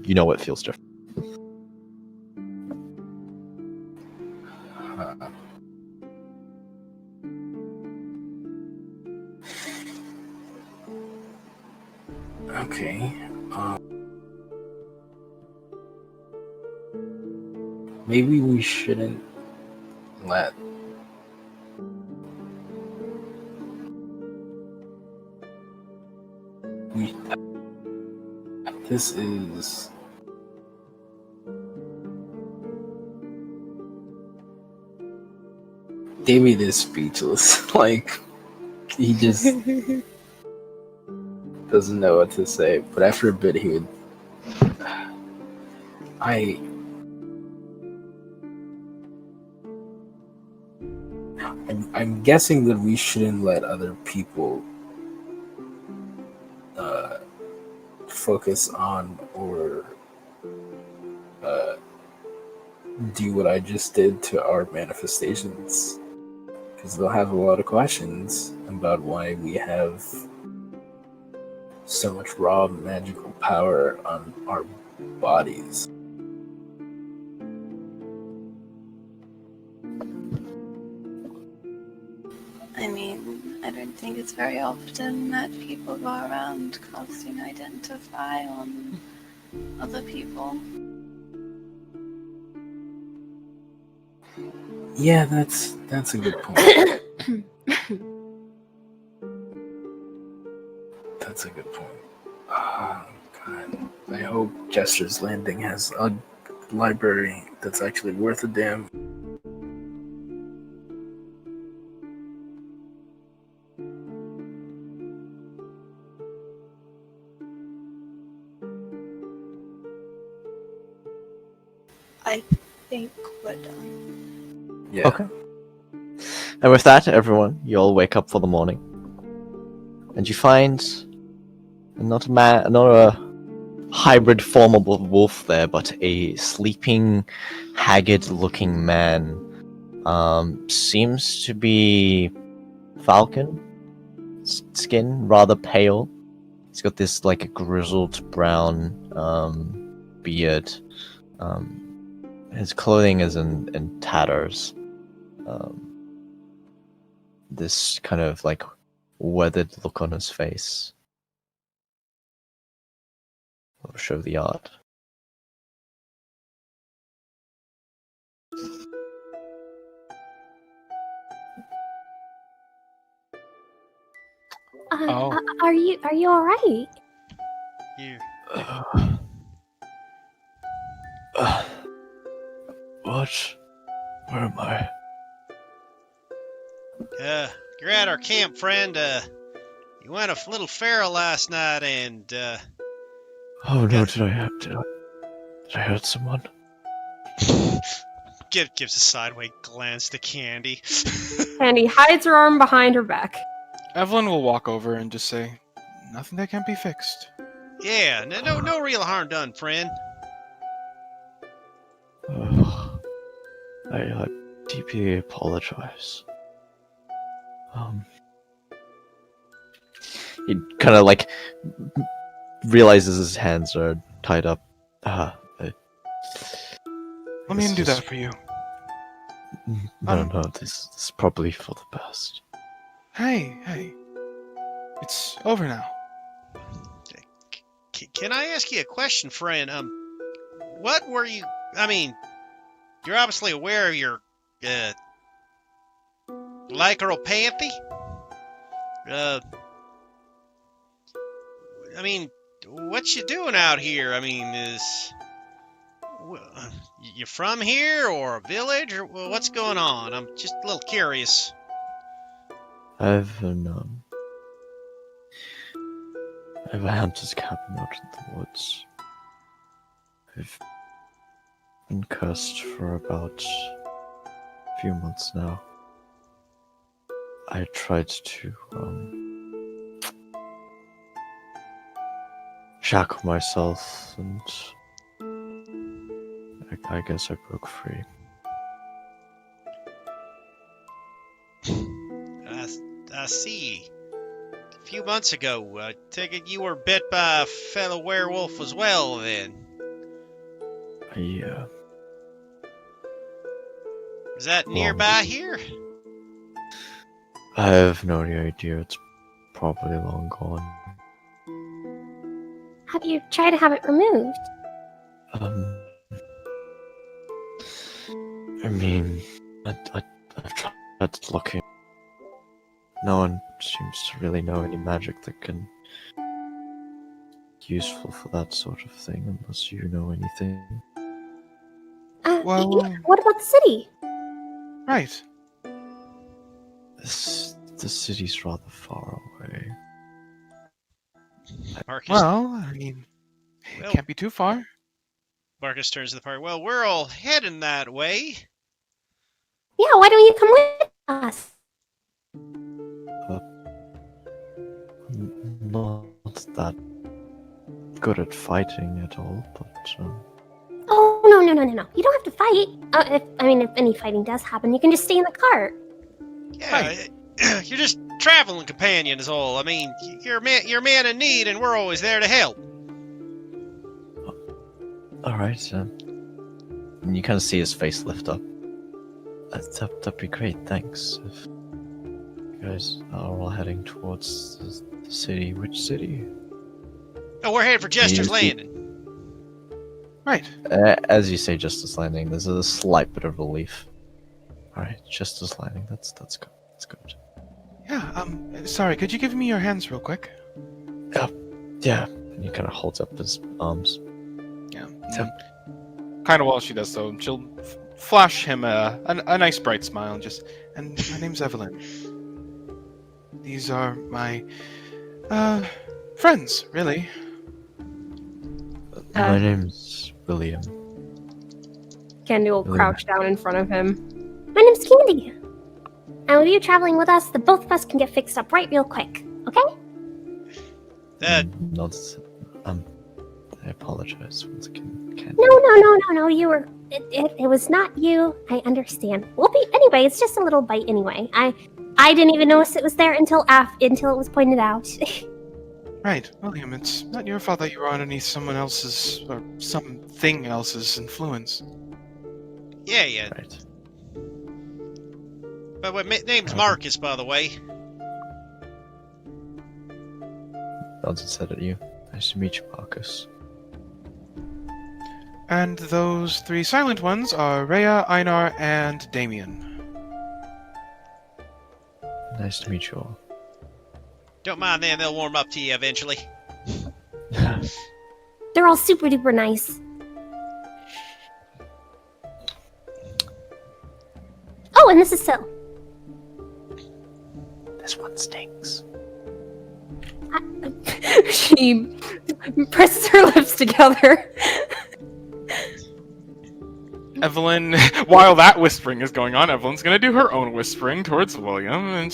you know, it feels different. Okay. Maybe we shouldn't let this is David is speechless. Like he just doesn't know what to say. But after a bit, he would. I'm guessing that we shouldn't let other people focus on or do what I just did to our manifestations, because they'll have a lot of questions about why we have so much raw magical power on our bodies. I mean, I don't think it's very often that people go around casting Identify on other people. Yeah, that's a good point. That's a good point. Oh, God. I hope Jester's Landing has a library that's actually worth a damn. I think we're done. Yeah. Okay. And with that, everyone, you all wake up for the morning, and you find not a hybrid form of wolf there, but a sleeping, haggard-looking man. Seems to be falcon skin, rather pale. He's got this like a grizzled brown beard. His clothing is in tatters. This kind of like weathered look on his face. I'll show the art. Oh. Are you all right? You. What? Where am I? You're at our camp, friend. You went a little feral last night, and Oh no! Yeah. Did I hurt someone? gives a sideways glance to Candy. Candy hides her arm behind her back. Evelyn will walk over and just say, "Nothing that can't be fixed." Yeah, no real harm done, friend. I deeply apologize. He kind of like realizes his hands are tied up. Let me This undo is- that for you. No, this is probably for the best. Hey. It's over now. Can I ask you a question, friend? What were you? I mean, you're obviously aware of your lycoropathy. I mean, what you doing out here? I mean, you from here or a village or what's going on? I'm just a little curious. I've a hunter's cabin out in the woods. I've been cursed for about a few months now. I tried to shackle myself, and I guess I broke free. I see. A few months ago, I take it you were bit by a fellow werewolf as well, then. Is that nearby here? I have no idea. It's probably long gone. Have you tried to have it removed? I mean, I've tried looking. No one seems to really know any magic that can be useful for that sort of thing, unless you know anything. Well- Yeah, what about the city? Right. The city's rather far away. Marcus, Well, I mean, Well- it can't be too far. Marcus turns to the party. Well, we're all heading that way. Yeah, why don't you come with us? Not that good at fighting at all, but Oh, no. You don't have to fight. If any fighting does happen, you can just stay in the cart. Yeah, you're just traveling companion is all. I mean, you're a man in need, and we're always there to help. alright, and you kind of see his face lift up. That'd be great, thanks. If you guys are all heading towards the city, which city? Oh, we're headed for Jester's You see- Landing. Right. As you say, Justice Landing, there's a slight bit of relief. Alright, Justice Landing, that's good. That's good. Yeah, sorry, could you give me your hands real quick? Yeah, and he kind of holds up his arms. Yeah. So- Kind of while she does so, she'll flash him a nice bright smile and just, and my name's Evelyn. These are my, friends, really. My name's William. Candy will Really? crouch down in front of him. My name's Candy. And with you traveling with us, the both of us can get fixed up right real quick, okay? I apologize once again. Can't. No, you were... It was not you. I understand. Anyway, it's just a little bite anyway. I didn't even notice it was there until it was pointed out. Right, William, it's not your fault that you were underneath someone else's, or something else's influence. Yeah. Right. But my name's Marcus, by the way. Nods his head at you. Nice to meet you, Marcus. And those three silent ones are Rhea, Einar, and Damien. Nice to meet you all. Don't mind them, they'll warm up to you eventually. They're all super duper nice. Oh, and this is Sil. This one stinks. She presses her lips together. Evelyn, while that whispering is going on, Evelyn's gonna do her own whispering towards William, and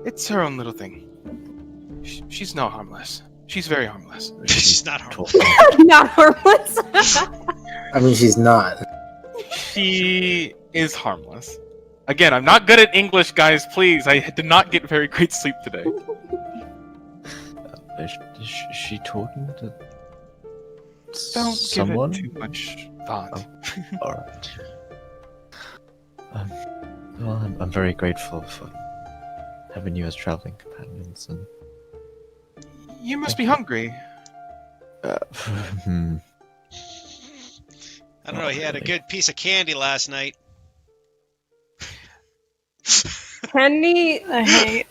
it's her own little thing. She's no harmless. She's very harmless. She's not harmless. Not harmless. I mean, she's not. She is harmless. Again, I'm not good at English, guys. Please, I did not get very great sleep today. Is she talking to Don't someone? give it too much thought. All right. Well, I'm very grateful for having you as traveling companions, and You must be hungry. I don't know, he had a good piece of candy last night. Candy. I hate.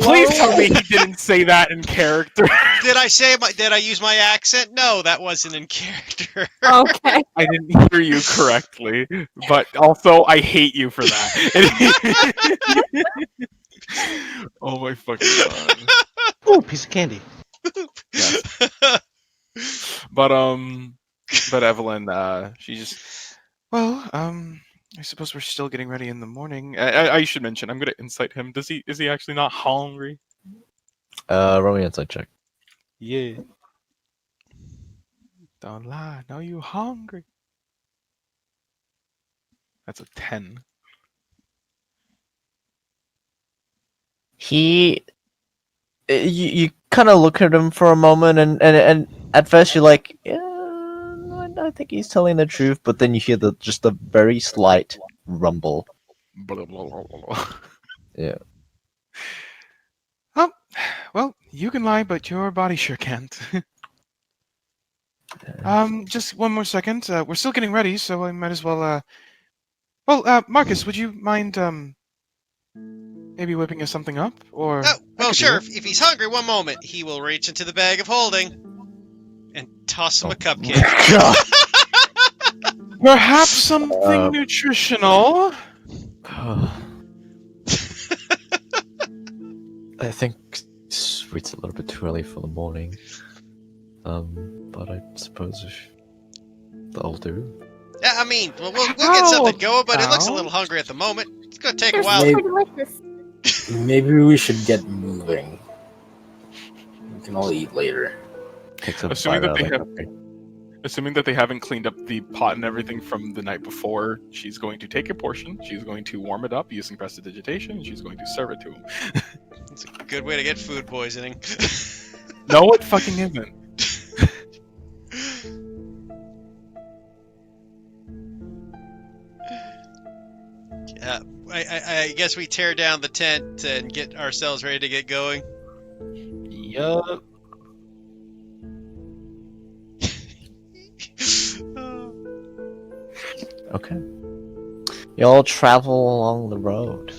Please tell me he didn't say that in character. Did I use my accent? No, that wasn't in character. Okay. I didn't hear you correctly, but also I hate you for that. Oh my fucking god. Ooh, piece of candy. But Evelyn, she just, I suppose we're still getting ready in the morning. I should mention, I'm gonna incite him. Is he actually not hungry? roll me an insight check. Yeah. Don't lie. Now you hungry. That's a 10. You kind of look at him for a moment, and at first you're like, yeah, I think he's telling the truth, but then you hear just a very slight rumble. Blah, blah, blah, blah, blah. Yeah. Oh, well, you can lie, but your body sure can't. Just one more second. We're still getting ready, so I might as well. Marcus, would you mind maybe whipping us something up, or? Oh, I well, could do sure. it. If he's hungry, one moment. He will reach into the bag of holding and toss him a Oh. cupcake. God. Perhaps something nutritional. I think sweet's a little bit too early for the morning. But I suppose that'll do. Yeah, I mean, we'll get something going, but he looks a little hungry at the moment. It's gonna take a They're while. super delicious. Maybe we should get moving. We can all eat later. Picks up a Assuming bite that out they of have- the cupcake. Assuming that they haven't cleaned up the pot and everything from the night before, she's going to take a portion. She's going to warm it up using prestidigitation, and she's going to serve it to him. It's a good way to get food poisoning. No, it fucking isn't. Yeah, I guess we tear down the tent and get ourselves ready to get going. Yup. Okay. You all travel along the road.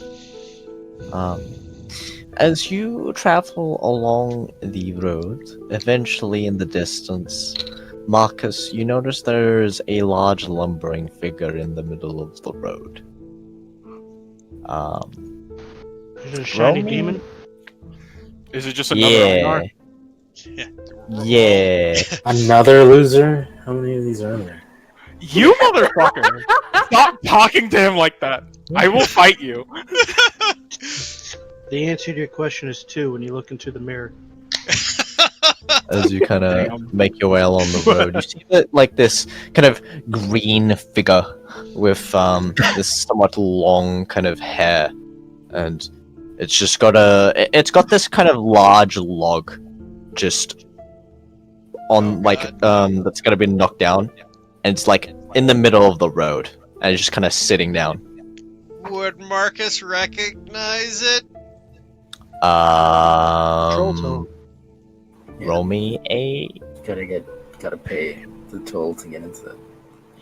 As you travel along the road, eventually in the distance, Marcus, you notice there's a large lumbering figure in the middle of the road. Is it a shiny Roll me- demon? Is it just another Yeah. Einar? Yeah. Another loser? How many of these are there? You motherfucker! Stop talking to him like that. I will fight you. The answer to your question is 2 when you look into the mirror. As you kind Damn. of make your way along the road, you see that like this kind of green figure with this somewhat long kind of hair, and it's got this kind of large log just on that's gonna be knocked down, and it's like in the middle of the road, and it's just kind of sitting down. Would Marcus recognize it? Troll toe. Roll me a Gotta pay the toll to get into it.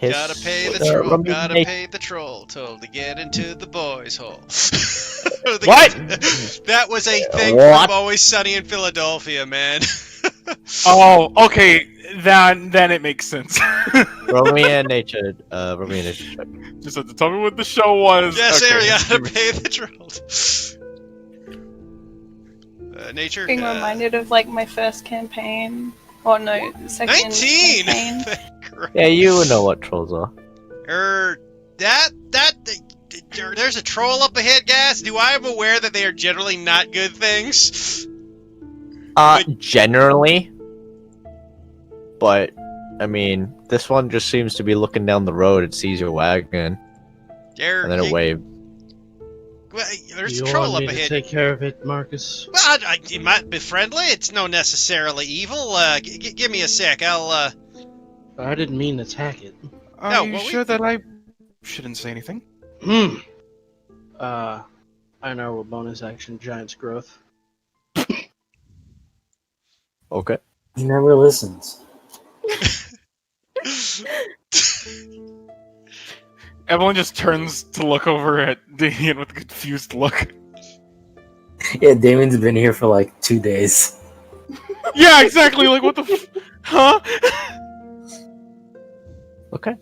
Gotta pay the troll. Gotta pay the troll toll to get into the boys' hole. What? That was a thing What? from Always Sunny in Philadelphia, man. Oh, okay. Then it makes sense. Roll me a nature. Roll me a nature check. Just have to tell me what the show was. Yes, okay. there we gotta pay the troll. Nature. Being reminded of like my first campaign. Or no, second 19. campaign. Yeah, you would know what trolls are. There's a troll up ahead, guys. Do I am aware that they are generally not good things? Generally. But, I mean, this one just seems to be looking down the road and sees your wagon, and then it waves. Well, there's You a troll want up me to ahead. take care of it, Marcus? Well, it might be friendly. It's no necessarily evil. Give me a sec. I didn't mean to attack it. Are No, you well, sure that I shouldn't say anything? I know a bonus action, Giant's Growth. Okay. He never listens. Evelyn just turns to look over at Damien with a confused look. Yeah, Damon's been here for like 2 days. Yeah, exactly. Like, what the huh? Okay.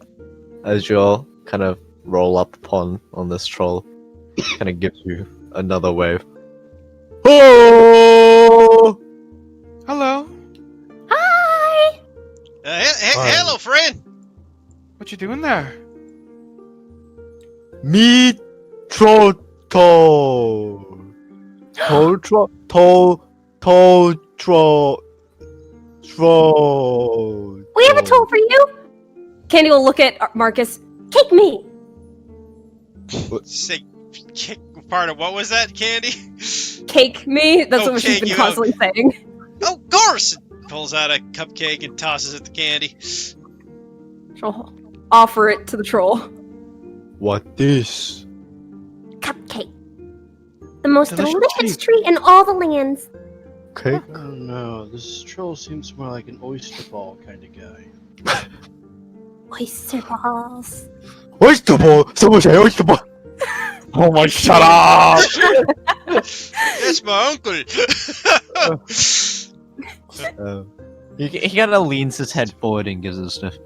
As you all kind of roll up on this troll, kind of gives you another wave. Oh! Hello. Hi! Hello, friend. What you doing there? Me troll troll. Troll troll. We have a toll for you! Candy will look at Marcus. Take me! Say, part of what was that, Candy? Cake me? That's what she's Okay, been you constantly saying. Oh, of course! Pulls out a cupcake and tosses it to Candy. She'll offer it to the troll. What this? Cupcake. The most Delicious delicious cake. treat in all the lands. Cake? Oh no, this troll seems more like an oyster ball kind of guy. Oyster balls. Oyster ball! Someone say oyster ball! Oh my! Shut up! That's my uncle. He kind of leans his head forward and gives it a sniff.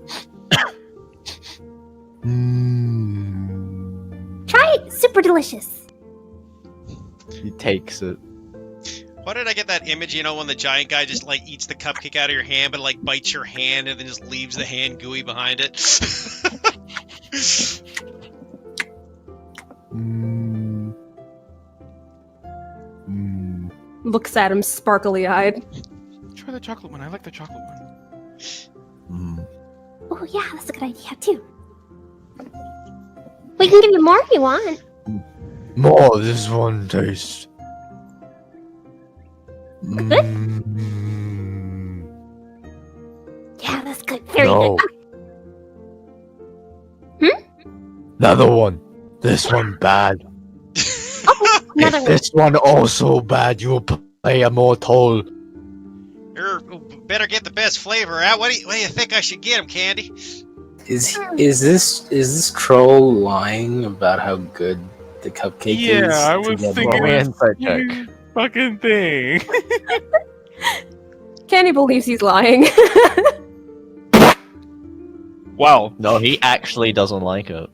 Try it. Super delicious. He takes it. Why did I get that image, when the giant guy just, eats the cupcake out of your hand, but, bites your hand and then just leaves the hand gooey behind it? Looks at him sparkly-eyed. Try the chocolate one. I like the chocolate one. Oh yeah, that's a good idea too. We can give you more if you want. More of this one taste. Yeah, that's good. Very No. good. Another one. This one bad. Another If one. this one also bad, you will pay a more toll. Better get the best flavor out. What do you think I should get him, Candy? Is this troll lying about how good the cupcake is? Yeah, I to was get thinking more? Roll me insight check. same fucking thing. Candy believes he's lying. Wow. No, he actually doesn't like it.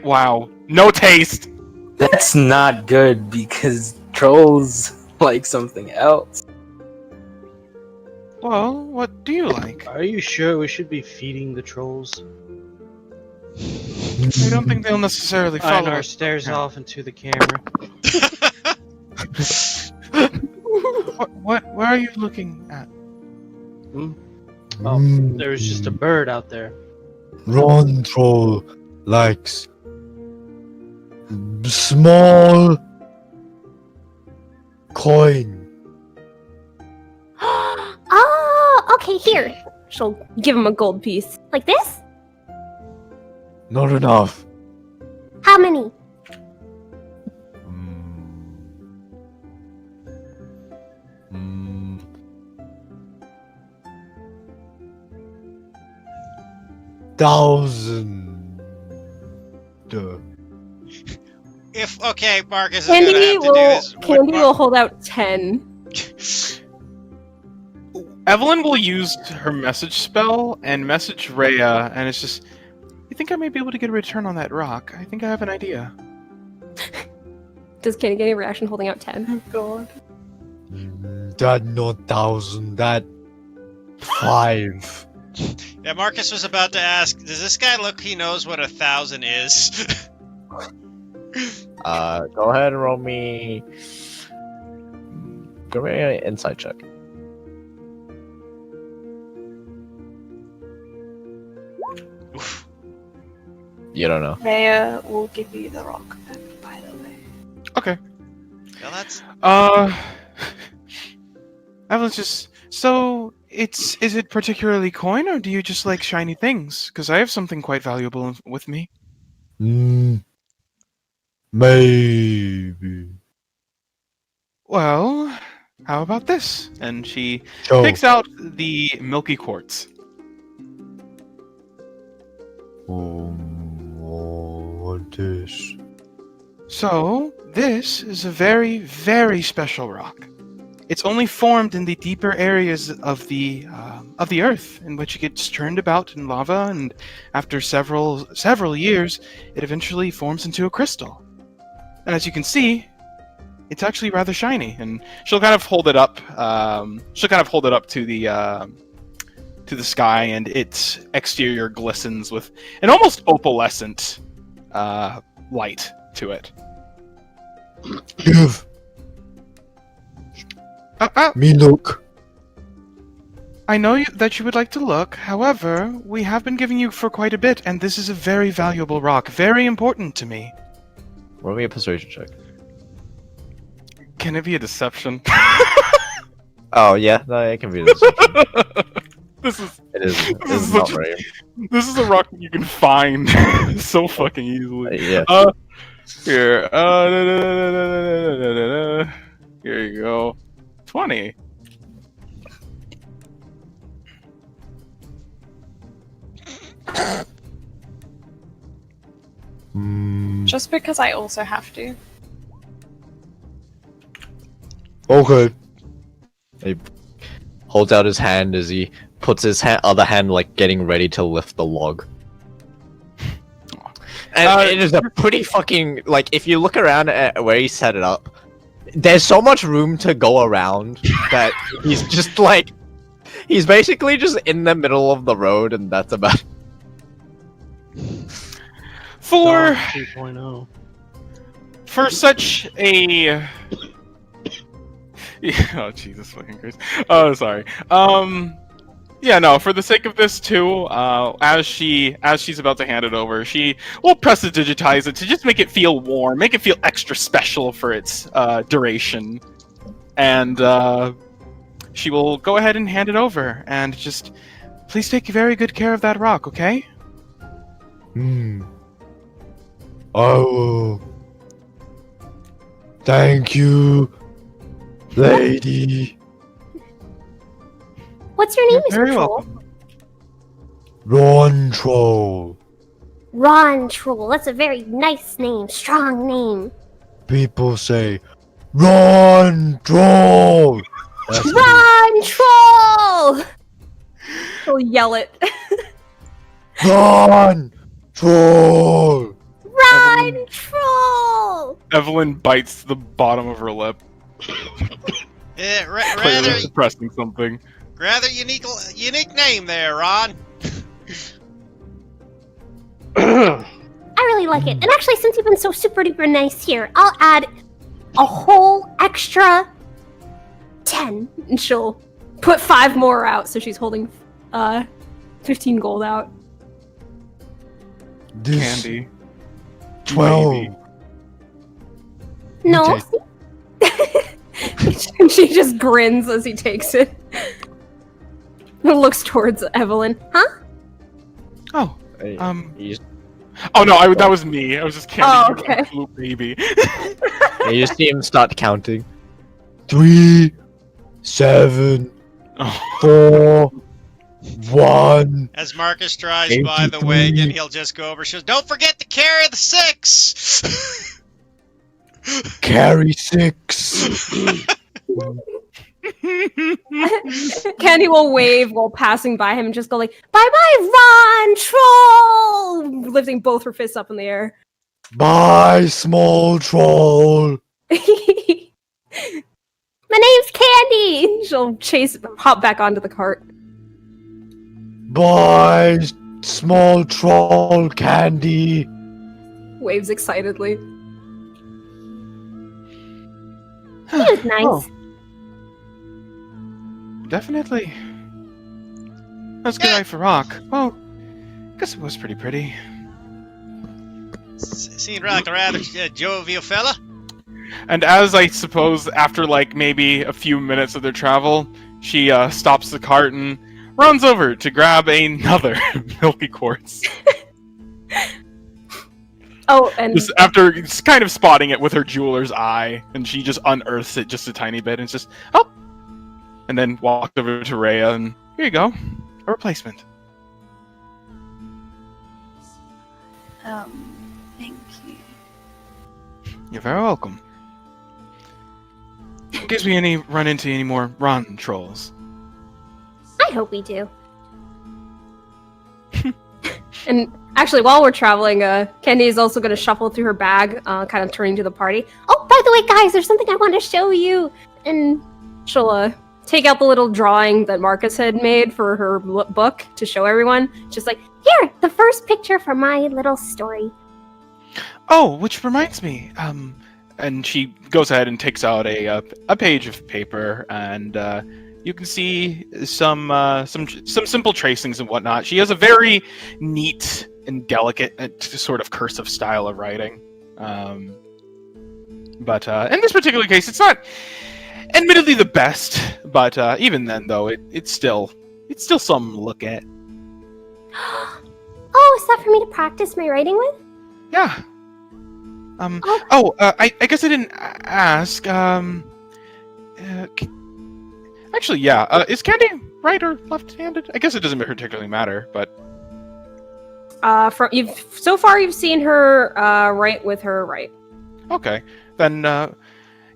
Wow. No taste. That's not good because trolls like something else. Well, what do you like? Are you sure we should be feeding the trolls? I don't think they'll necessarily follow Einar us. stares Yeah. off into the camera. What? Where are you looking at? Oh, there's just a bird out there. Ron troll likes small coin. Okay, here. She'll give him a gold piece. Like this? Not enough. How many? Thousand. Okay, Marcus is gonna have to do this. Candy will hold out 10. Evelyn will use her message spell and message Rhea, and it's just, you think I may be able to get a return on that rock? I think I have an idea. Does Candy get any reaction holding out 10? Oh god. That not 1,000. That 5. Yeah, Marcus was about to ask, does this guy look he knows what 1,000 is? Go ahead and roll me. Give me an insight check. Oof. You don't know. Rhea will give you the rock back, by the way. Okay. Well, that's... Evelyn's just, so, is it particularly coin, or do you just like shiny things? Because I have something quite valuable with me. Maybe. Well, how about this? And she Oh. takes out the milky quartz. What is? So, this is a very, very special rock. It's only formed in the deeper areas of the earth, in which it gets churned about in lava, and after several years, it eventually forms into a crystal. And as you can see, it's actually rather shiny. And she'll kind of hold it up. To the sky, and its exterior glistens with an almost opalescent light to it. Give me look. I know that you would like to look. However, we have been giving you for quite a bit, and this is a very valuable rock, very important to me. Roll me a persuasion check. Can it be a deception? Oh yeah, no, it can be a deception. It is not such- right. This is a rock that you can find so fucking easily. Yeah. Here. Here you go. 20. Just because I also have to. Okay. He holds out his hand as he puts his other hand like getting ready to lift the log. And it is a pretty fucking like if you look around at where he set it up, there's so much room to go around that he's just like he's basically just in the middle of the road, and that's about. For 2.0. for such a oh Jesus fucking Christ. Oh sorry. Yeah, no, for the sake of this too, as she's about to hand it over, she will press to digitize it to just make it feel warm, make it feel extra special for its duration. And she will go ahead and hand it over, and just please take very good care of that rock, okay? Oh, thank you, lady. What's your name, You're very Mr. Troll? welcome. Ron Troll. Ron Troll. That's a very nice name. Strong name. People say, Ron Troll. That's Ron Troll! He'll yell it. Ron Troll. Ron Troll! Evelyn bites the bottom of her lip, Rather clearly suppressing something. unique name there, Ron. I really like it. And actually, since you've been so super duper nice here, I'll add a whole extra 10. And she'll put 5 more out, so she's holding 15 gold out. This Candy. 12. Maybe. No, Okay. She just grins as he takes it. Looks towards Evelyn. Huh? Oh, Hey, you just, oh no, that was me. I was just Candy. Oh, You okay. absolute baby. you just see him start counting. 3, 7, Oh. 4, 1. As Marcus drives by the 83. wagon, he'll just go over. She goes, "Don't forget to carry the 6." Carry 6. Candy will wave while passing by him and just go like, "Bye-bye, run, troll!" Lifting both her fists up in the air. Bye, small troll. My name's Candy! She'll hop back onto the cart. Bye, small troll candy. Waves excitedly. He was nice. Oh. Definitely. That's a good eye for rock. Well, I guess it was pretty pretty. Seemed like a rather jovial fella. And as I suppose, after like maybe a few minutes of their travel, she stops the cart and runs over to grab another milky quartz. Oh, and Just after kind of spotting it with her jeweler's eye, and she just unearths it just a tiny bit, and it's just, oh! And then walks over to Rhea, and here you go, a replacement. Thank you. You're very welcome. In case we run into any more Ron trolls. I hope we do. And actually, while we're traveling, Candy is also going to shuffle through her bag, kind of turning to the party. Oh, by the way, guys, there's something I want to show you. And she'll take out the little drawing that Marcus had made for her book to show everyone. Just like, Here, the first picture for my little story. Oh, which reminds me, and she goes ahead and takes out a page of paper, and you can see some simple tracings and whatnot. She has a very neat and delicate sort of cursive style of writing. But in this particular case, it's not admittedly the best. But even then, though, it's still something to look at. Oh, is that for me to practice my writing with? Yeah. I guess I didn't ask. Actually, yeah. Is Candy right or left-handed? I guess it doesn't particularly matter, but so far you've seen her write with her right. okay. Then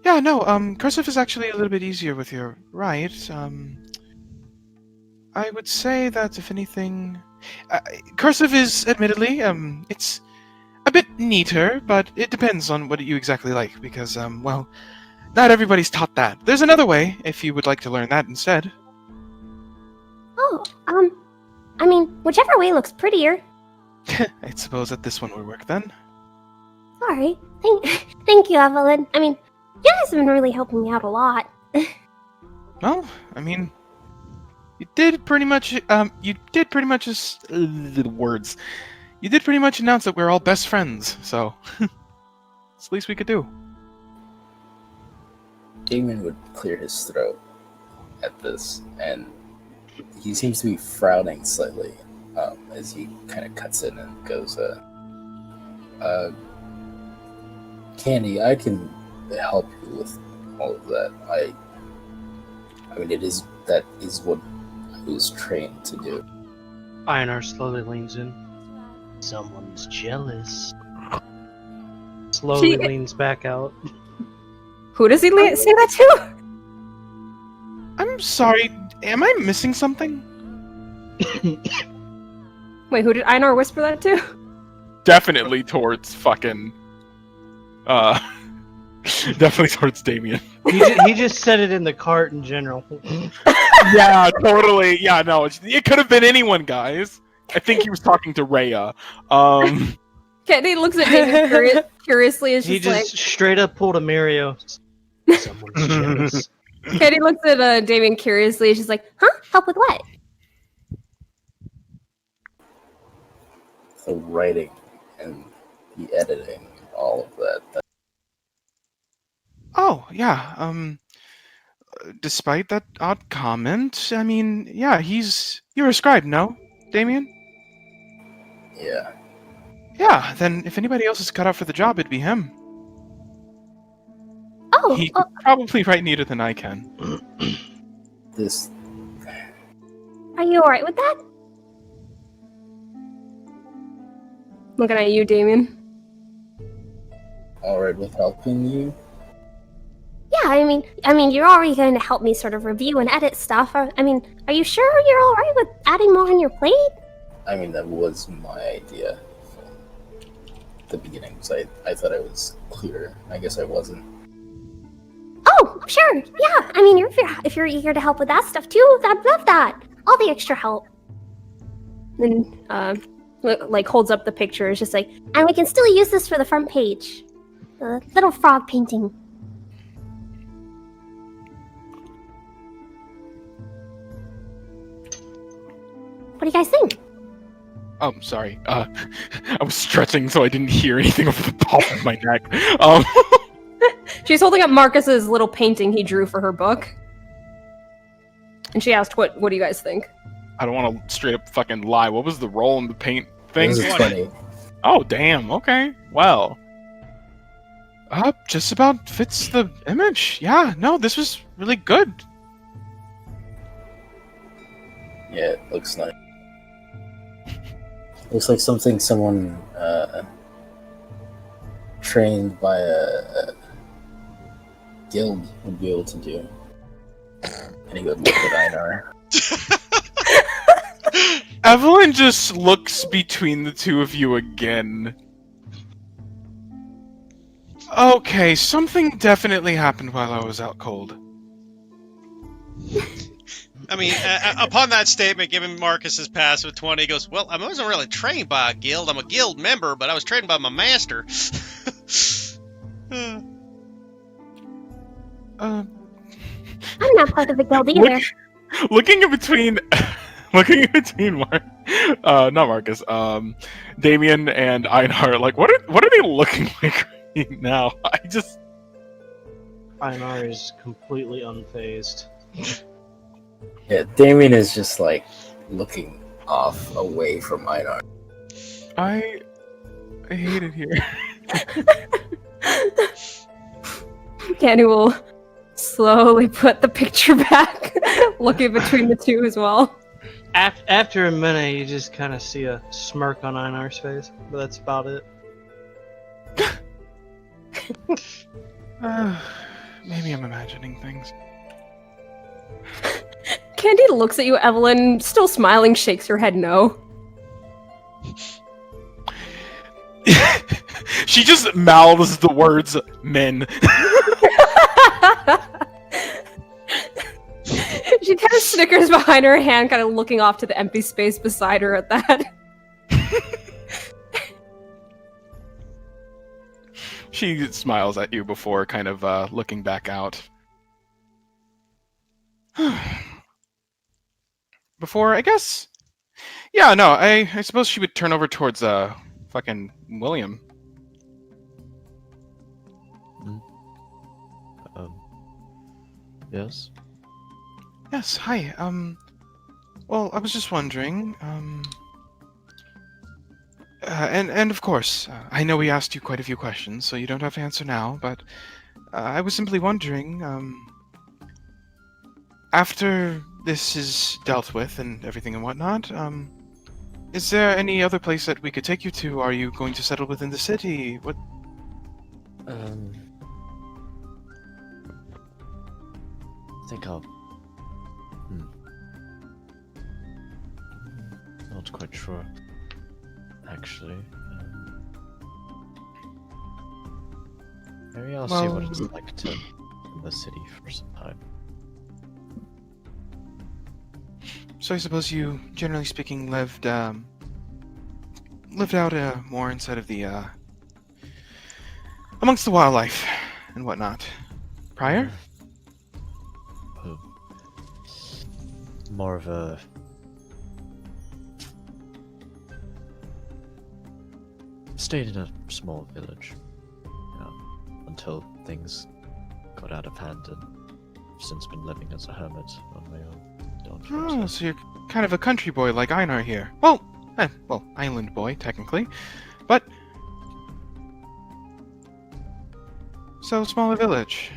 yeah, no. Cursive is actually a little bit easier with your right. I would say that if anything, cursive is admittedly it's a bit neater, but it depends on what you exactly like, because well, not everybody's taught that. There's another way if you would like to learn that instead. Oh, I mean, whichever way looks prettier. I suppose that this one would work then. Sorry. Thank you, Evelyn. I mean, you guys have been really helping me out a lot. Well, I mean, you did pretty much just the words. You did pretty much announce that we're all best friends, so it's the least we could do. Damon would clear his throat at this, and he seems to be frowning slightly as he kind of cuts in and goes, Candy, I can help you with all of that. I mean, that is what I was trained to do. Einar slowly leans in. Someone's jealous. Slowly leans back out. Who does he say that to? I'm sorry, am I missing something? Wait, who did Einar whisper that to? Definitely towards fucking definitely towards Damien. He just said it in the cart in general. Yeah, totally. Yeah, no, it could have been anyone, guys. I think he was talking to Rhea. Candy looks at Damien curiously and He she's just like... straight up pulled a Mario. Someone's jealous. Candy looks at Damien curiously and she's like, Huh? Help with what? The writing and the editing and all of that. Oh, yeah. despite that odd comment, I mean, yeah, you're a scribe, no, Damien? Yeah. Yeah, then if anybody else is cut out for the job, it'd be him. Oh, He could probably write neater than I can. This. are you alright with that? Looking at you, Damien. Alright with helping you? Yeah, I mean, you're already going to help me sort of review and edit stuff. I mean, are you sure you're alright with adding more on your plate? I mean, that was my idea from the beginning, so I thought I was clear. I guess I wasn't. Oh, sure. Yeah, I mean, if you're eager to help with that stuff too, I'd love that. All the extra help. Then, like, holds up the picture. It's just like, And we can still use this for the front page. The little frog painting. What do you guys think? Oh, sorry. I was stretching, so I didn't hear anything over the top of my neck. she's holding up Marcus's little painting he drew for her book. And she asked, what do you guys think? I don't want to straight up fucking lie. What was the roll in the paint thing? This is funny. Oh, damn. Okay. Well. Just about fits the image. Yeah, no, this was really good. Yeah, it looks nice. Looks like something someone trained by a guild would be able to do. And he would look at Einar. Evelyn just looks between the two of you again. Okay, something definitely happened while I was out cold. I mean, upon that statement, given Marcus's pass with 20, he goes, well, I wasn't really trained by a guild. I'm a guild member, but I was trained by my master. I'm not part of the guild either. Looking in between not Marcus, Damien and Einar, like, what are they looking like right now? Einar is completely unfazed. Yeah, Damien is just like looking off away from Einar. I hate it here. Candy will slowly put the picture back, looking between the two as well. After a minute, you just kind of see a smirk on Einar's face, but that's about it. Maybe I'm imagining things. Candy looks at you, Evelyn, still smiling, shakes her head no. She just mouths the words men. She kind of snickers behind her hand, kind of looking off to the empty space beside her at that. She smiles at you before kind of looking back out. Before, I guess... Yeah, no, I suppose she would turn over towards, fucking William. Yes? Yes, hi, well, I was just wondering, and of course, I know we asked you quite a few questions, so you don't have to answer now, but I was simply wondering, after this is dealt with and everything and whatnot, is there any other place that we could take you to? Are you going to settle within the city? What? I think I'll... Not quite sure, actually. Maybe I'll see what it's like to in the city for some time. So I suppose you, generally speaking, lived out more inside of the, amongst the wildlife and whatnot. Prior? More of a... Stayed in a small village, until things got out of hand and since been living as a hermit on my own. Don't Oh, so you're kind of a country boy like Einar here. Well, island boy, technically. But... So, smaller village.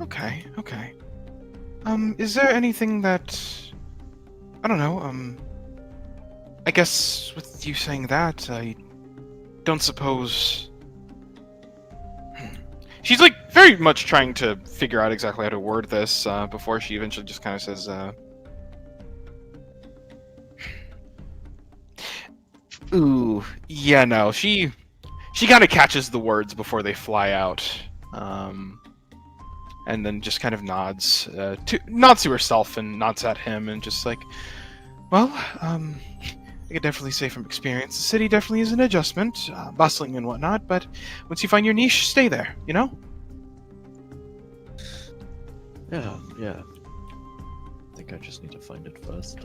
Okay. Is there anything that... I don't know, I guess with you saying that, I don't suppose... She's, like, very much trying to figure out exactly how to word this, before she eventually just kind of says, Ooh, yeah, no, she kind of catches the words before they fly out, and then just kind of nods to herself and nods at him, and just like, well, I could definitely say from experience, the city definitely is an adjustment, bustling and whatnot, but once you find your niche, stay there, you know? Yeah. I think I just need to find it first.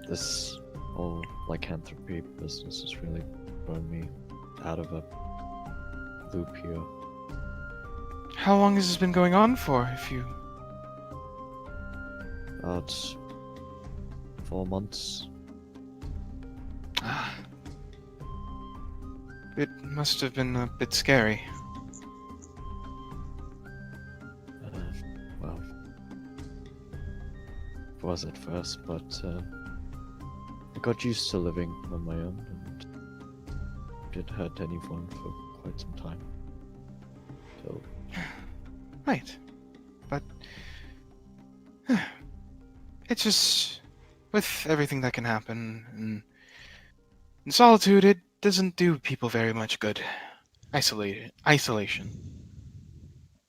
This whole lycanthropy business has really thrown me out of a loop here. How long has this been going on for, if you... About 4 months. It must have been a bit scary. Well, it was at first, but I got used to living on my own and didn't hurt anyone for quite some time. So, Right. But... it's just... with everything that can happen, and in solitude, it doesn't do people very much good. Isolation.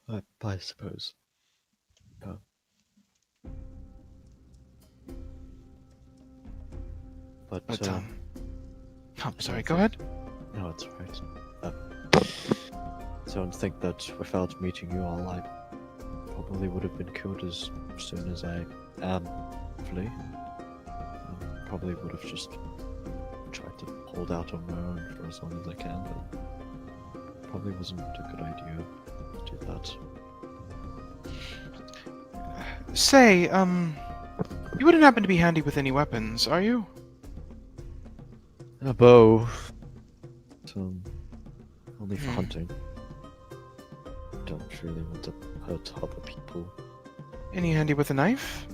I suppose. But, I'm sorry, go ahead. No, it's right. I don't think that without meeting you all, I probably would have been killed as soon as I am, hopefully. Probably would have just tried to hold out on my own for as long as I can, but probably wasn't a good idea to do that. Say, you wouldn't happen to be handy with any weapons, are you? A bow. Only for hunting. Don't really want to hurt other people. Any handy with a knife?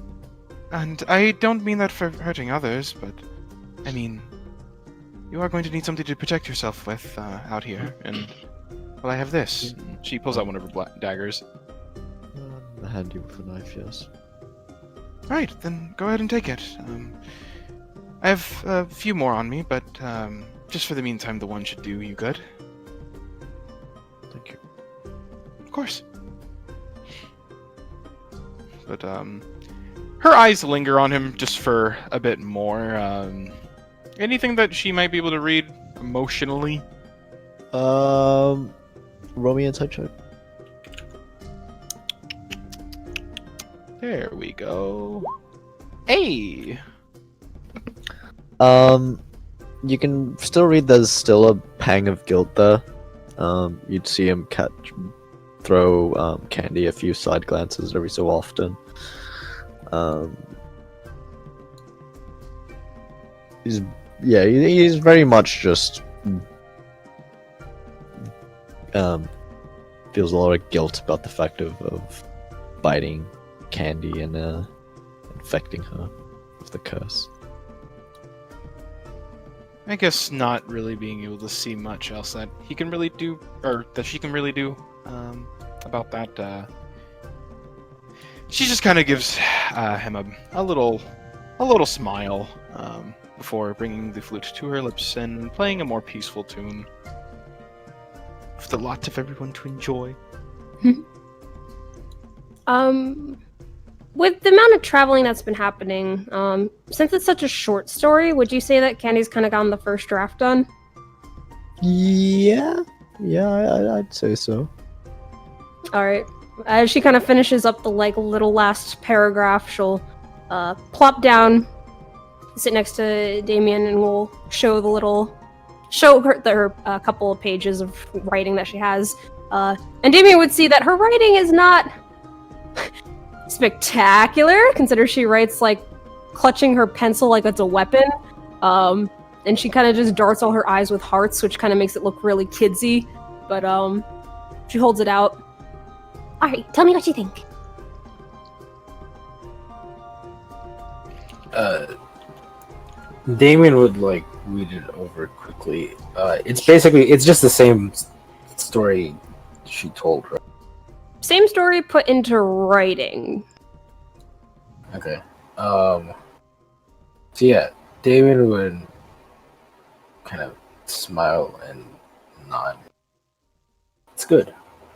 And I don't mean that for hurting others, but I mean, you are going to need something to protect yourself with out here, and well, I have this. She pulls out one of her daggers. I'm handy with a knife, yes. Right, then go ahead and take it. I have a few more on me, but just for the meantime, the one should do you good. Thank you. Of course. But her eyes linger on him just for a bit more. Anything that she might be able to read emotionally? Roll me inside check. There we go. Hey! You can still read there's still a pang of guilt there. You'd see him throw Candy a few side glances every so often. He's very much just feels a lot of guilt about the fact of biting Candy and infecting her with the curse. I guess not really being able to see much else that he can really do, or that she can really do, about that. She just kind of gives him a little smile before bringing the flute to her lips and playing a more peaceful tune for the lot of everyone to enjoy. With the amount of traveling that's been happening, since it's such a short story, would you say that Candy's kind of gotten the first draft done? Yeah, I'd say so. All right. As she kind of finishes up the little last paragraph, she'll plop down, sit next to Damien, and we'll show her a couple of pages of writing that she has. And Damien would see that her writing is not spectacular. Consider she writes like clutching her pencil like it's a weapon. And she kind of just darts all her eyes with hearts, which kind of makes it look really kidsy. But she holds it out. All right, tell me what you think. Damien would like read it over quickly. It's just the same story she told, right? Same story put into writing. Okay. So yeah, Damien would kind of smile and nod. It's good.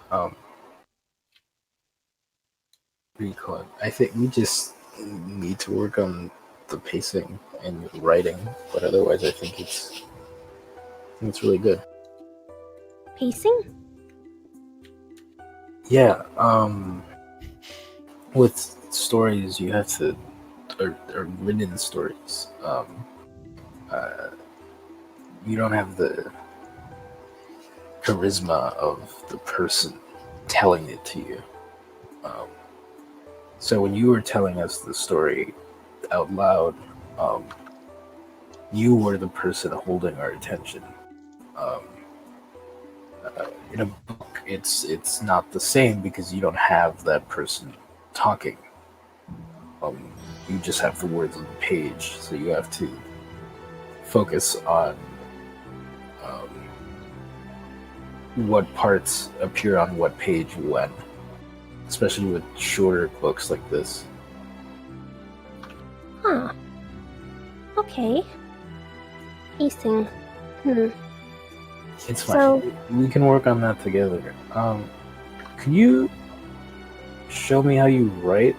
What do you call it? I think we just need to work on the pacing and writing, but otherwise I think it's really good. Pacing? Yeah, with stories you have to or written stories, you don't have the charisma of the person telling it to you. So when you were telling us the story out loud, you were the person holding our attention. In a book, it's not the same because you don't have that person talking. You just have the words on the page, so you have to focus on what parts appear on what page when, especially with shorter books like this. Huh. Okay. Pacing. It's fine. So- We can work on that together. Can you show me how you write?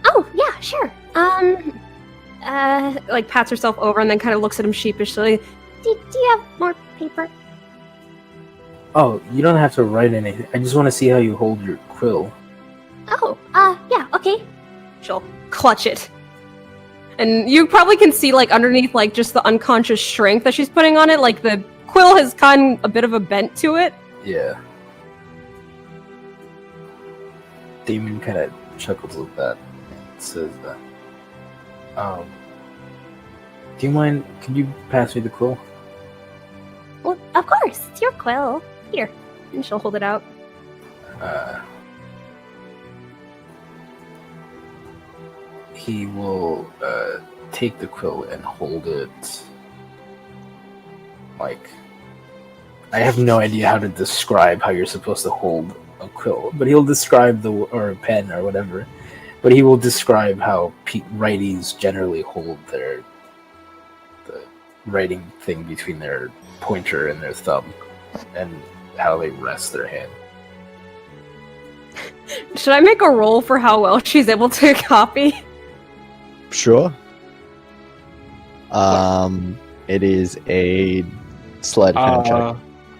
Oh, yeah, sure. Like pats herself over and then kind of looks at him sheepishly. Do you have more paper? Oh, you don't have to write anything. I just want to see how you hold your quill. Oh, yeah, okay. She'll clutch it. And you probably can see, like, underneath, like, just the unconscious strength that she's putting on it, like, the quill has gotten a bit of a bent to it. Yeah. Damon kind of chuckles at that and says that. Do you mind? Could you pass me the quill? Well, of course, it's your quill. Here. And she'll hold it out. He will take the quill and hold it like... I have no idea how to describe how you're supposed to hold a quill, but he'll describe or a pen or whatever, but he will describe how righties generally hold the writing thing between their pointer and their thumb, and how they rest their hand. Should I make a roll for how well she's able to copy? Sure. It is a sleight of hand check.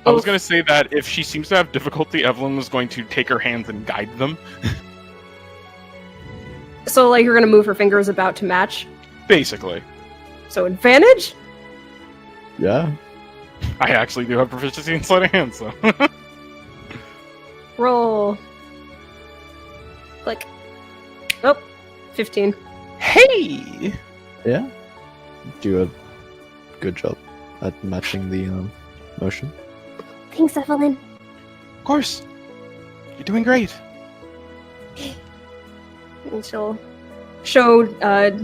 I was going to say that if she seems to have difficulty, Evelyn was going to take her hands and guide them. So, like, you're gonna move her fingers about to match? Basically. So, advantage? Yeah. I actually do have proficiency in sleight of hand, so... Roll. Click. Oh, 15. Hey! Yeah. Do a good job at matching the motion. Thanks, Evelyn. Of course. You're doing great. And she'll show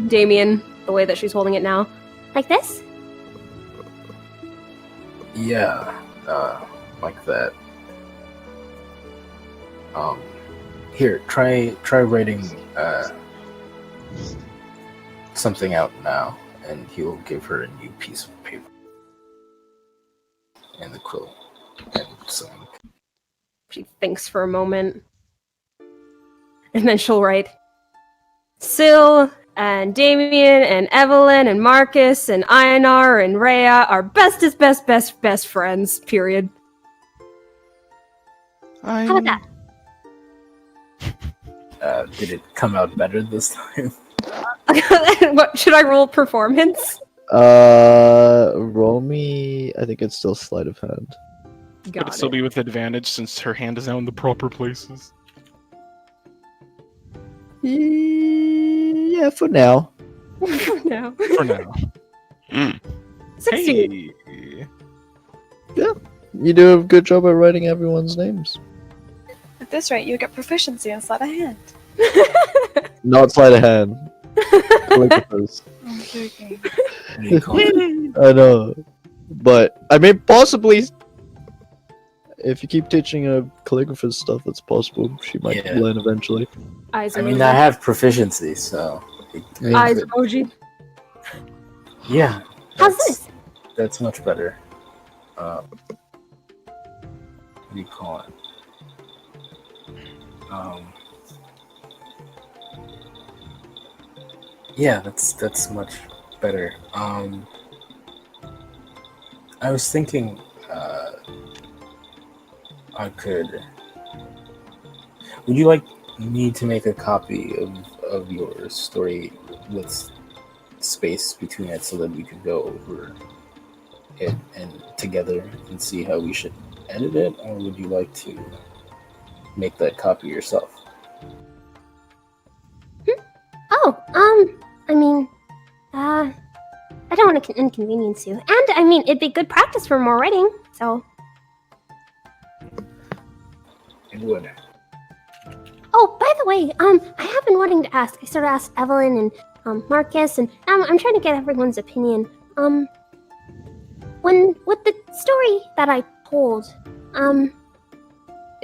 Damien the way that she's holding it now. Like this? Yeah, like that. Here, try writing something out now, and he'll give her a new piece of paper and the quill and some ink. She thinks for a moment. And then she'll write Syl and Damien and Evelyn and Marcus and Einar and Rhea are best friends, period. How about that? Did it come out better this time? What, should I roll performance? Roll me. I think it's still sleight of hand. Could it still be with advantage since her hand is now in the proper places? Yeah, for now. No. For now. 16. Hey. You do a good job at writing everyone's names. At this rate, you get proficiency in sleight of hand. Not sleight of hand. Calligraphers. I'm joking. What do you call it? I know. But, I mean, possibly, if you keep teaching her calligrapher stuff, it's possible she might Yeah. learn eventually. Eyes I emoji. mean, I have proficiency, so Eyes emoji. yeah. How's that's- this? That's much better. What do you call it? Yeah, that's much better. I was thinking, I could. Would you like me to make a copy of your story with space between it so that we could go over it and together and see how we should edit it, or would you like to make that copy yourself? Oh, I mean, I don't want to inconvenience you. And, I mean, it'd be good practice for more writing, so... It would. Oh, by the way, I have been wanting to ask. I sort of asked Evelyn and, Marcus, and I'm trying to get everyone's opinion. With the story that I told,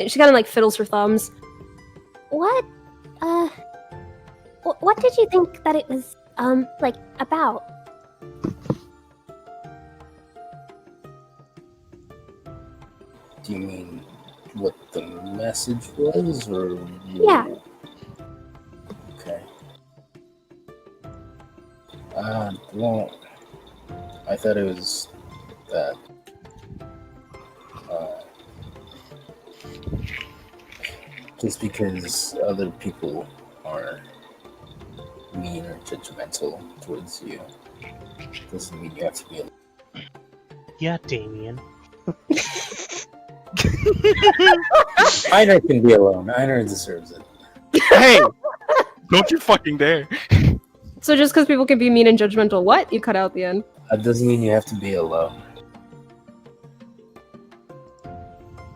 She kind of like fiddles her thumbs. what did you think that it was, like, about? Do you mean what the message was, or Yeah. Okay. Well, I thought it was that. Just because other people are mean or judgmental towards you doesn't mean you have to be. Yeah, Damien. Einer can be alone. Einer deserves it. Hey! Don't you fucking dare. So just because people can be mean and judgmental, what? You cut out the end. That doesn't mean you have to be alone.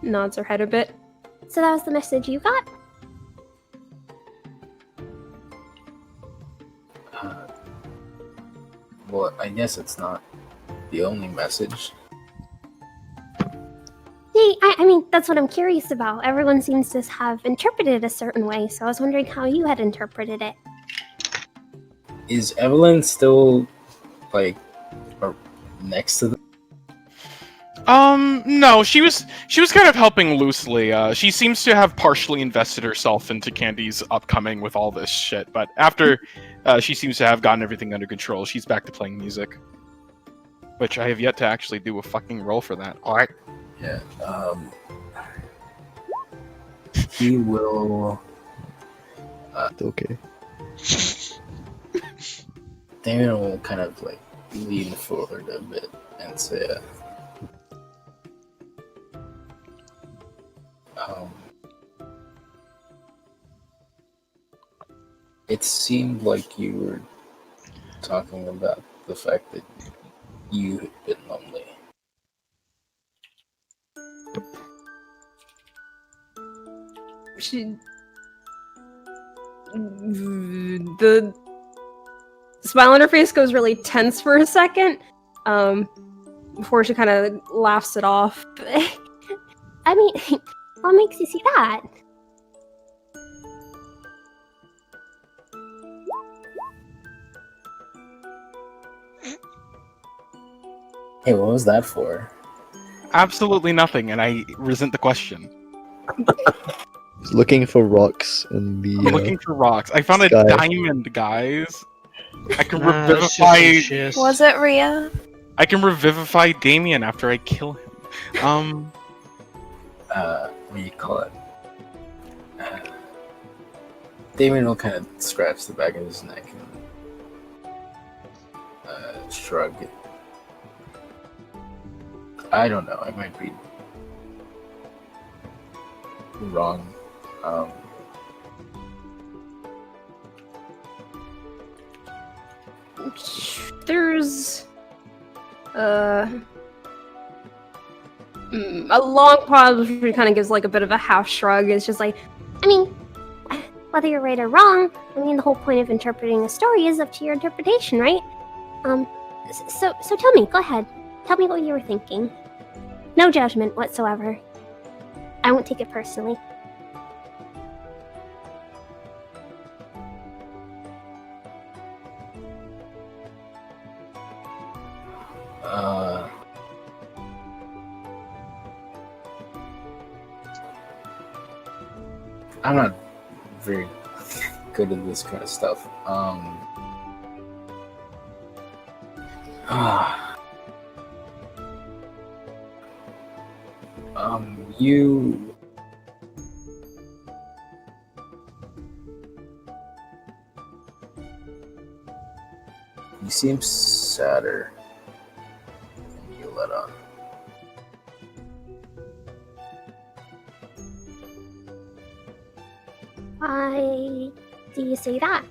Nods her head a bit. So that was the message you got? Well, I guess it's not the only message. See, I mean, that's what I'm curious about. Everyone seems to have interpreted it a certain way, so I was wondering how you had interpreted it. Is Evelyn still, like, next to them? No, she was kind of helping loosely. She seems to have partially invested herself into Candy's upcoming with all this shit, but after she seems to have gotten everything under control, she's back to playing music. Which I have yet to actually do a fucking roll for that. Alright. Yeah, he will... Okay. Damien will kind of, like, lean forward a bit and say, it seemed like you were talking about the fact that you had been lonely. The smile on her face goes really tense for a second, before she kind of laughs it off. I mean, what makes you see that? Hey, what was that for? Absolutely nothing, and I resent the question. He's looking for rocks in the. I'm looking for rocks. I found a sky. diamond, guys. I can That's just revivify. some shit. Was it Rhea? I can revivify Damien after I kill him. What do you call it? Damien will kind of scratch the back of his neck and shrug. I don't know. I might be wrong. there's a long pause. She kind of gives like a bit of a half shrug. It's just like, I mean, whether you're right or wrong, I mean, the whole point of interpreting a story is up to your interpretation, right? So tell me, go ahead. Tell me what you were thinking. No judgment whatsoever. I won't take it personally. I'm not very good at this kind of stuff. You seem sadder than you let on. Why do you say that?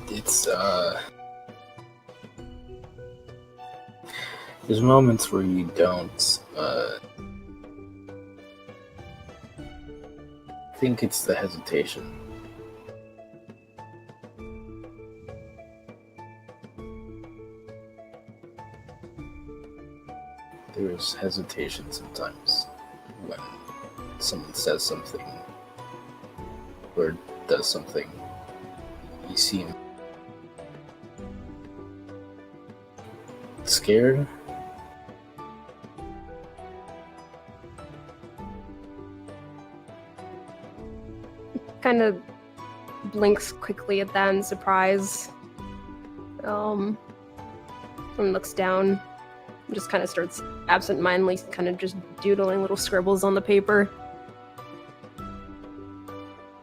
It's there's moments where you don't think it's the hesitation. There's hesitation sometimes when someone says something or does something. You seem scared. kind of blinks quickly at that in surprise. And looks down. And just kind of starts absent-mindedly kind of just doodling little scribbles on the paper.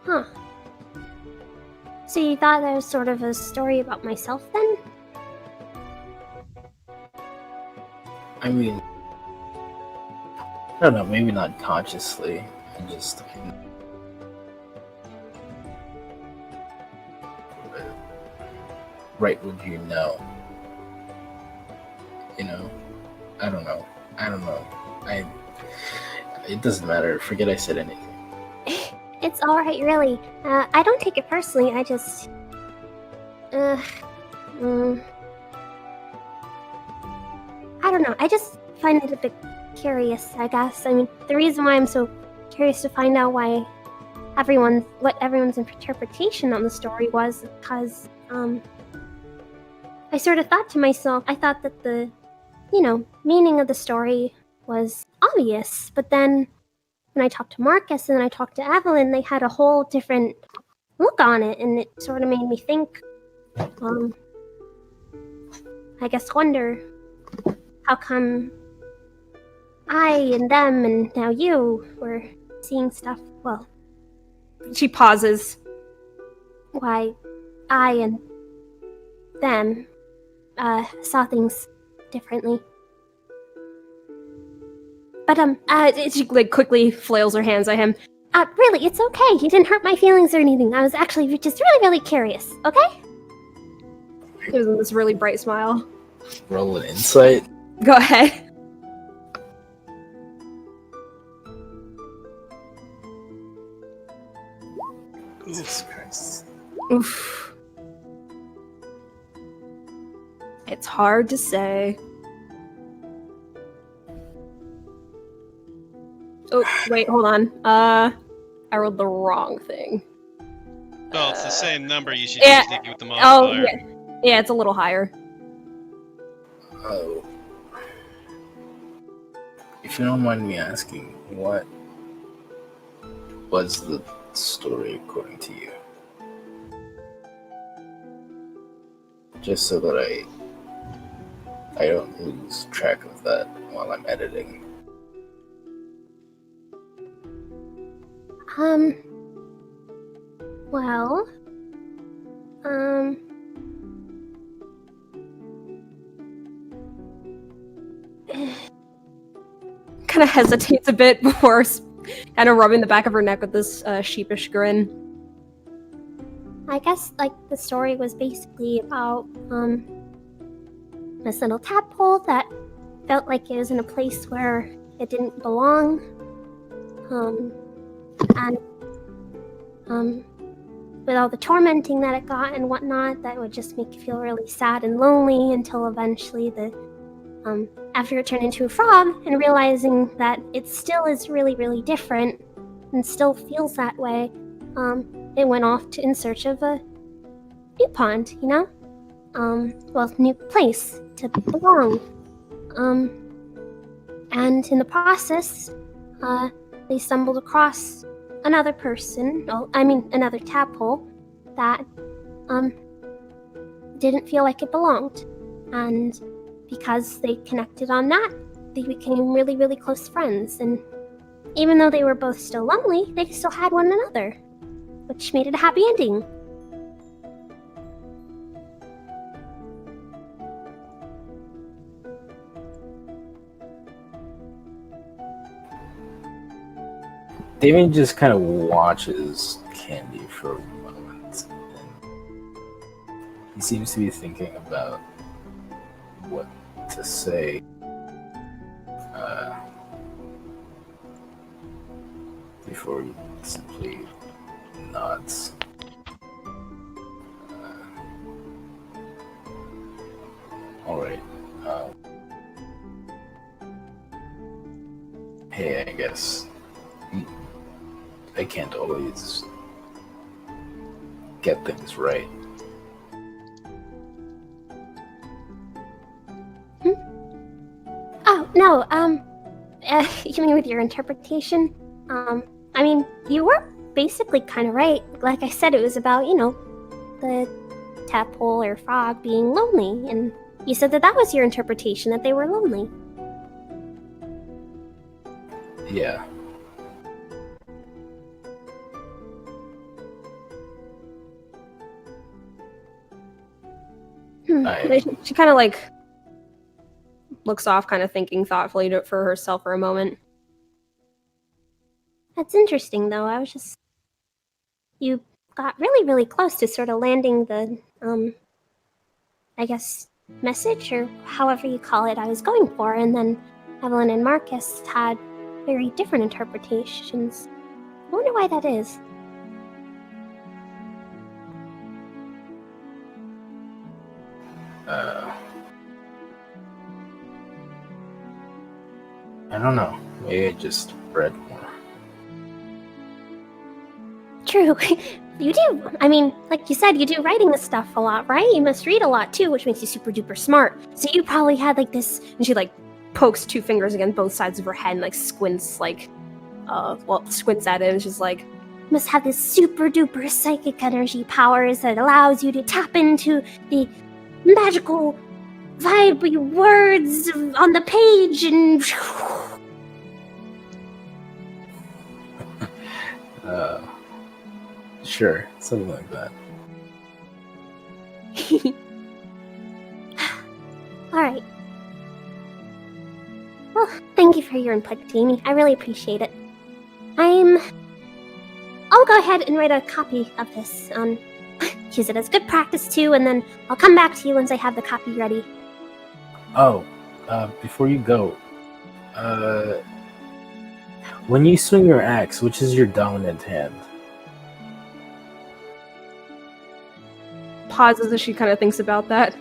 Huh. So you thought that was sort of a story about myself then? I mean, I don't know, maybe not consciously. I just right would you know? You know? I don't know. It doesn't matter. Forget I said anything. It's alright, really. I don't take it personally, I just... I don't know, I just find it a bit curious, I guess. I mean, the reason why I'm so curious to find out what everyone's interpretation on the story was because, I sort of thought to myself, I thought that the, meaning of the story was obvious, but then when I talked to Marcus and then I talked to Evelyn, they had a whole different look on it, and it sort of made me think, I guess wonder, how come I and them and now you were seeing stuff, well... She pauses. Why I and them, saw things differently. But, She like quickly flails her hands at him. Really, it's okay. You didn't hurt my feelings or anything. I was actually just really, really curious, okay? Gives him this really bright smile. Roll an insight. Go ahead. Jesus Christ. Oof. It's hard to say. Oh, wait, hold on. I rolled the wrong thing. Well, it's the same number. You should yeah. just take it with the modifier. Oh, yeah, it's a little higher. Oh. If you don't mind me asking, what was the story according to you? Just so that I don't lose track of that while I'm editing. Well, kind of hesitates a bit before kind of rubbing the back of her neck with this sheepish grin. I guess, like, the story was basically about, this little tadpole that felt like it was in a place where it didn't belong. With all the tormenting that it got and whatnot, that would just make you feel really sad and lonely until eventually after it turned into a frog and realizing that it still is really, really different and still feels that way, it went off in search of a new pond, new place to belong. And in the process, they stumbled across another another tadpole that, didn't feel like it belonged. And because they connected on that, they became really, really close friends. And even though they were both still lonely, they still had one another, which made it a happy ending. Damien just kind of watches Candy for a moment. And he seems to be thinking about what to say. Before he simply nods. Alright. Hey, I guess I can't always get things right. Oh, no, you mean with your interpretation? You were basically kind of right. Like I said, it was about, the tadpole or frog being lonely, and you said that was your interpretation, that they were lonely. Yeah. She kind of looks off, kind of thinking thoughtfully for herself for a moment. That's interesting, though. You got really, really close to sort of landing the, message, or however you call it, I was going for, and then Evelyn and Marcus had very different interpretations. I wonder why that is. I don't know. Maybe I just read more. True. You do. Like you said, you do writing this stuff a lot, right? You must read a lot too, which makes you super duper smart. So you probably had this. And she pokes two fingers against both sides of her head and squints squints at it, and she's like, must have this super duper psychic energy powers that allows you to tap into the magical vibe words on the page and. Sure, something like that. Alright. Well, thank you for your input, Jamie. I really appreciate it. I'll go ahead and write a copy of this. Use it as good practice too, and then I'll come back to you once I have the copy ready. Oh, before you go, when you swing your axe, which is your dominant hand? pauses as she kind of thinks about that.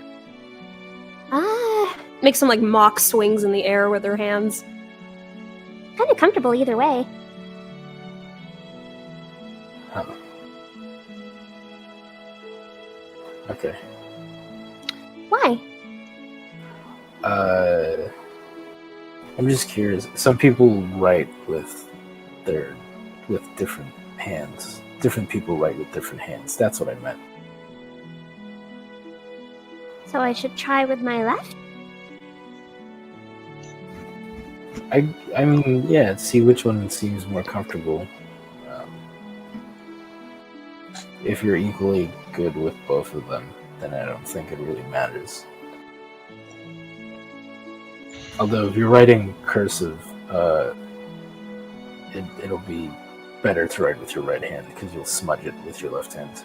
Makes some mock swings in the air with her hands. Kind of comfortable either way. Huh. Okay. Why? I'm just curious. Some people write with different hands. Different people write with different hands. That's what I meant. So I should try with my left? I mean, yeah, see which one seems more comfortable. If you're equally good with both of them, then I don't think it really matters. Although if you're writing cursive it'll be better to write with your right hand because you'll smudge it with your left hand.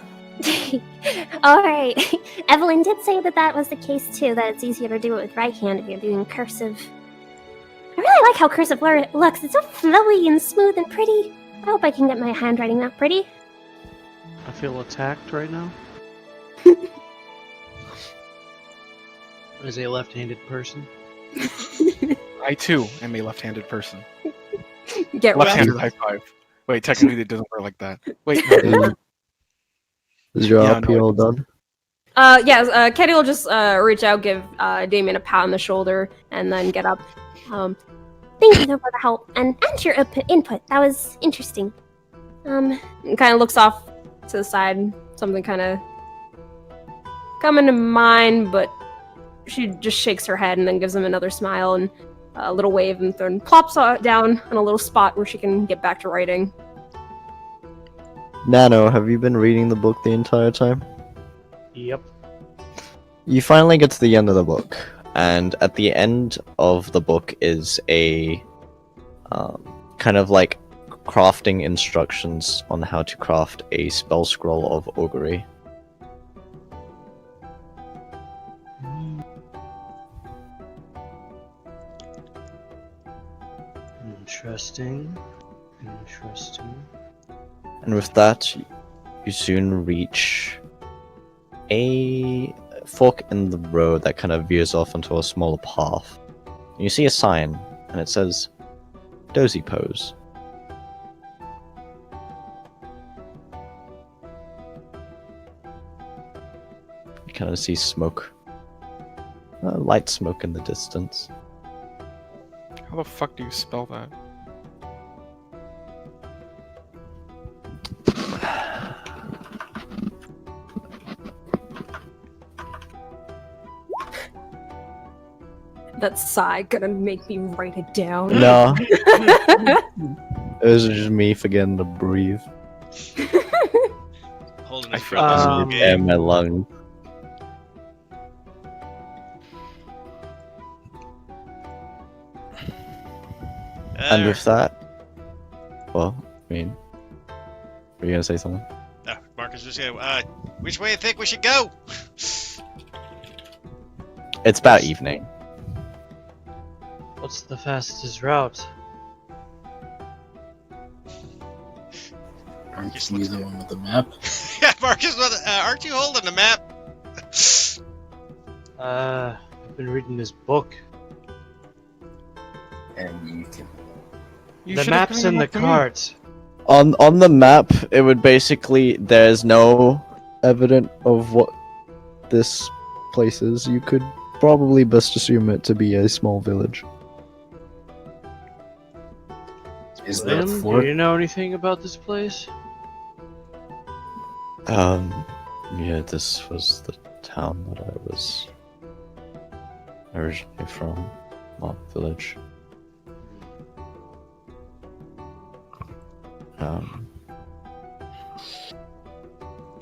Alright. Evelyn did say that was the case too, that it's easier to do it with right hand if you're doing cursive. I really like how cursive looks. It's so flowy and smooth and pretty. I hope I can get my handwriting that pretty. I feel attacked right now. As a left-handed person. I too am a left-handed person. Get Left-handed wrecked. high five. Wait, technically it doesn't work like that. Wait, no. Is your Yeah, RP no, all it doesn't. done? Katie will just reach out, give Damien a pat on the shoulder, and then get up. Thank you for the help and your input. That was interesting. And kind of looks off to the side. Something kind of coming to mind, but she just shakes her head and then gives him another smile and a little wave, and then plops down on a little spot where she can get back to writing. Nano, have you been reading the book the entire time? Yep. You finally get to the end of the book, and at the end of the book is a kind of like crafting instructions on how to craft a spell scroll of augury. Interesting. Interesting. And with that, you soon reach a fork in the road that kind of veers off onto a smaller path. You see a sign, and it says, Dozy Pose. You kind of see smoke. Light smoke in the distance. How the fuck do you spell that? That sigh gonna make me write it down. No. It was just me forgetting to breathe. Holding I his feel breath this that. whole Um, Air game. my lung. And with that, well, I mean, were you gonna say something? Marcus just said, which way do you think we should go? It's about evening. What's the fastest route? Aren't Just you looks the good. one with the map? Yeah, Marcus, aren't you holding the map? I've been reading this book. And you can. You The should've map's given in it the up to me. cart. On the map, it would basically there's no evidence of what this place is. You could probably best assume it to be a small village. Is there a William, do fort? you know anything about this place? Yeah, this was the town that I was originally from, not village.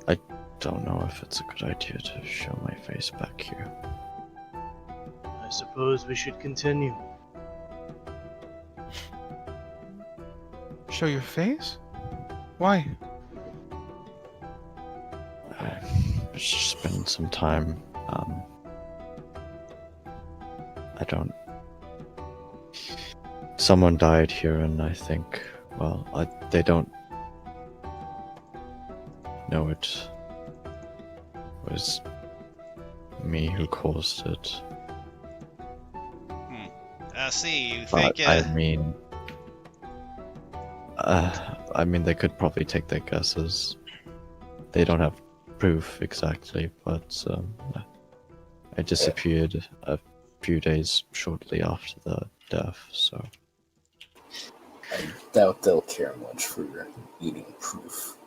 I don't know if it's a good idea to show my face back here. I suppose we should continue. Show your face? Why? It's just been some time. I don't. Someone died here, and I think, well, they don't know it was me who caused it. I see. You But think, I mean, they could probably take their guesses. They don't have proof exactly, but I disappeared a few days shortly after the death, so I doubt they'll care much for your eating proof.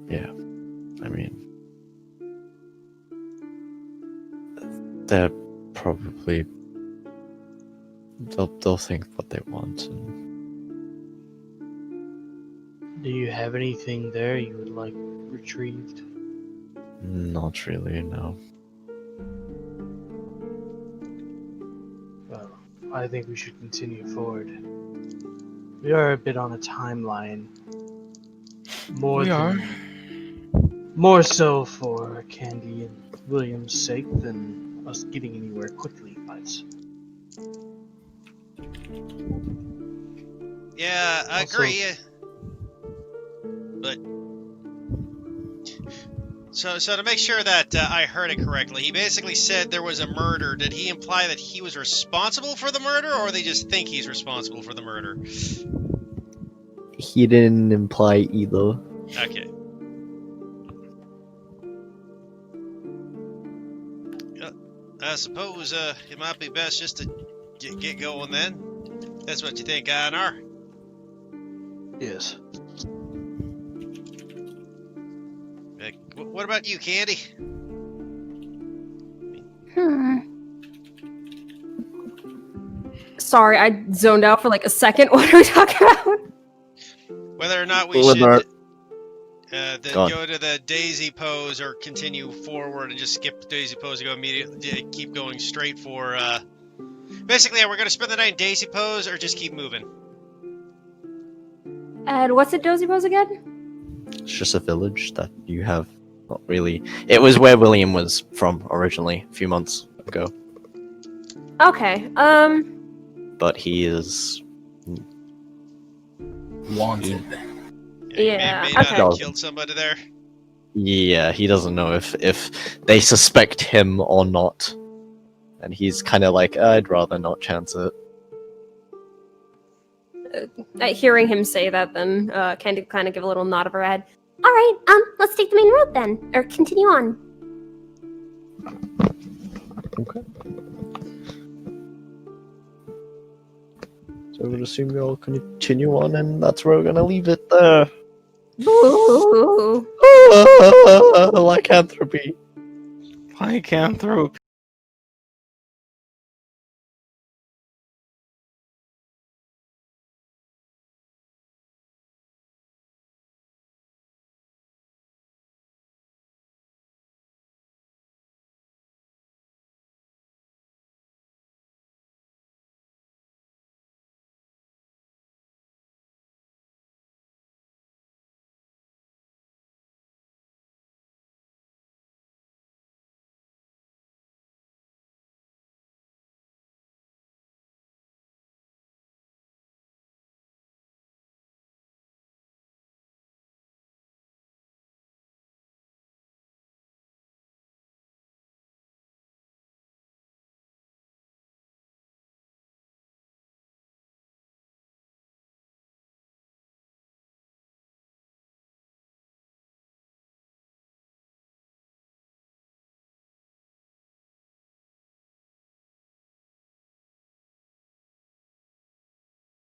yeah. I mean, they're probably they'll think what they want. And Do you have anything there you would like retrieved? not really, no. I think we should continue forward. We are a bit on a timeline. More so for Candy and William's sake than us getting anywhere quickly, but... Yeah, I Also- agree. But so to make sure that I heard it correctly, he basically said there was a murder. Did he imply that he was responsible for the murder, or they just think he's responsible for the murder? He didn't imply either. Okay. I suppose it might be best just to get going then. That's what you think, Einar? Yes. What about you, Candy? Sorry, I zoned out for like a second. What are we talking about? Whether or not we Whether- should Go on. go to the daisy pose or continue forward and just skip the daisy pose and go immediately, keep going straight for. Basically, we're going to spend the night in daisy pose or just keep moving. And what's a dozy pose again? It's just a village that you have not really. It was where William was from originally, a few months ago. Okay. But he is. Wanted. Yeah, May not okay. have killed somebody there. Yeah, he doesn't know if they suspect him or not. And he's kind of like, I'd rather not chance it. Hearing him say that, then Candy kind of give a little nod of her head. All right, let's take the main road then, or continue on. Okay. So I would assume we all continue on, and that's where we're gonna leave it there. Boo! Lycanthropy. Lycanthropy.